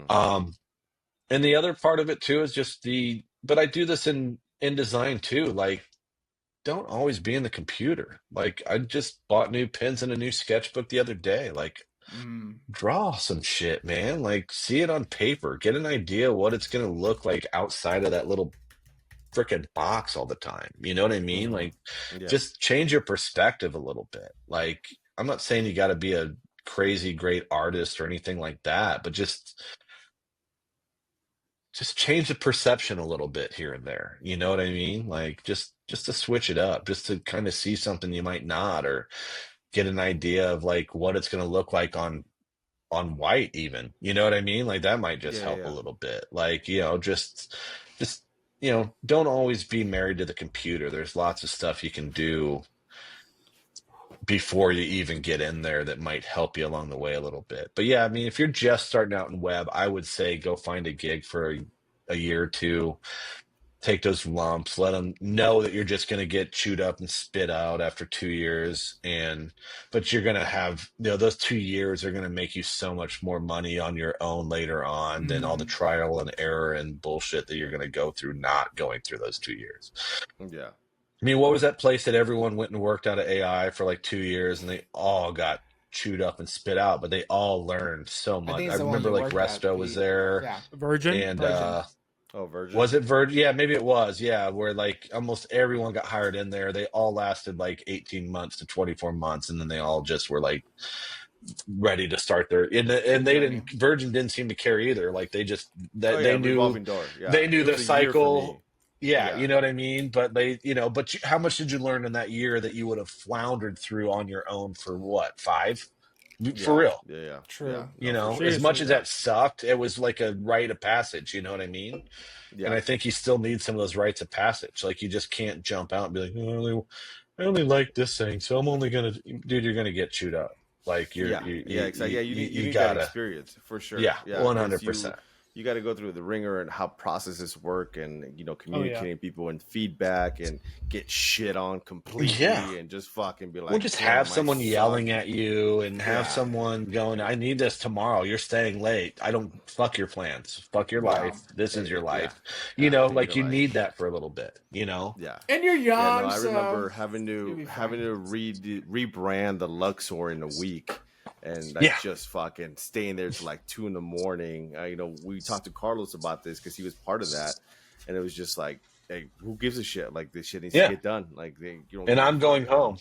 And the other part of it too is just but I do this in design too. Like, don't always be in the computer. Like, I just bought new pens and a new sketchbook the other day. Like, draw some shit, man. Like, see it on paper. Get an idea what it's going to look like outside of that little freaking box all the time. You know what I mean? Like, just change your perspective a little bit. Like, I'm not saying you got to be a crazy great artist or anything like that, but just change the perception a little bit here and there. You know what I mean? Like, just to switch it up, just to kind of see something you might not, or get an idea of like what it's going to look like on white even. You know what I mean? Like that might just help a little bit. Like, just don't always be married to the computer. There's lots of stuff you can do before you even get in there that might help you along the way a little bit. But yeah, I mean, if you're just starting out in web, I would say go find a gig for a year or two. Take those lumps, let them know that you're just going to get chewed up and spit out after 2 years. But you're going to have, those 2 years are going to make you so much more money on your own later on than all the trial and error and bullshit that you're going to go through not going through those 2 years. Yeah. I mean, what was that place that everyone went and worked out of AI for like 2 years and they all got chewed up and spit out, but they all learned so much. I remember like Resto was there. Yeah. Virgin. And Virgin. Was it Virgin? Yeah, maybe it was. Yeah, where like almost everyone got hired in there. They all lasted like 18 months to 24 months, and then they all just were like ready to start their and they didn't. Virgin didn't seem to care either. Like they just they knew revolving door. Yeah. They knew the cycle. Yeah, you know what I mean? But how much did you learn in that year that you would have floundered through on your own for what, 5? For real. Yeah. True. As much as that sucked, it was like a rite of passage, you know what I mean? Yeah. And I think you still need some of those rites of passage. Like you just can't jump out and be like, I only like this thing, so I'm only gonna, dude, you're gonna get chewed up. Like exactly. Yeah, you you need that gotta, experience for sure. yeah, Yeah, because 100%. you got to go through the ringer and how processes work, and communicating people and feedback, and get shit on completely, Yeah. and just fucking be We'll like, just have damn, I someone suck. yelling at you and have Yeah, someone going, I need this tomorrow. You're staying late. I don't, fuck your plans. Fuck your yeah, life. This is your yeah. life. Like You're you like, need that for a little bit, yeah. And you're Yeah, no, young, I so remember having you'll to be fine. rebrand the Luxor in a week, and like Yeah. just fucking staying there till like 2 a.m. We talked to Carlos about this because he was part of that, and it was just like, hey, who gives a shit? Like this shit needs to Yeah. get done. Like you don't And give a I'm going fuck. home.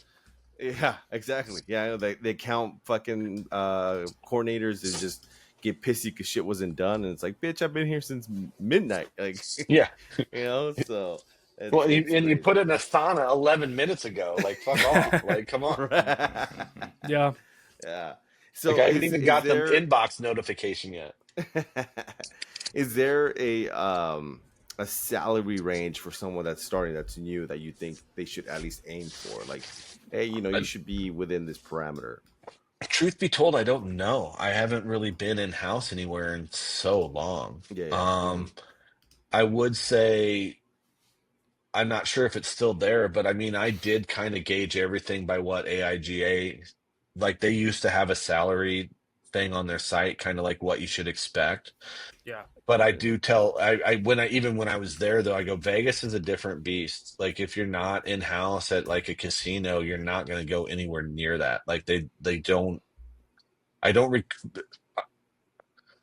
Yeah, exactly. Yeah, I know they count fucking coordinators to just get pissy because shit wasn't done, and it's like, bitch, I've been here since midnight. Like, Yeah. so. Well, It's you put crazy. it in Asana 11 minutes ago. Like, fuck off. Like, come on. Yeah. Yeah. Like, So I haven't is even is got the there inbox notification yet. is there a salary range for someone that's starting, that's new, that you think they should at least aim for? Like, hey, you should be within this parameter. Truth be told, I don't know. I haven't really been in house anywhere in so long. Yeah, yeah. I would say I'm not sure if it's still there, but I mean, I did kind of gauge everything by what AIGA, like they used to have a salary thing on their site, kind of like what you should expect. Yeah. But I do tell, even when I was there though, I go, Vegas is a different beast. Like if you're not in house at like a casino, you're not going to go anywhere near that. Like they don't, I don't,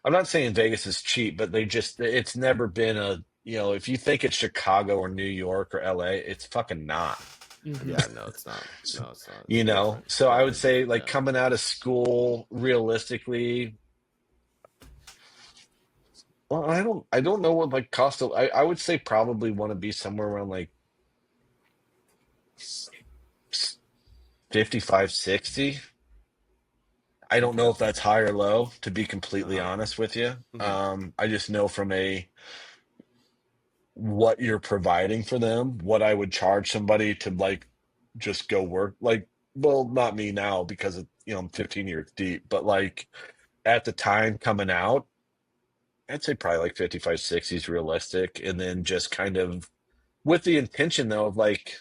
I'm not saying Vegas is cheap, but it's never been if you think it's Chicago or New York or LA, it's fucking not. Yeah, no, it's not. No, it's not. It's You know, different. so I would Definitely say different. like coming out of school, realistically, well, I don't know what like cost of, I would say probably want to be somewhere around like 55, 60. I don't know if that's high or low, to be completely honest with you. I just know from what you're providing for them, what I would charge somebody to like just go work. Like, well, not me now because I'm 15 years deep, but like at the time coming out, I'd say probably like 55, 60 is realistic. And then just kind of with the intention though of like,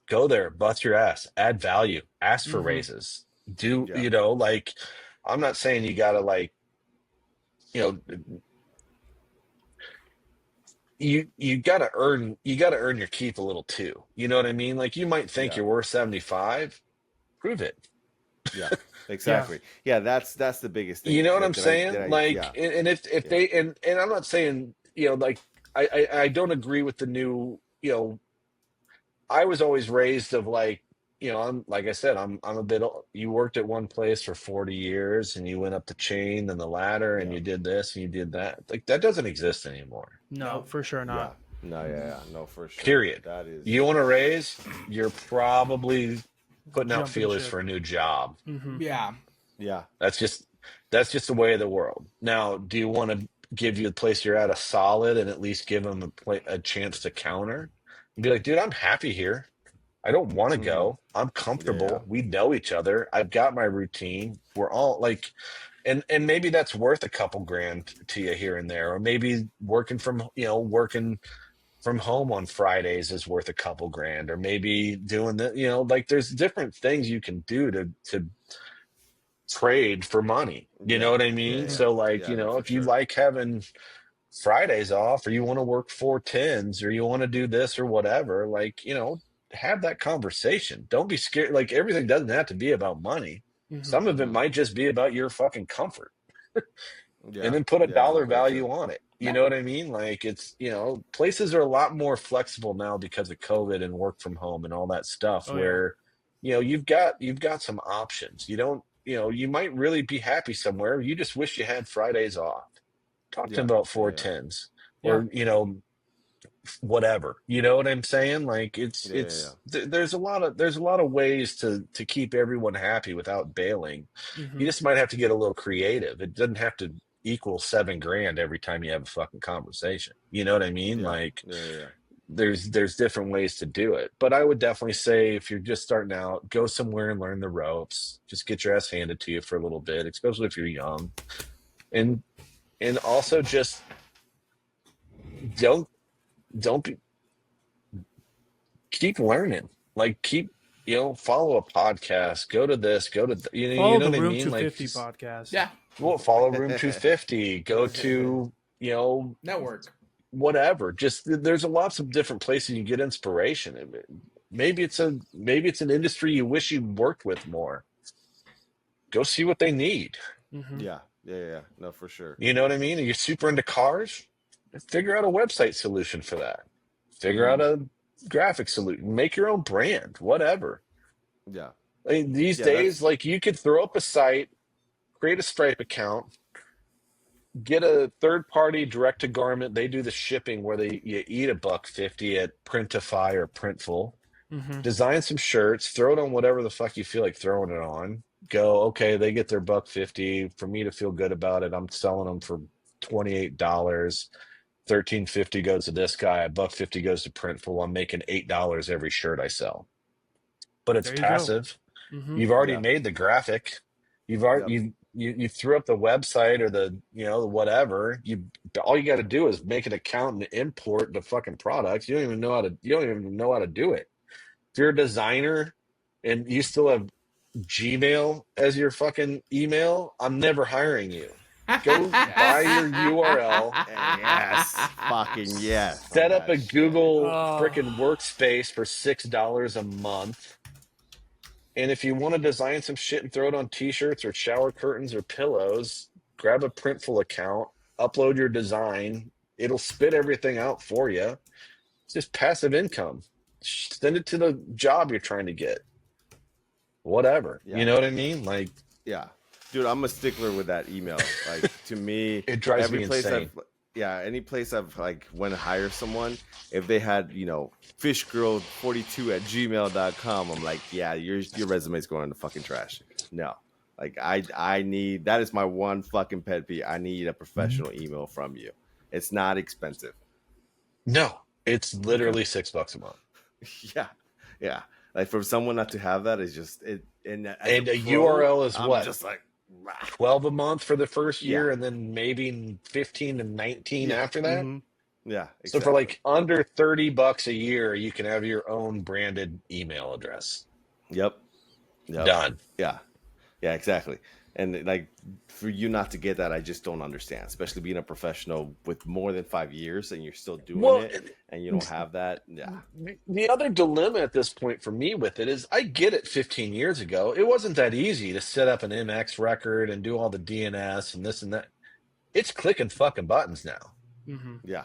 go there, bust your ass, add value, ask for raises. Like, I'm not saying you gotta like, you know, you gotta earn your keep a little too. You know what I mean? Like you might think you're worth 75, prove it. Yeah, exactly. Yeah, that's the biggest thing. You know what I'm saying? Like, Yeah. and if they and I'm not saying like I don't agree with the new I was always raised of like I'm like I said I'm a bit you worked at one place for 40 years and you went up the chain and the ladder and you did this and you did that. Like that doesn't exist anymore. No, for sure not. Yeah. No, yeah, no, for sure. Period. That is. You want to raise? You're probably putting out Jumping feelers ship. for a new job. Yeah. Yeah. That's just the way of the world. Now, do you want to give you the place you're at a solid and at least give them a chance to counter? And be like, dude, I'm happy here. I don't want to go. I'm comfortable. Yeah. We know each other. I've got my routine. We're all like, and maybe that's worth a couple grand to you here and there, or maybe working from home on Fridays is worth a couple grand, or maybe doing like there's different things you can do to trade for money. You know what I mean? Yeah. So like, Yeah, no, for if you sure. like having Fridays off, or you want to work 4 10s, or you want to do this or whatever, like, have that conversation. Don't be scared. Like everything doesn't have to be about money. Some of it might just be about your fucking comfort. Yeah. And then put a dollar very value true. on it. You know what I mean? Like it's, places are a lot more flexible now because of COVID and work from home and all that stuff where, you've got some options. You don't, you might really be happy somewhere. You just wish you had Fridays off. Talk to them about 4 10s or, whatever. You know what I'm saying? Like there's a lot of ways to keep everyone happy without bailing. You just might have to get a little creative. It doesn't have to equal $7 grand every time you have a fucking conversation. You know what I mean? there's different ways to do it. But I would definitely say if you're just starting out, go somewhere and learn the ropes. Just get your ass handed to you for a little bit, especially if you're young. And also just don't be keep learning. Like keep follow a podcast, go to this, go to Follow you know the what I Room mean? Like 250 podcast. Yeah. well, follow Room 250, go to Network. whatever. Just there's lots of different places you get inspiration. Maybe it's an industry you wish you worked with more. Go see what they need. Mm-hmm. Yeah. No, for sure. You know what I mean? Are you super into cars? Figure out a website solution for that. Figure out a graphic solution. Make your own brand, whatever. Yeah. I mean, these days, like you could throw up a site, create a Stripe account, get a third party direct to garment. They do the shipping where you eat $1.50 at Printify or Printful. Mm-hmm. Design some shirts, throw it on whatever the fuck you feel like throwing it on. Go, okay, they get their $1.50. For me to feel good about it, I'm selling them for $28. $13.50 goes to this guy, $1.50 goes to Printful. I'm making $8 every shirt I sell. But it's passive. Mm-hmm. You've already made the graphic. You've already you threw up the website or the whatever. All you got to do is make an account and import the fucking products. You don't even know how to do it. If you're a designer and you still have Gmail as your fucking email, I'm never hiring you. Go buy your URL. Yes. Fucking yes. Set up a Google Oh. freaking workspace for $6 a month. And if you want to design some shit and throw it on t-shirts or shower curtains or pillows, grab a Printful account, upload your design. It'll spit everything out for you. It's just passive income. Send it to the job you're trying to get. Whatever. Yeah. You know what I mean? Like, yeah. Dude, I'm a stickler with that email. Like, to me, it drives me insane. Any place I've like went to hire someone, if they had, fishgirl42@gmail.com, I'm like, yeah, your resume's going in the fucking trash. No. Like I need, that is my one fucking pet peeve. I need a professional email from you. It's not expensive. No, it's literally $6 a month. Yeah. Like for someone not to have that is just it. And a URL is what? Just like 12 a month for the first year, and then maybe 15 to 19 after that. Mm-hmm. Yeah. Exactly. So for like under $30 a year, you can have your own branded email address. Yep. Done. Yeah, exactly. And like for you not to get that, I just don't understand. Especially being a professional with more than 5 years and you're still doing it, and you don't have that. Yeah. The other dilemma at this point for me with it is, I get it. 15 years ago, it wasn't that easy to set up an MX record and do all the DNS and this and that. It's clicking fucking buttons now. Mm-hmm. Yeah.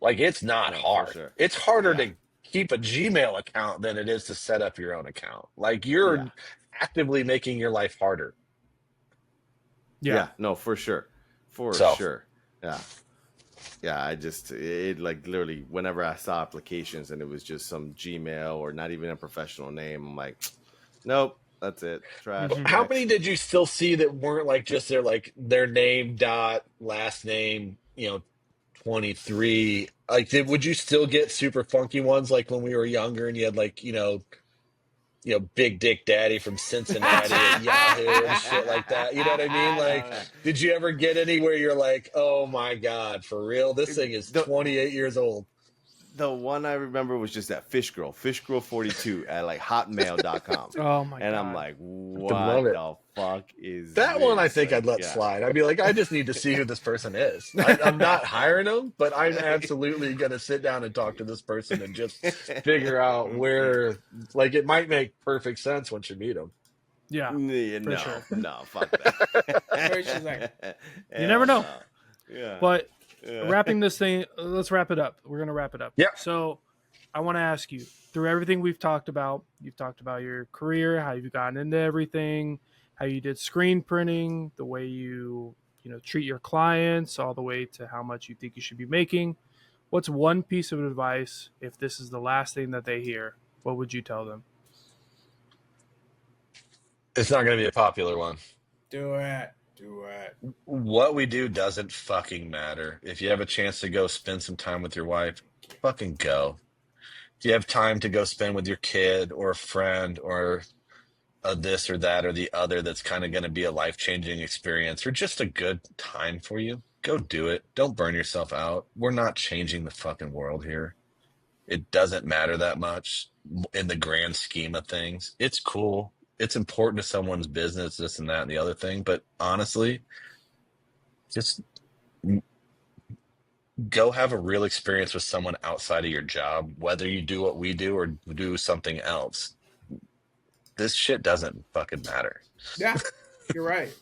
Like it's not hard. Sure. It's harder to keep a Gmail account than it is to set up your own account. Like you're actively making your life harder. Yeah, no, for sure. Sure. Yeah, it like literally whenever I saw applications and it was just some Gmail or not even a professional name, I'm like, nope, that's it. Trash. Mm-hmm. How many did you still see that weren't like just their name dot last name, 23? Like would you still get super funky ones like when we were younger and you had like, Big Dick Daddy from Cincinnati at Yahoo and shit like that. You know what I mean? Like, did you ever get any where you're like, oh my God, for real? This thing is 28 years old. The one I remember was just that fishgirl42 at like hotmail.com. Oh my God. And I'm like, what the fuck is that this? one? I think I'd let slide. I'd be like, I just need to see who this person is. I'm not hiring them, but I'm absolutely going to sit down and talk to this person and just figure out where, like, it might make perfect sense once you meet them. Yeah. No, sure. no, fuck that. You never know. Yeah. But wrapping this thing, let's wrap it up. We're going to wrap it up. Yeah. So I want to ask you, through everything we've talked about, you've talked about your career, how you've gotten into everything, how you did screen printing, the way you treat your clients, all the way to how much you think you should be making. What's one piece of advice, if this is the last thing that they hear, what would you tell them? It's not going to be a popular one. Do it. What we do doesn't fucking matter. If you have a chance to go spend some time with your wife, fucking go. If you have time to go spend with your kid or a friend or a this or that or the other that's kind of going to be a life-changing experience or just a good time for you, go do it. Don't burn yourself out. We're not changing the fucking world here. It doesn't matter that much in the grand scheme of things. It's cool. It's important to someone's business, this and that and the other thing. But honestly, just go have a real experience with someone outside of your job, whether you do what we do or do something else. This shit doesn't fucking matter. Yeah, you're right.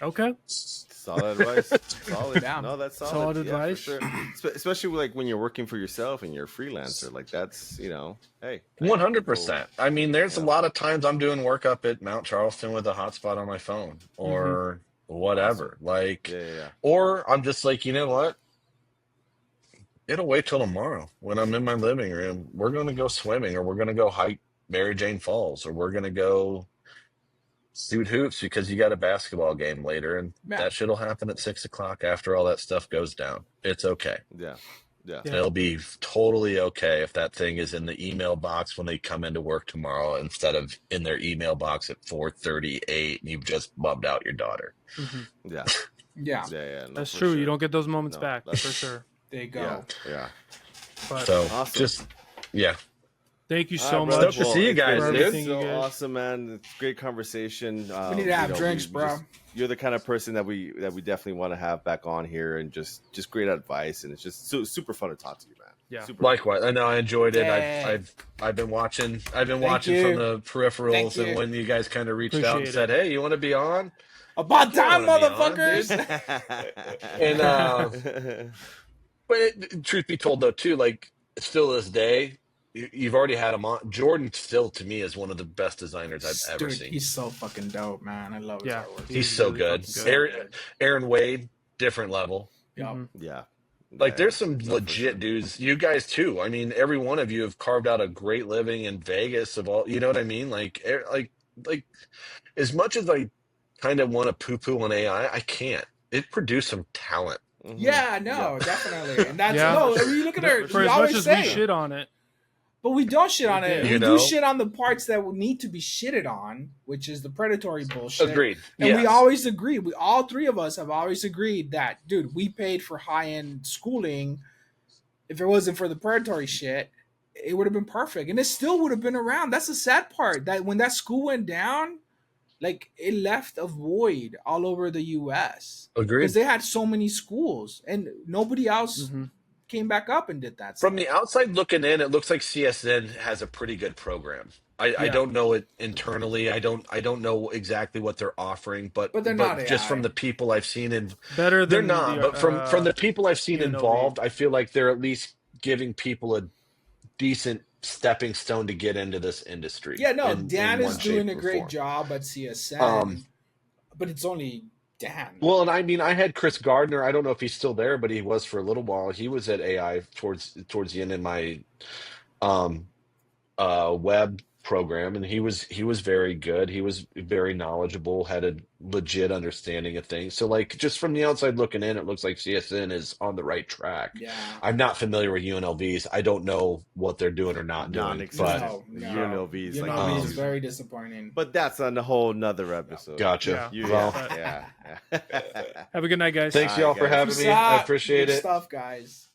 Okay. Solid advice. Solid. Yeah. No, that's solid. Solid Yeah, advice. for sure. Especially like when you're working for yourself and you're a freelancer, like that's, you know, hey. 100%. I mean, there's a Yeah. lot of times I'm doing work up at Mount Charleston with a hotspot on my phone or whatever. Like, Yeah. or I'm just like, you know what? It'll wait till tomorrow when I'm in my living room. We're going to go swimming or we're going to go hike Mary Jane Falls or we're going to go shoot hoops because you got a basketball game later and Yeah. that shit'll happen at 6:00 after all that stuff goes down. It's okay. Yeah. Yeah. It'll be totally okay if that thing is in the email box when they come into work tomorrow instead of in their email box at 4:38 and you've just bubbed out your daughter. Yeah. Yeah, No, That's for true. sure. You don't get those moments No, back that's- for sure. there you go. Yeah. But So Awesome. just, yeah. thank you so All right, much. brother. Stoked to see you it's guys, been dude. Everything you So guys. awesome, man. It's a great conversation. We need to have you know, drinks, bro. You're the kind of person that we definitely want to have back on here, and just great advice, and it's just super fun to talk to you, man. Yeah. Super Likewise. I know I enjoyed it. Yay. I've been watching from you. the peripherals Thank you. and when you guys kind of reached out and Appreciate said, "Hey, you want to be on?" About time, wanna be on, motherfuckers. And but truth be told, though, too, like still this day, you've already had him on. Jordan still to me is one of the best designers I've ever Dude, seen. he's so fucking dope, man. I love his Yeah. artwork. He's so really good. fucking good. Aaron Wade, different level. Yup. Mhm. Yeah. Like Yeah, there's some no, for legit sure. dudes. You guys too. I mean, every one of you have carved out a great living in Vegas. Of all, you know what I mean? Like as much as I kind of want to poo-poo on AI, I can't. It produced some talent. Mhm. Yeah, no, definitely. And that's Yeah. no. You look at her. For We as much always as say, we shit on it, but we don't shit on it. You We know? do shit on the parts that would need to be shitted on, which is the predatory bullshit. Agreed. And Yes. we always agree. We all three of us have always agreed that, dude, we paid for high end schooling. If it wasn't for the predatory shit, it would have been perfect, and it still would have been around. That's the sad part. That when that school went down, like it left a void all over the U.S. Agreed. because they had so many schools, and nobody else Mhm. came back up and did that. From the outside looking in, it looks like CSN has a pretty good program. I Yeah. don't know it internally. I don't know exactly what they're offering, but But they're not just AI. from the people I've seen in better they're than not, the, but from the people I've seen UNLV. involved, I feel like they're at least giving people a decent stepping stone to get into this industry. Yeah, no, in Dan one is doing shape a or great form. job at CSN, but it's only Dan. Well, and I mean, I had Chris Gardner. I don't know if he's still there, but he was for a little while. He was at AI towards the end in my um web program, and he was very good. He was very knowledgeable, had a legit understanding of things. So like just from the outside looking in, it looks like CSN is on the right track. Yeah, I'm not familiar with UNLVs. I don't know what they're doing or not doing. Non-existent. But No, UNLV is like UNLV is um, very disappointing. but that's on a whole nother episode. gotcha. Yeah. Well, Yeah. Have a good night, guys. thanks All y'all right, for guys. having Peace me. I out. appreciate Good it. stuff, guys.